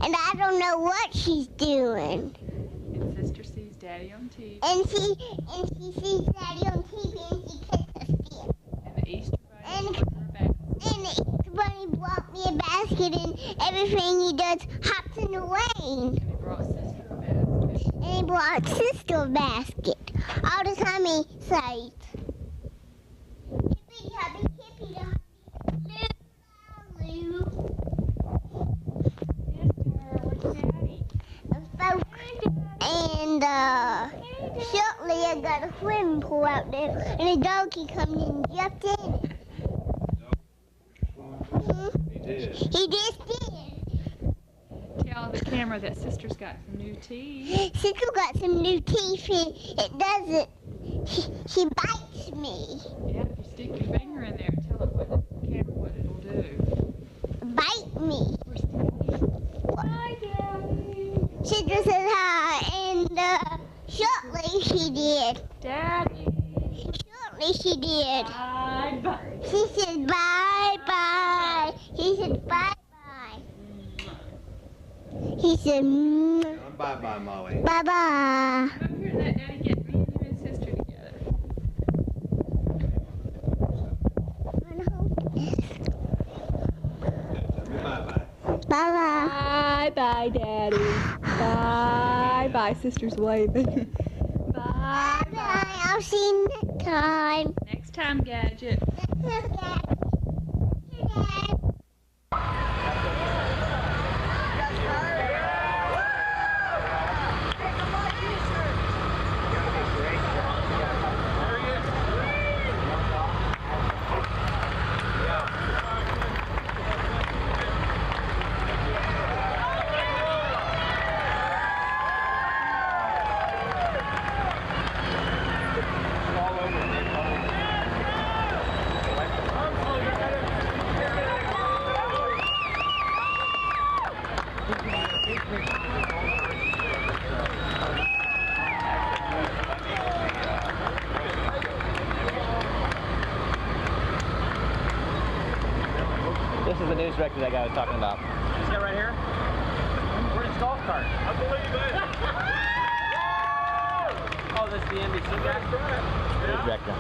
Speaker 12: And I don't know what she's doing.
Speaker 2: And sister sees Daddy on TV.
Speaker 12: And she sees Daddy on TV and she kisses her feet.
Speaker 2: And the Easter Bunny.
Speaker 12: And the Easter Bunny brought me a basket and everything he does hops in the rain. And he brought sister a basket. All the time he says, hippy hoppy, hippy hoppy, loo, and shortly I got a swimming pool out there, and a donkey come in and jumped in. He just did.
Speaker 2: Tell the camera that sister's got some new teeth.
Speaker 12: Sister got some new teeth and it doesn't. She bites me.
Speaker 2: Yeah, if you stick your finger in there, tell it what the camera what it'll do.
Speaker 12: Bite me.
Speaker 2: Hi, Daddy.
Speaker 12: Sister said hi, and shortly she did.
Speaker 2: Daddy.
Speaker 12: Shortly she did.
Speaker 2: Bye bye.
Speaker 12: She said bye bye. He said bye bye. He said
Speaker 3: Bye bye, Molly.
Speaker 12: bye bye.
Speaker 2: Come up here and let Daddy get me and you and sister together.
Speaker 3: Bye bye.
Speaker 12: Bye bye.
Speaker 2: Bye bye, Daddy. Bye bye. Sister's waving. Bye
Speaker 12: bye. I'll see you next time.
Speaker 2: Next time, Gadget.
Speaker 6: This is the news director that guy was talking about. This guy right here? Where's his golf cart? I believe it. Oh, this is the NBC guy? News director.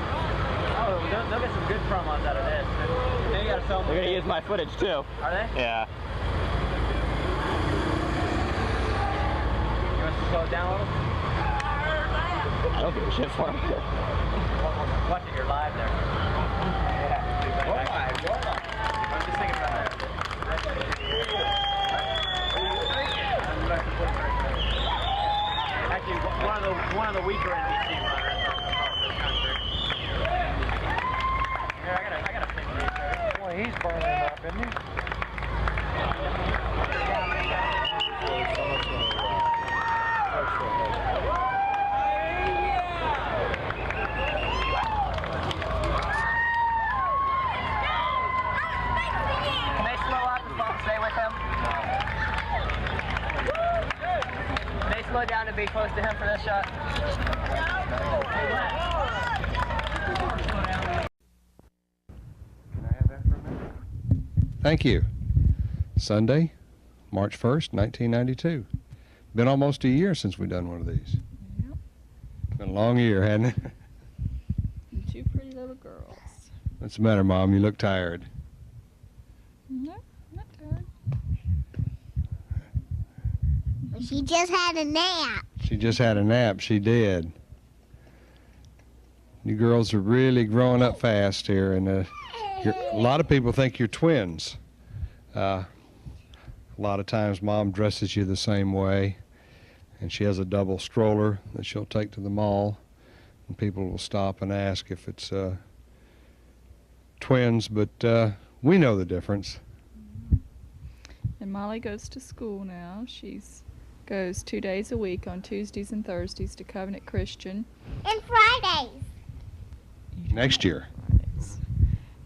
Speaker 6: Oh, they'll get some good promos out of this. They gotta film. They're gonna use my footage too. Are they? Yeah. You want to slow it down a little? I don't give a shit for him. Watch it, you're live there. Yeah. I'm just thinking about that. Actually, one of the weaker NBC runners of the country. Here, I gotta pick these. Boy, he's burning up, isn't he? Slow down to be close to him for this shot.
Speaker 1: Thank you. Sunday, March 1st, 1992. Been almost a year since we've done one of these.
Speaker 2: Yep.
Speaker 1: Been a long year, hasn't it?
Speaker 2: And two pretty little girls.
Speaker 1: What's the matter, Mom? You look tired.
Speaker 2: No, not tired.
Speaker 12: She just had a nap.
Speaker 1: She just had a nap. She did. You girls are really growing up fast here, and a lot of people think you're twins. A lot of times Mom dresses you the same way, and she has a double stroller that she'll take to the mall, and people will stop and ask if it's twins, but we know the difference.
Speaker 2: And Molly goes to school now. She's goes 2 days a week on Tuesdays and Thursdays to Covenant Christian.
Speaker 12: And Fridays.
Speaker 1: Next year.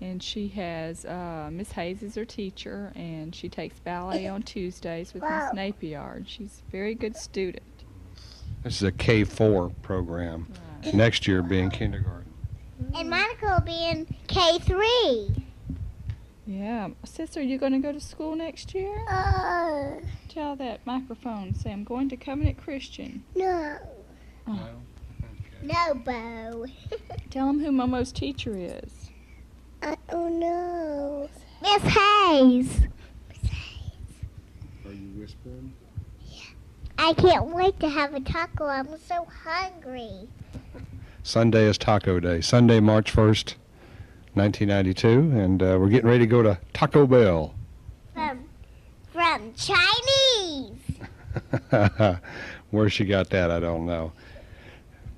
Speaker 2: And she has Miss Hayes is her teacher, and she takes ballet on Tuesdays with Miss Napier. And she's a very good student.
Speaker 1: This is a K4 program. Right. Next year being kindergarten.
Speaker 12: And Monica will be in K3.
Speaker 2: Yeah. Sister, you going to go to school next year? Tell that microphone, say, I'm going to Covenant Christian.
Speaker 12: No.
Speaker 2: Oh.
Speaker 12: No, Bo.
Speaker 2: Tell them who Momo's teacher is.
Speaker 12: I don't know. Miss Hayes.
Speaker 1: Are you whispering?
Speaker 12: I can't wait to have a taco. I'm so hungry.
Speaker 1: Sunday is Taco Day. Sunday, March 1st, 1992, and we're getting ready to go to Taco Bell.
Speaker 12: From Chinese.
Speaker 1: Where she got that, I don't know.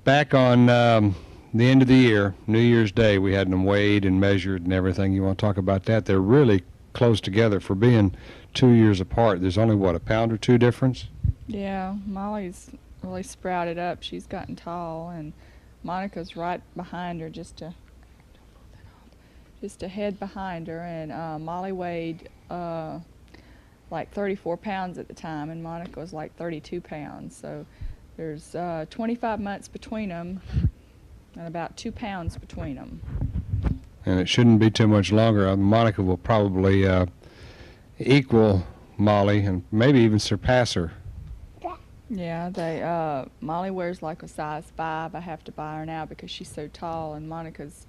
Speaker 1: Back on the end of the year, New Year's Day, we had them weighed and measured and everything. You want to talk about that? They're really close together for being 2 years apart. There's only, what, a pound or two difference?
Speaker 2: Yeah, Molly's really sprouted up. She's gotten tall, and Monica's right behind her, just a head behind her. And Molly weighed like 34 pounds at the time, and Monica was like 32 pounds. So there's 25 months between them and about 2 pounds between them.
Speaker 1: And it shouldn't be too much longer. Monica will probably equal Molly and maybe even surpass her.
Speaker 2: Yeah, Molly wears like a size 5. I have to buy her now because she's so tall, and Monica's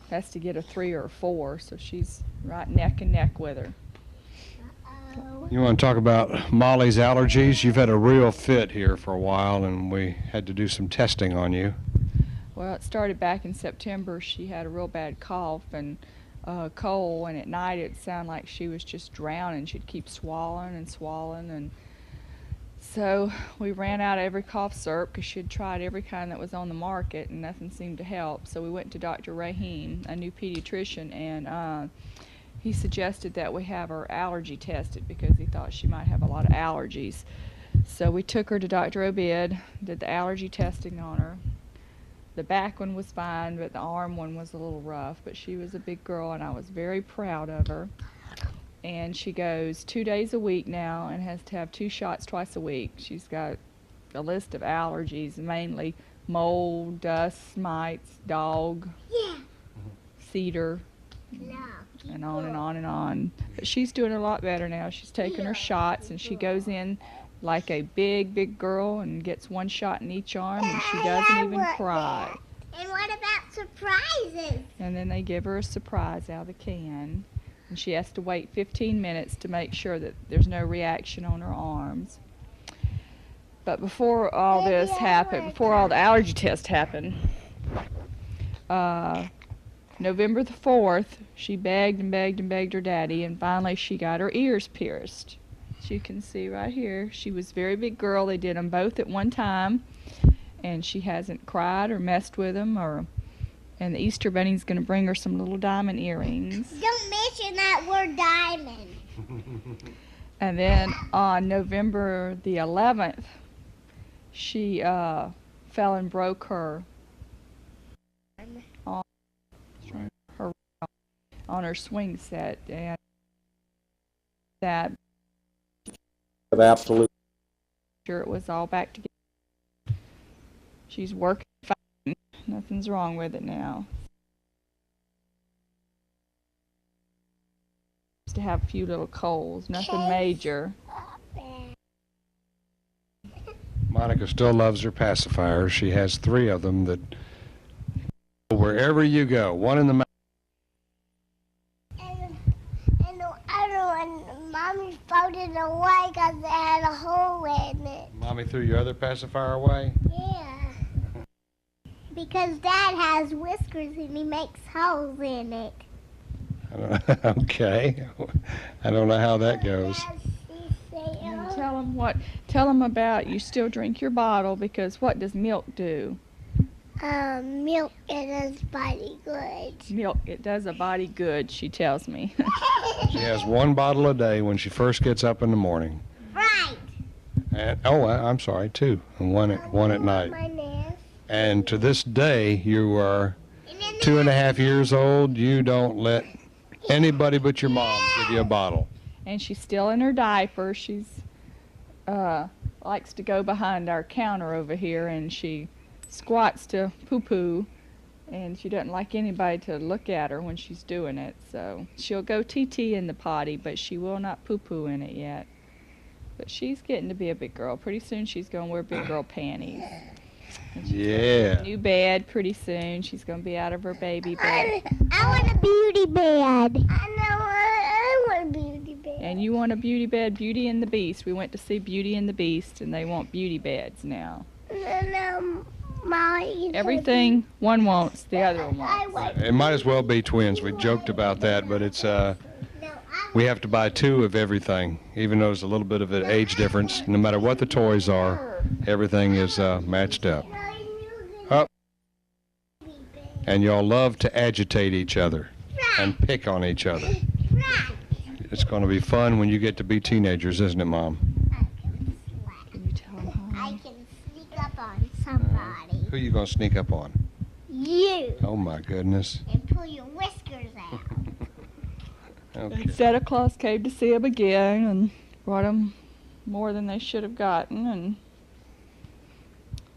Speaker 2: has to get a 3 or a 4, so she's right neck and neck with her.
Speaker 1: You want to talk about Molly's allergies? You've had a real fit here for a while, and we had to do some testing on you.
Speaker 2: Well, it started back in September. She had a real bad cough and cold, and at night it sounded like she was just drowning. She'd keep swallowing and swallowing, and so we ran out of every cough syrup because she had tried every kind that was on the market, and nothing seemed to help. So we went to Dr. Rahim, a new pediatrician, and he suggested that we have her allergy tested because he thought she might have a lot of allergies. So we took her to Dr. Obed, did the allergy testing on her. The back one was fine, but the arm one was a little rough. But she was a big girl, and I was very proud of her. And she goes 2 days a week now and has to have 2 shots twice a week. She's got a list of allergies, mainly mold, dust, mites, dog, cedar, and on and on and on. But she's doing a lot better now. She's taking her shots, and she goes in like a big girl and gets 1 shot in each arm, and she doesn't even cry.
Speaker 12: And what about surprises?
Speaker 2: And then they give her a surprise out of the can, and she has to wait 15 minutes to make sure that there's no reaction on her arms. But before all this happened, before all the allergy tests happened, November the 4th, she begged and begged and begged her daddy, and finally she got her ears pierced. As you can see right here, she was a very big girl. They did them both at one time, and she hasn't cried or messed with them. And the Easter Bunny's going to bring her some little diamond earrings.
Speaker 12: Don't mention that word diamond.
Speaker 2: And then on November the 11th, she fell and broke her on her swing set, and that
Speaker 7: absolutely
Speaker 2: sure it was all back together. She's working fine. Nothing's wrong with it now. Just to have a few little colds, nothing major.
Speaker 1: Monica still loves her pacifiers. She has 3 of them that wherever you go, one in the mouth.
Speaker 12: And the other one, Mommy threw it away because it had a hole in it.
Speaker 1: Mommy threw your other pacifier away?
Speaker 12: Yeah. Because Dad has whiskers and he makes holes in it.
Speaker 1: Okay. I don't know how that goes.
Speaker 2: Tell them about you still drink your bottle, because what does milk do?
Speaker 12: Milk, it does body good.
Speaker 2: Milk, it does a body good, she tells me.
Speaker 1: She has 1 bottle a day when she first gets up in the morning.
Speaker 12: Right.
Speaker 1: And, I'm sorry, 2, and one at night. And to this day, you are 2.5 years old. You don't let anybody but your mom give you a bottle.
Speaker 2: And she's still in her diaper. She's likes to go behind our counter over here, and she squats to poo-poo And she doesn't like anybody to look at her when she's doing it, so she'll go TT in the potty, but she will not poo-poo in it yet. But she's getting to be a big girl. Pretty soon she's going to wear big girl panties. And she's
Speaker 1: Yeah.
Speaker 2: new bed pretty soon. She's going to be out of her baby bed.
Speaker 12: I want a beauty bed. I want a beauty bed.
Speaker 2: And you want a beauty bed, Beauty and the Beast. We went to see Beauty and the Beast, and they want beauty beds now.
Speaker 12: No, Molly.
Speaker 2: Everything one wants, the other one wants.
Speaker 1: It might as well be twins. We joked about that, but it's we have to buy two of everything, even though there's a little bit of an age difference. No matter what the toys are, everything is matched up. Up. And y'all love to agitate each other and pick on each other. It's going to be fun when you get to be teenagers, isn't it, Mom?
Speaker 12: I can sneak up on somebody.
Speaker 1: Who are you going to sneak up on?
Speaker 12: You.
Speaker 1: Oh, my goodness.
Speaker 12: And pull your whiskers out.
Speaker 1: Okay.
Speaker 2: Santa Claus came to see him again and brought them more than they should have gotten,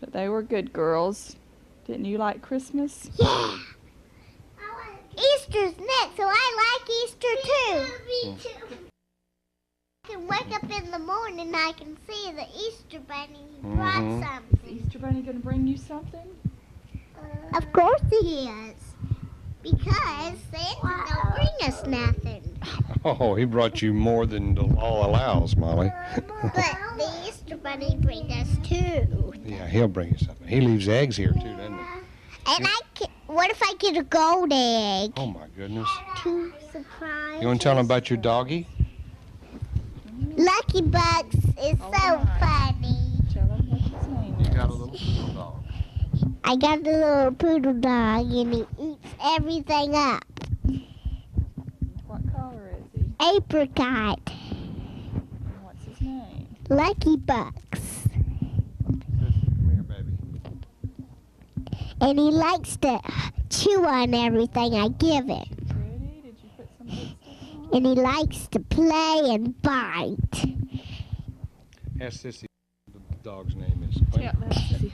Speaker 2: but they were good girls. Didn't you like Christmas?
Speaker 12: Yeah. Easter's next, so I like Easter too. Me too. I can wake up in the morning and I can see the Easter Bunny brought something.
Speaker 2: Is Easter Bunny going to bring you something?
Speaker 12: Of course he is. Because Santa don't bring us nothing.
Speaker 1: Oh, he brought you more than the law allows, Molly.
Speaker 12: But the Easter Bunny brings us two.
Speaker 1: Yeah, he'll bring you something. He leaves eggs here, too, doesn't he?
Speaker 12: And what if I get a gold egg?
Speaker 1: Oh, my goodness.
Speaker 12: Two surprises.
Speaker 1: You want to tell him about your doggy?
Speaker 12: Lucky Bucks is so funny.
Speaker 2: Tell him what his name is.
Speaker 1: You got a little poodle dog.
Speaker 12: I got the little poodle dog and he eats everything up.
Speaker 2: What color is he?
Speaker 12: Apricot.
Speaker 2: And what's his name?
Speaker 12: Lucky Bucks.
Speaker 1: Come here, baby.
Speaker 12: And he likes to chew on everything I give him.
Speaker 2: Pretty? Did you put some good stuff on?
Speaker 12: And he likes to play and bite.
Speaker 1: Ask Sissy what the dog's name is.
Speaker 2: Yeah, that's Sissy.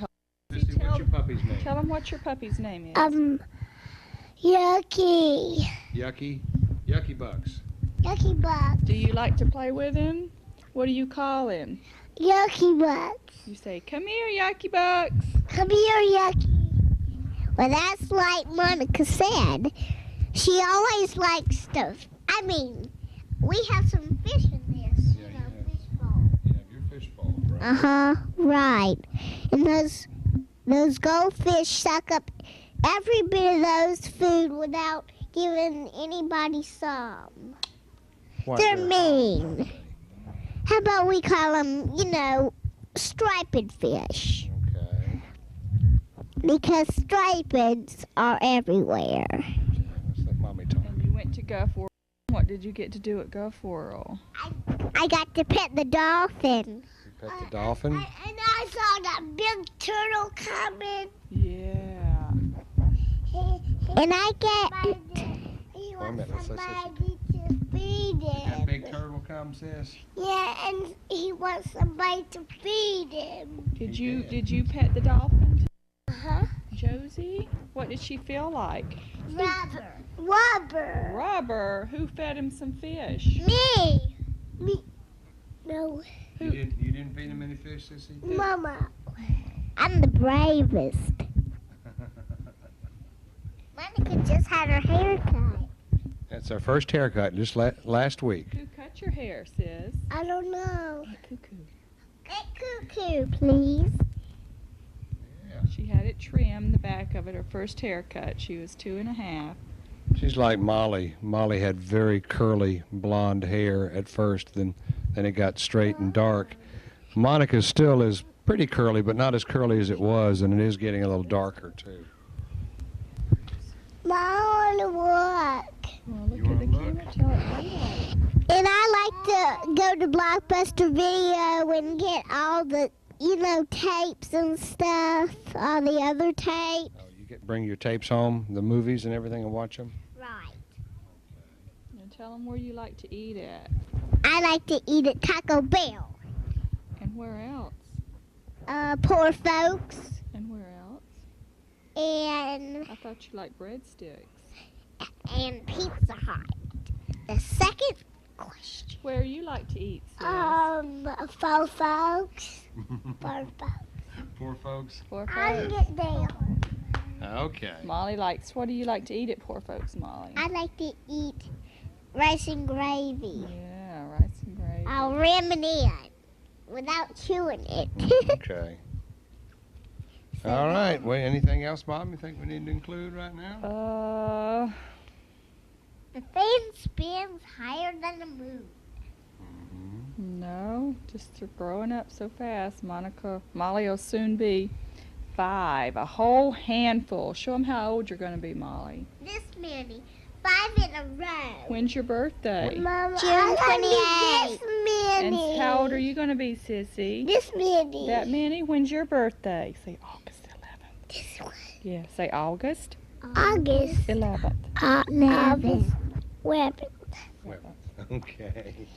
Speaker 1: Sissy, what's your puppy's name?
Speaker 2: Tell him what your puppy's name is.
Speaker 12: Yucky.
Speaker 1: Yucky? Yucky Bucks.
Speaker 12: Yucky Bucks.
Speaker 2: Do you like to play with him? What do you call him?
Speaker 12: Yucky Bucks.
Speaker 2: You say, "Come here, Yucky Bucks."
Speaker 12: Come here, Yucky. Well, that's like Monica said. She always likes to. I mean, we have some fish in this, fish bowl.
Speaker 1: Yeah, your fish bowl, right?
Speaker 12: Uh-huh, right. And those goldfish suck up every bit of those food without giving anybody some. They're mean. How about we call them, striped fish?
Speaker 1: Okay.
Speaker 12: Because stripeds are everywhere.
Speaker 1: Let's let Mommy talk.
Speaker 2: And you went to Gulf World. What did you get to do at Gulf World?
Speaker 12: I got to pet the dolphin.
Speaker 1: You pet the dolphin?
Speaker 12: And I saw that big turtle coming.
Speaker 2: Yeah.
Speaker 12: And I get...
Speaker 1: Wait a minute, let's
Speaker 12: somebody to feed him.
Speaker 1: That big turtle comes, sis?
Speaker 12: Yeah, and he wants somebody to feed him.
Speaker 2: Did you pet the dolphin?
Speaker 12: Uh-huh.
Speaker 2: Josie? What did she feel like?
Speaker 12: Rubber.
Speaker 2: Rubber? Who fed him some fish?
Speaker 12: Me. No.
Speaker 1: You didn't feed him any fish, Sissy?
Speaker 12: Mama. I'm the bravest. Monica just had her hair cut.
Speaker 1: That's our first haircut just last week.
Speaker 2: Who cut your hair, sis?
Speaker 12: I don't know.
Speaker 2: Cuckoo.
Speaker 12: Get Cuckoo, please.
Speaker 2: She had it trimmed, the back of it, her first haircut. She was 2.5.
Speaker 1: She's like Molly. Molly had very curly blonde hair at first, then it got straight and dark. Monica still is pretty curly, but not as curly as it was, and it is getting a little darker too.
Speaker 12: I want to walk.
Speaker 2: Well, look at the camera. Tell it later.
Speaker 12: And I like to go to Blockbuster Video and get all the, tapes and stuff, all the other tapes.
Speaker 1: Oh, you bring your tapes home, the movies and everything, and watch them?
Speaker 12: Right.
Speaker 2: Now tell them where you like to eat at.
Speaker 12: I like to eat at Taco Bell.
Speaker 2: And where else?
Speaker 12: Poor Folks.
Speaker 2: And where else?
Speaker 12: and
Speaker 2: I thought you liked breadsticks.
Speaker 12: and Pizza Hut. The second question.
Speaker 2: Where you like to eat, sis?
Speaker 12: Four folks. Four folks.
Speaker 3: Poor folks.
Speaker 2: Poor
Speaker 12: I'll
Speaker 2: folks.
Speaker 12: get there.
Speaker 3: Okay.
Speaker 2: Molly likes, what do you like to eat at Poor Folks, Molly?
Speaker 12: I like to eat rice and gravy.
Speaker 2: Yeah, rice and gravy.
Speaker 12: I'll ram it in without chewing it.
Speaker 3: Okay. All right. Well, anything else, Mom, you think we need to include right now?
Speaker 12: The fan spins higher than the moon.
Speaker 2: No, just they're growing up so fast. Molly will soon be 5, a whole handful. Show them how old you're going to be, Molly.
Speaker 12: This many. 5 in a row.
Speaker 2: When's your birthday?
Speaker 12: Mama, June 28th. This many.
Speaker 2: And how old are you going to be, Sissy?
Speaker 12: This many.
Speaker 2: That many? When's your birthday? Say August 11th.
Speaker 12: This one.
Speaker 2: Yeah, say August
Speaker 12: August
Speaker 2: 11th.
Speaker 12: 11th.
Speaker 3: Okay.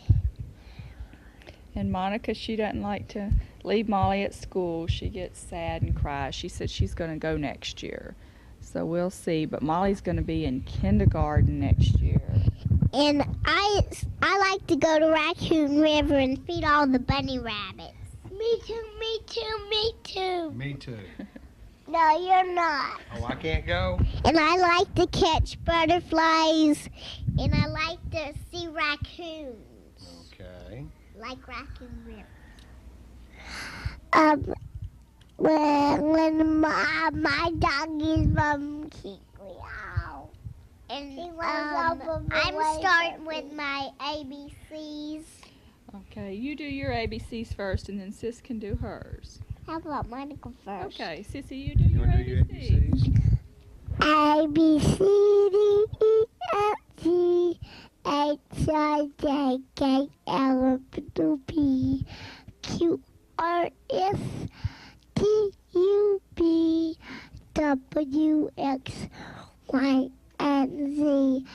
Speaker 2: And Monica, she doesn't like to leave Molly at school. She gets sad and cries. She said she's going to go next year. So we'll see. But Molly's going to be in kindergarten next year.
Speaker 12: And I like to go to Raccoon River and feed all the bunny rabbits. Me too, me too, me too.
Speaker 3: Me too.
Speaker 12: No, you're not.
Speaker 3: Oh, I can't go?
Speaker 12: And I like to catch butterflies, and I like to see raccoons.
Speaker 3: Okay.
Speaker 12: Like Raccoon River. When my doggies keep me out. And I'm starting with my ABCs.
Speaker 2: Okay, you do your ABCs first, and then Sis can do hers.
Speaker 12: How about Monica first?
Speaker 2: Okay, Sissy, you do your ABCs.
Speaker 12: A, B, C, D, E, F, G, H, I, J, K, L, M, P, Q, R, S, T, U, V, W, X, Y, and Z.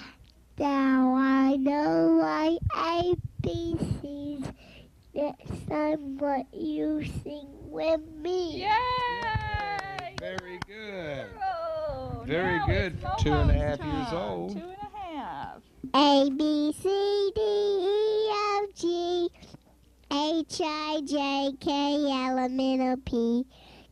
Speaker 12: Now I know my ABCs. Next time, what you sing with me?
Speaker 2: Yay!
Speaker 3: Very good.
Speaker 2: Oh,
Speaker 3: Very
Speaker 2: now
Speaker 3: good
Speaker 2: it's
Speaker 3: for 2.5 years
Speaker 2: time.
Speaker 3: old.
Speaker 2: 2.5.
Speaker 12: A, B, C, D, E, F, G, H, I, J, K, L, M, N, P,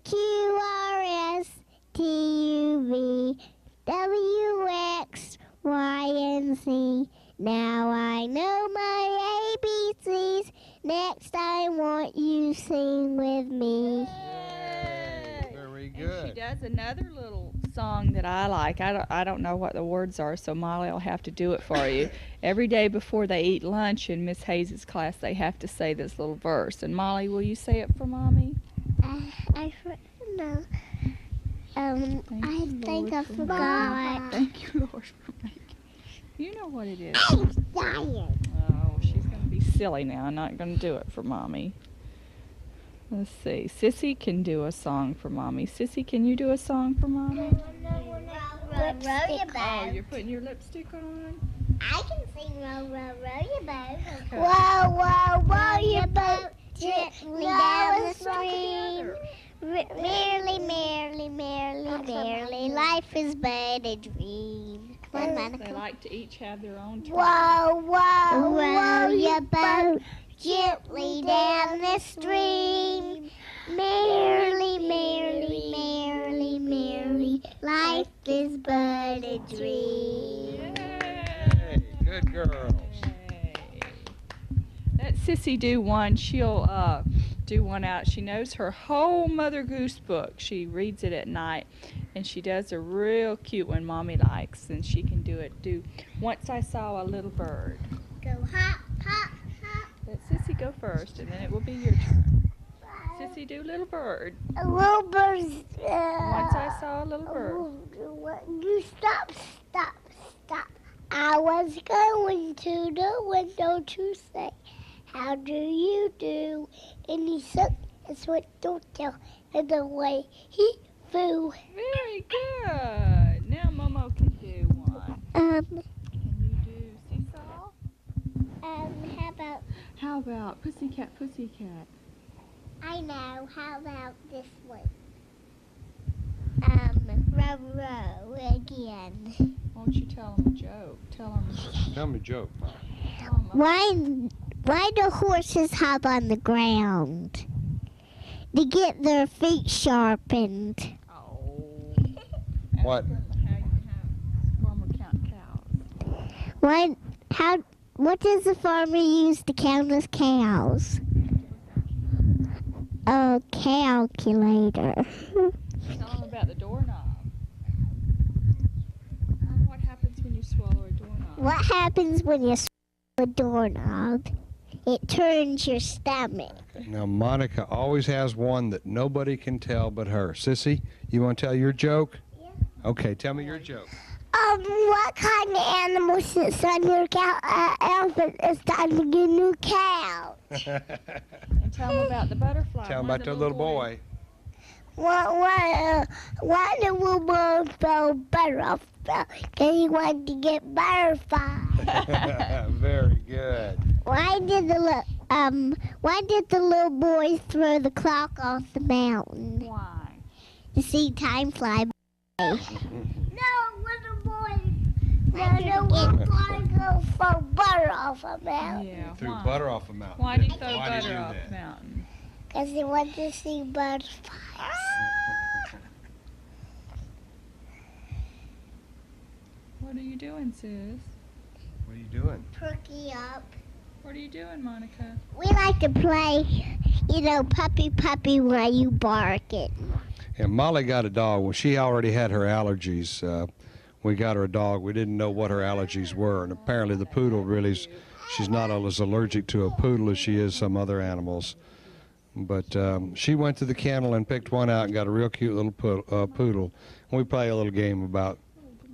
Speaker 12: Q, R, S, T, U, V, W, X, Y, and Z. Now I know my ABCs. Next I want you sing with me.
Speaker 2: Yay!
Speaker 3: Very
Speaker 2: And
Speaker 3: good.
Speaker 2: she does another little song that I like. I don't know what the words are, so Molly will have to do it for you. Every day before they eat lunch in Miss Hayes' class, they have to say this little verse. And Molly, will you say it for Mommy?
Speaker 12: I forgot. I think I forgot.
Speaker 2: Thank you, Lord, for making. You know what it is.
Speaker 12: I'm tired.
Speaker 2: Oh, she's going to be silly now. I'm not going to do it for Mommy. Let's see. Sissy can do a song for Mommy. Sissy, can you do a song for Mommy? Oh, you're putting your lipstick on?
Speaker 12: I can sing row, row, row your boat. Whoa, whoa, row your boat gently down the stream. Merrily, merrily, merrily, merrily, life is but a dream. Come on, Monica.
Speaker 2: They like to each have their own turn.
Speaker 12: Whoa, whoa, row your boat gently down the stream. Merrily, merrily, merrily, merrily, life is but a dream.
Speaker 3: Hey, good girls.
Speaker 2: Let Sissy do one. She'll do one out. She knows her whole Mother Goose book. She reads it at night, and she does a real cute one Mommy likes, and she can do it. Do Once I Saw a Little Bird.
Speaker 12: Go hop, hop, hop.
Speaker 2: Let Sissy go first, and then it will be your turn. Sissy, do Little Bird.
Speaker 12: A little bird.
Speaker 2: Once I saw a little bird.
Speaker 12: You stop, stop, stop. I was going to the window to say, how do you do? And he said, it's what don't tell. And the way he flew.
Speaker 2: Very good. Now Momo can do one. Can you do Seesaw?
Speaker 12: How about
Speaker 2: Pussycat, Pussycat?
Speaker 12: I know. How about this one? row again.
Speaker 2: Won't you tell them a joke? Tell
Speaker 1: Tell me a joke.
Speaker 2: them.
Speaker 12: Why do horses hop on the ground? To get their feet sharpened.
Speaker 1: What?
Speaker 2: Farmer count cows.
Speaker 12: What does the farmer use to count his cows? A calculator.
Speaker 2: Tell them about the doorknob. What happens when you swallow a doorknob?
Speaker 12: What happens when you swallow a doorknob? It turns your stomach.
Speaker 1: Now, Monica always has one that nobody can tell but her. Sissy, you want to tell your joke? Yeah. Okay, tell me your joke.
Speaker 12: What kind of animal sits on your elephant is time to get a new cow?
Speaker 2: And tell them about the butterfly.
Speaker 1: Tell them about the little boy.
Speaker 12: Why the little boy fell butterfly? Because he wanted to get butterfly.
Speaker 1: Very good.
Speaker 12: Why did the little boy throw the clock off the mountain?
Speaker 2: Why?
Speaker 12: To see time fly by. No, little boy. No, little boy go throw butter off a mountain.
Speaker 2: Yeah.
Speaker 1: Threw
Speaker 2: Why?
Speaker 1: butter off a mountain.
Speaker 2: Why did he throw
Speaker 1: Why did he
Speaker 2: butter
Speaker 1: do
Speaker 2: off
Speaker 1: that?
Speaker 2: the mountain?
Speaker 12: Because he wanted to see butterflies.
Speaker 2: What are you doing, sis?
Speaker 1: What are you doing?
Speaker 12: Perky up.
Speaker 2: What are you doing, Monica?
Speaker 12: We like to play, puppy, puppy, while you barking.
Speaker 1: And Molly got a dog. Well, she already had her allergies. We got her a dog. We didn't know what her allergies were. And apparently the poodle she's not as allergic to a poodle as she is some other animals. But she went to the kennel and picked one out and got a real cute little poodle. And we play a little game about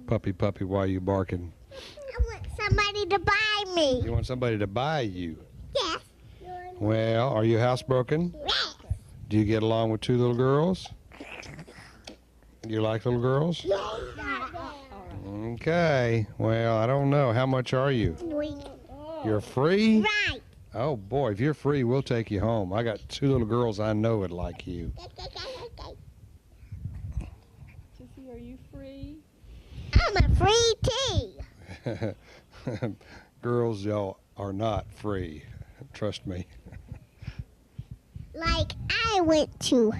Speaker 1: puppy, puppy, why are you barking?
Speaker 12: I want somebody to buy me.
Speaker 1: You want somebody to buy you?
Speaker 12: Yes.
Speaker 1: Well, are you housebroken?
Speaker 12: Yes.
Speaker 1: Do you get along with two little girls? Do you like little girls?
Speaker 12: Yes.
Speaker 1: Okay. Well, I don't know. How much are you? You're free?
Speaker 12: Right.
Speaker 1: Oh, boy, if you're free, we'll take you home. I got two little girls I know would like you.
Speaker 2: Sissy, are you free?
Speaker 12: I'm a free tea.
Speaker 1: Girls, y'all are not free. Trust me.
Speaker 12: Like I went to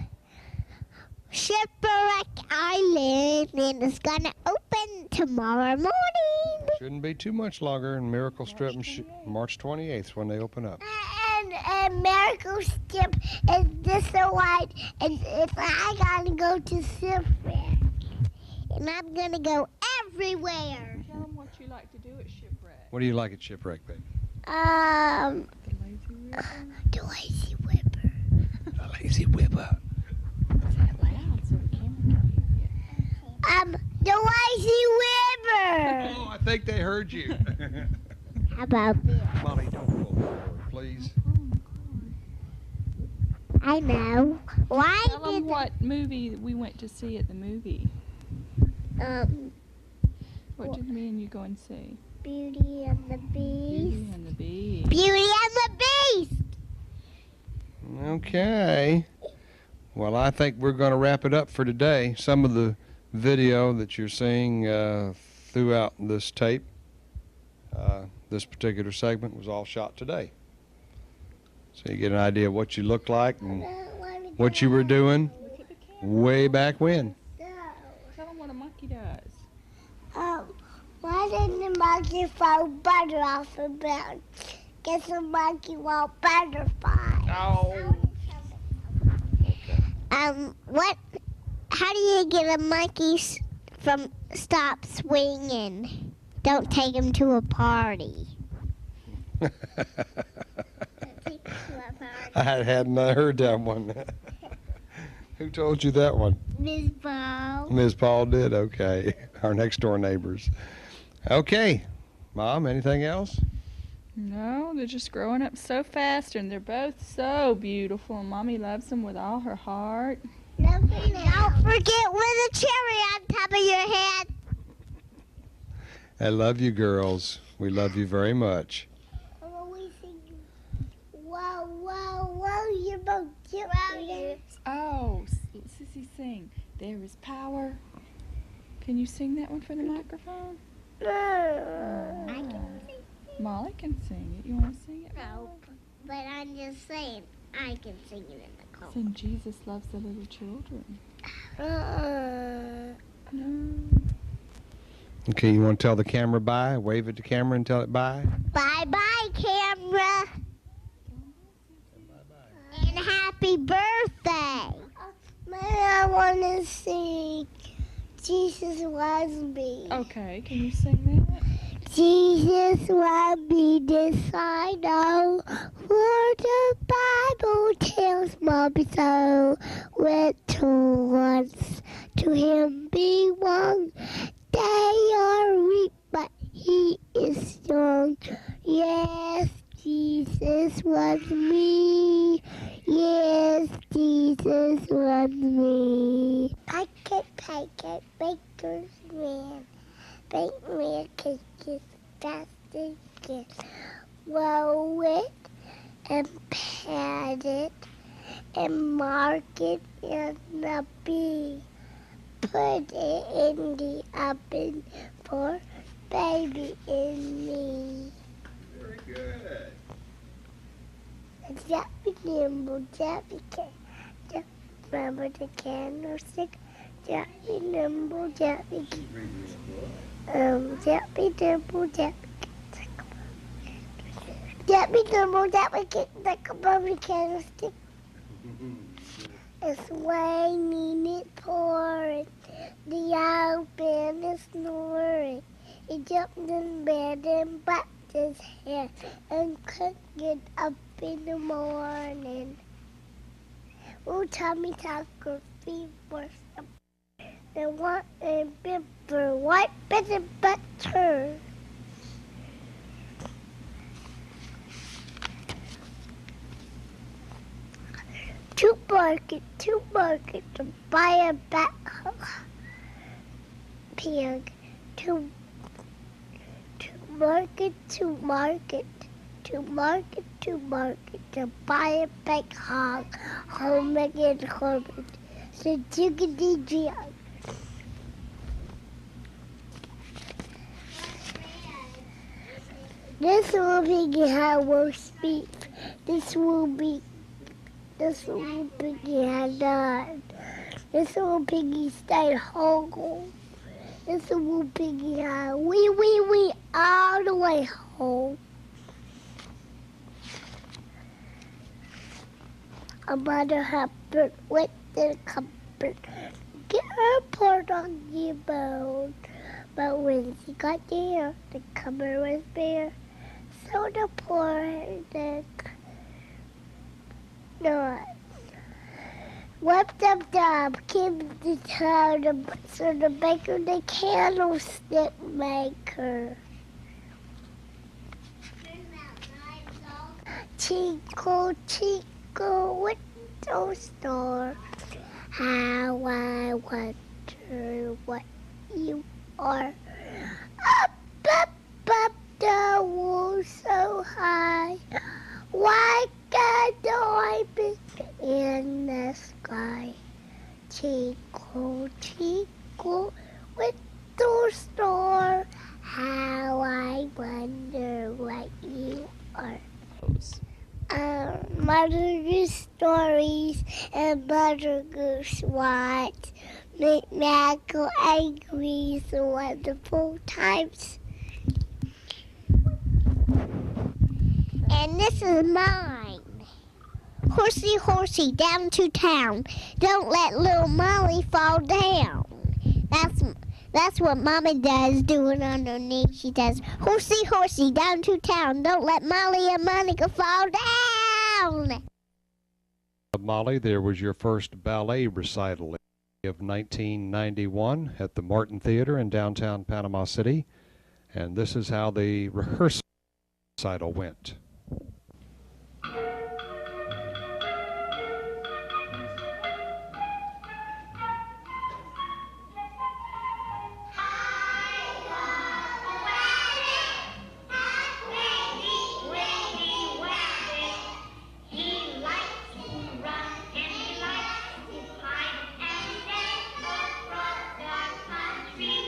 Speaker 12: Shipwreck Island and it's gonna open tomorrow morning.
Speaker 1: Shouldn't be too much longer in Miracle Strip March 28th when they open up.
Speaker 12: And Miracle Strip is just so wide, and if I gotta go to Shipwreck, and I'm gonna go everywhere.
Speaker 2: Tell them what you like to do at Shipwreck.
Speaker 1: What do you like at Shipwreck, baby?
Speaker 12: The lazy whipper.
Speaker 1: The lazy whipper.
Speaker 12: The lazy whipper.
Speaker 1: Oh, I think they heard you.
Speaker 12: How about this?
Speaker 1: Molly, don't go forward, please.
Speaker 12: I know. Why
Speaker 2: Tell them what movie we went to see at the movie. What did me and you go and see?
Speaker 12: Beauty and the Beast.
Speaker 2: Beauty and the Beast.
Speaker 12: Beauty and the Beast.
Speaker 1: Okay. Well, I think we're going to wrap it up for today. Some of the video that you're seeing throughout this tape, this particular segment, was all shot today. So you get an idea of what you looked like and what you were doing way back when.
Speaker 2: Tell them what a monkey does.
Speaker 12: Why didn't the monkey throw butter off the mountain? Guess the monkey won't butterfly.
Speaker 2: Oh.
Speaker 12: How do you get a monkey from stop swinging? Don't take him to a party.
Speaker 1: I hadn't heard that one. Who told you that one?
Speaker 12: Ms. Paul.
Speaker 1: Ms. Paul did? Okay. Our next door neighbors. Okay. Mom, anything else?
Speaker 2: No, they're just growing up so fast and they're both so beautiful. And Mommy loves them with all her heart.
Speaker 12: Don't forget with a cherry on top of your head.
Speaker 1: I love you, girls. We love you very much.
Speaker 12: We sing, whoa, whoa, whoa, you're both cute.
Speaker 2: Oh, Sissy sing. There is power Can you sing that one for the microphone?
Speaker 12: I can sing.
Speaker 2: Molly can sing it. You want to sing it?
Speaker 12: No, but I'm just saying I can sing it in the car.
Speaker 2: Sing Jesus Loves the Little Children. No.
Speaker 1: Okay, you want to tell the camera bye? Wave at the camera and tell it bye?
Speaker 12: Bye-bye, camera. And happy birthday. I want to sing Jesus Loves Me.
Speaker 2: Okay, can you sing that?
Speaker 12: Jesus loves me, this I know, for the Bible tells me so. Little ones to him belong. They are weak, but he is strong. Yes, Jesus loves me. Yes, Jesus loves me. I can take it, baker's man. Bake me a cake as fast as you can. Roll it and pat it and mark it in the bee. Put it in the oven for baby and me.
Speaker 3: Very good.
Speaker 12: Jappy nimble, jappy cat. Remember the candlestick? Jappy nimble, jappy cat. Jappy nimble, jappy cat. Jappy nimble, jappy cat. Like above the candlestick. It's raining, it's pouring. The owl man is snoring. He jumped in bed and backed his head and couldn't get up in the morning. Oh, Tommy Tucker, fever. They want a pepper, white bread and butter. To market, to buy a back pig. To market, to buy a big hog, home again, home. So jiggity jig. This will be how we'll speak. This will be Piggy had done. This little piggy stayed home. This little piggy had wee all the way home. A mother helper went to the cupboard, get her part on the bone. But when she got there, the cupboard was bare. So the poor neck whipped up the came to town, so the baker, the candlestick maker. Tinkle, tinkle, little star, how I wonder what you are. Up the wall so high, why can't I be in the sky? Tinkle, tinkle, little star, how I wonder what you are. Mother Goose stories and Mother Goose watch make Michael angry, so wonderful times. And this is mine. Horsey, horsey, down to town. Don't let little Molly fall down. That's what Mama does, doing underneath. She does, horsey, horsey, down to town. Don't let Molly and Monica fall down.
Speaker 1: Molly, there was your first ballet recital of 1991 at the Martin Theater in downtown Panama City. And this is how the rehearsal recital went.
Speaker 12: Country.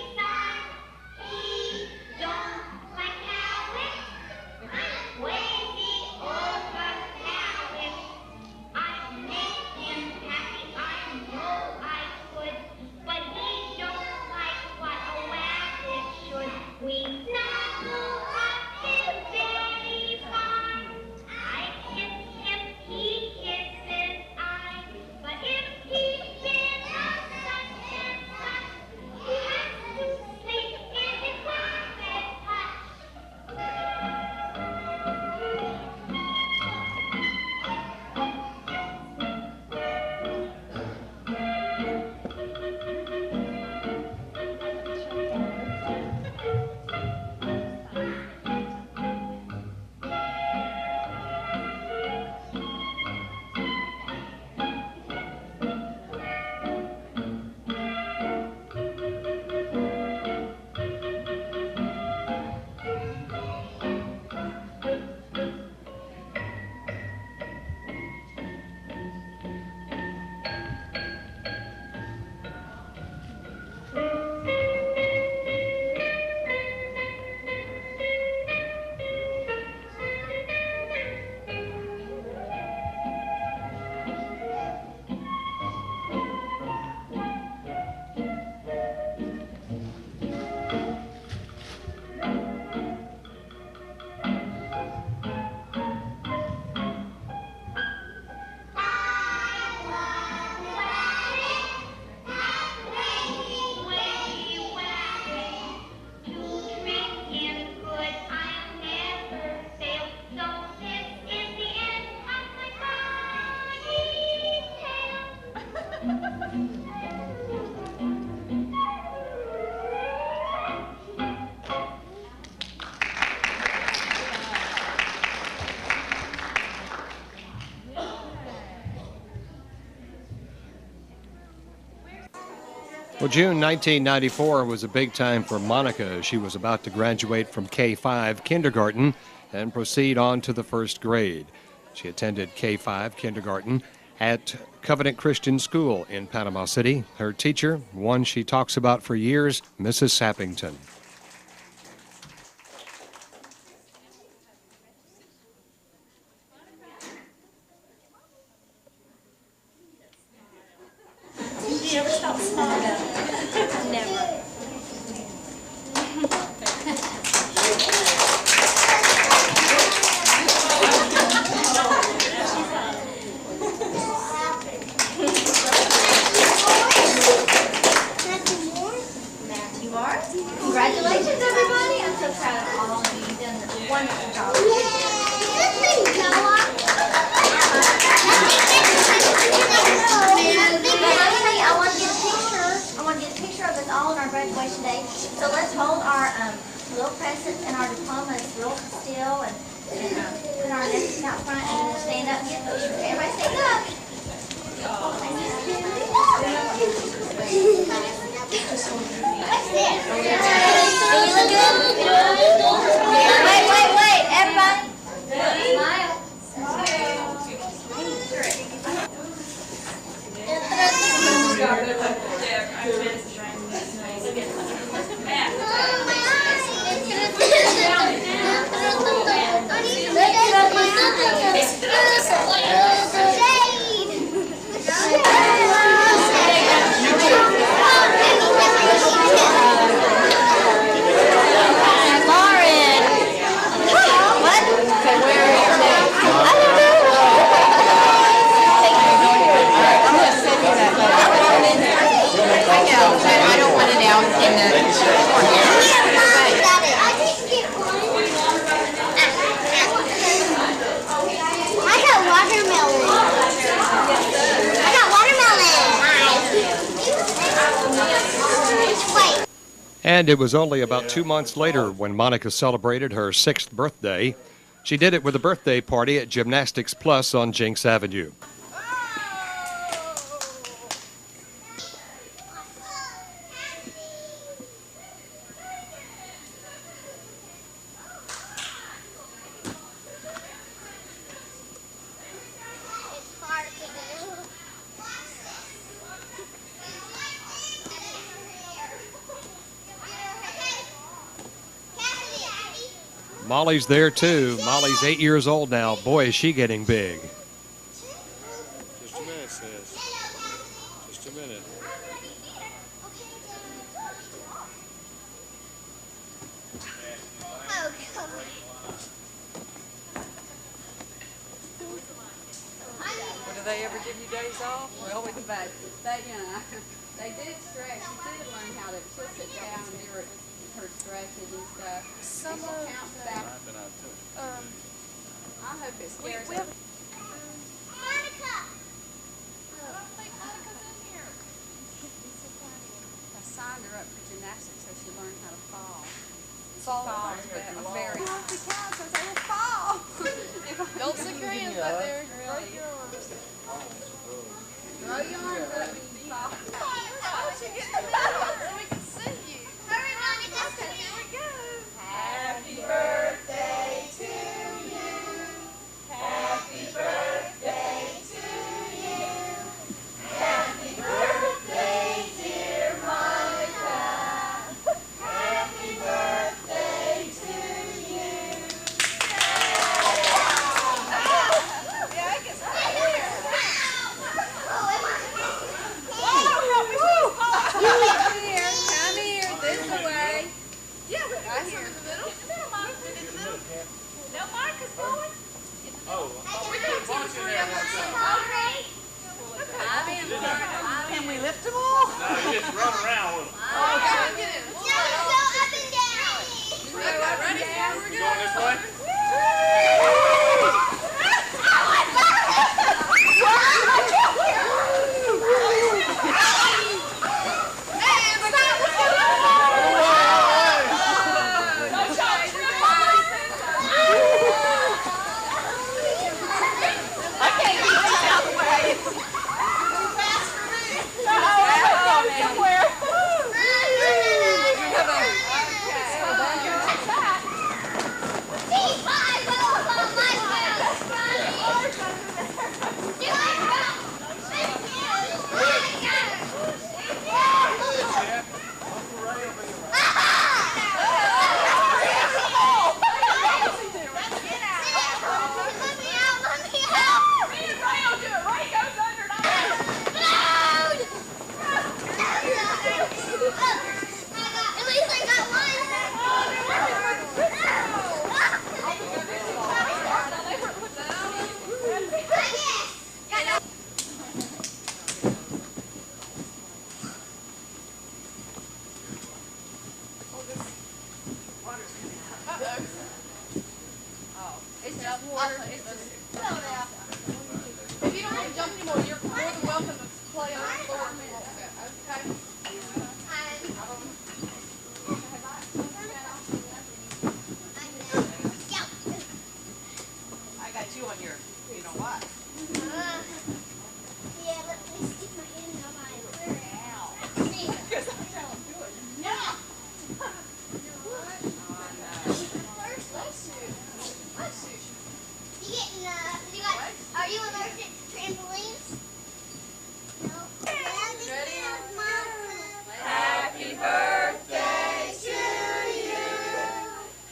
Speaker 3: Well, June 1994 was a big time for Monica. She was about to graduate from K-5 kindergarten and proceed on to the first grade. She attended K-5 kindergarten at Covenant Christian School in Panama City. Her teacher, one she talks about for years, Mrs. Sappington.
Speaker 10: Did you ever stop smiling? Never.
Speaker 11: Matthew Mars. Congratulations, everybody. I'm so proud of all of you. You've done a wonderful job. I want to get a picture of us all on our graduation day. So let's hold our little presents and our diplomas real still and put our necks out front and we'll stand up and get pictures. Everybody stand up. Wait, everybody. Smile.
Speaker 10: I don't want it out in
Speaker 12: I got watermelon. Wait.
Speaker 3: And it was only about 2 months later when Monica celebrated her 6th birthday. She did it with a birthday party at Gymnastics Plus on Jinx Avenue. Molly's there too. Molly's 8 years old now. Boy, is she getting big.
Speaker 18: Just a minute, sis. Just a minute.
Speaker 16: Well, do they ever give you days off? Well, with the baby, they did stretch. She did learn how to she'll sit down and do her stretches and stuff.
Speaker 21: Some
Speaker 16: she'll
Speaker 21: of
Speaker 16: count back. I hope it scares her. I signed her up for gymnastics so she learned how to fall. Falls, but very high. The couch, I was like, fall. Don't stick your hands back there. Break your arms. Throw your arms up and you fall. How would you get the better? We can see you. Hurry, Monica. Okay, here we go. Happy birthday to you. Happy birthday to you. Happy birthday, dear Monica. Happy birthday to you. Yeah, I guess I'm here. Come here, this way. Yeah, right here. In the middle. Monica. In the middle. No, Monica's going. Oh, we can punch in there one time. I'm in. Can we lift them all?
Speaker 18: No, you just run around with them.
Speaker 16: Oh, okay. Get in.
Speaker 12: Go up and down.
Speaker 16: Ready? Here we
Speaker 18: You
Speaker 16: go.
Speaker 18: going this way?
Speaker 16: Somewhere. water. It's just, if you don't want to jump anymore, you're more than welcome to play on the floor. Okay?
Speaker 21: I got you on your, you know what?
Speaker 12: Yeah, let me stick my hand in my
Speaker 21: Because I'm telling you it. No!
Speaker 12: Are you allergic to trampolines? No.
Speaker 16: Ready?
Speaker 12: Happy birthday to you.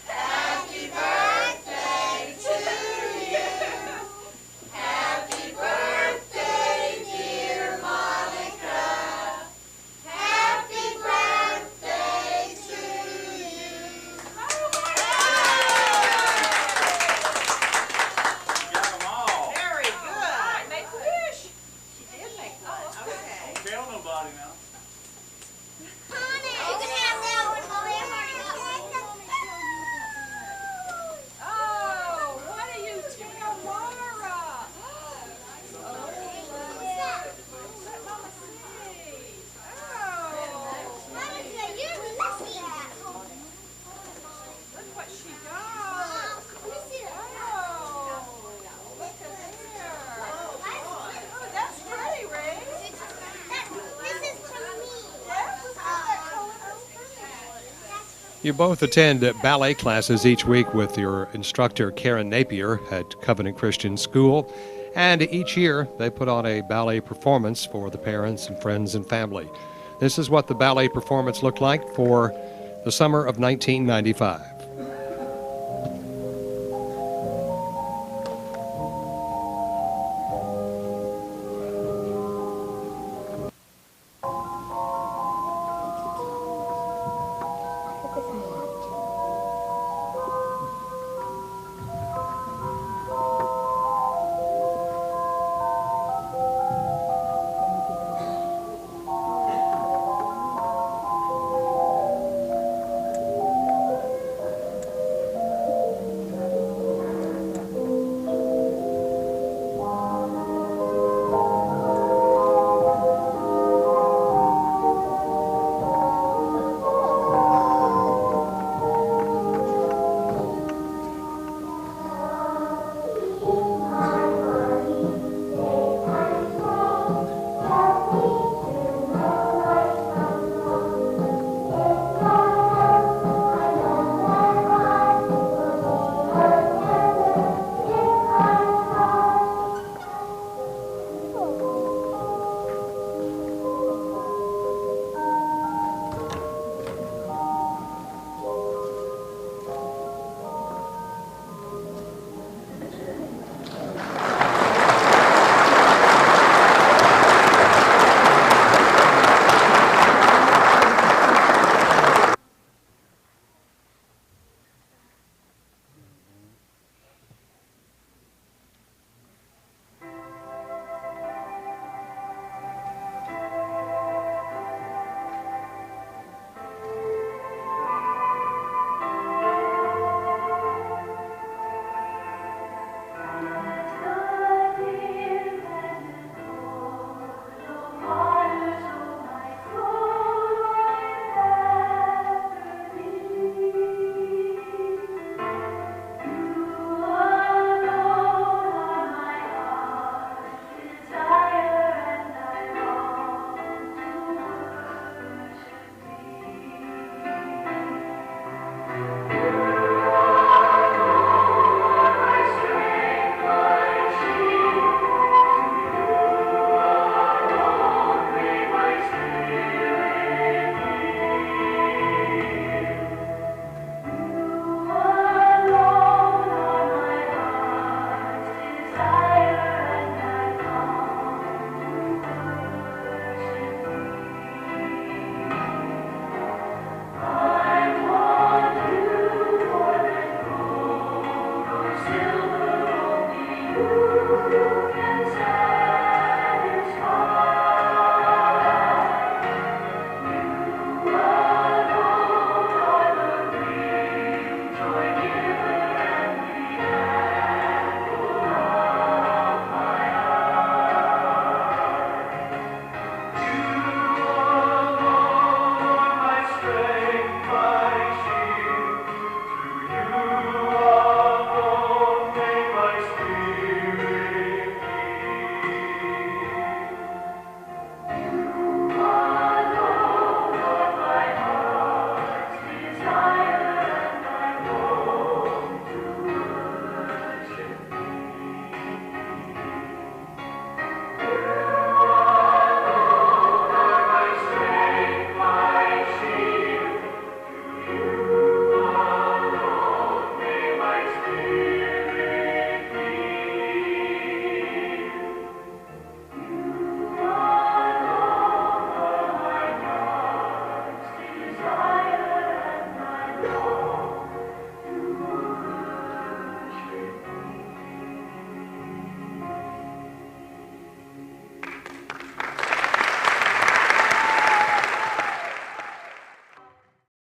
Speaker 12: Happy birthday to you. Happy birthday, dear Monica. Happy birthday to you.
Speaker 21: Very good. Make a wish. She did make one. Okay.
Speaker 13: Don't tell nobody now.
Speaker 12: Honey, you can have that one. Mommy, I've already got one.
Speaker 21: Oh, what are you doing, Mara? Let Mama see.
Speaker 12: Monica, you're messy.
Speaker 21: Look what she got. Oh, that's pretty, Ray.
Speaker 12: This is from me.
Speaker 3: You both attend ballet classes each week with your instructor, Karen Napier, at Covenant Christian School. And each year, they put on a ballet performance for the parents and friends and family. This is what the ballet performance looked like for the summer of 1995.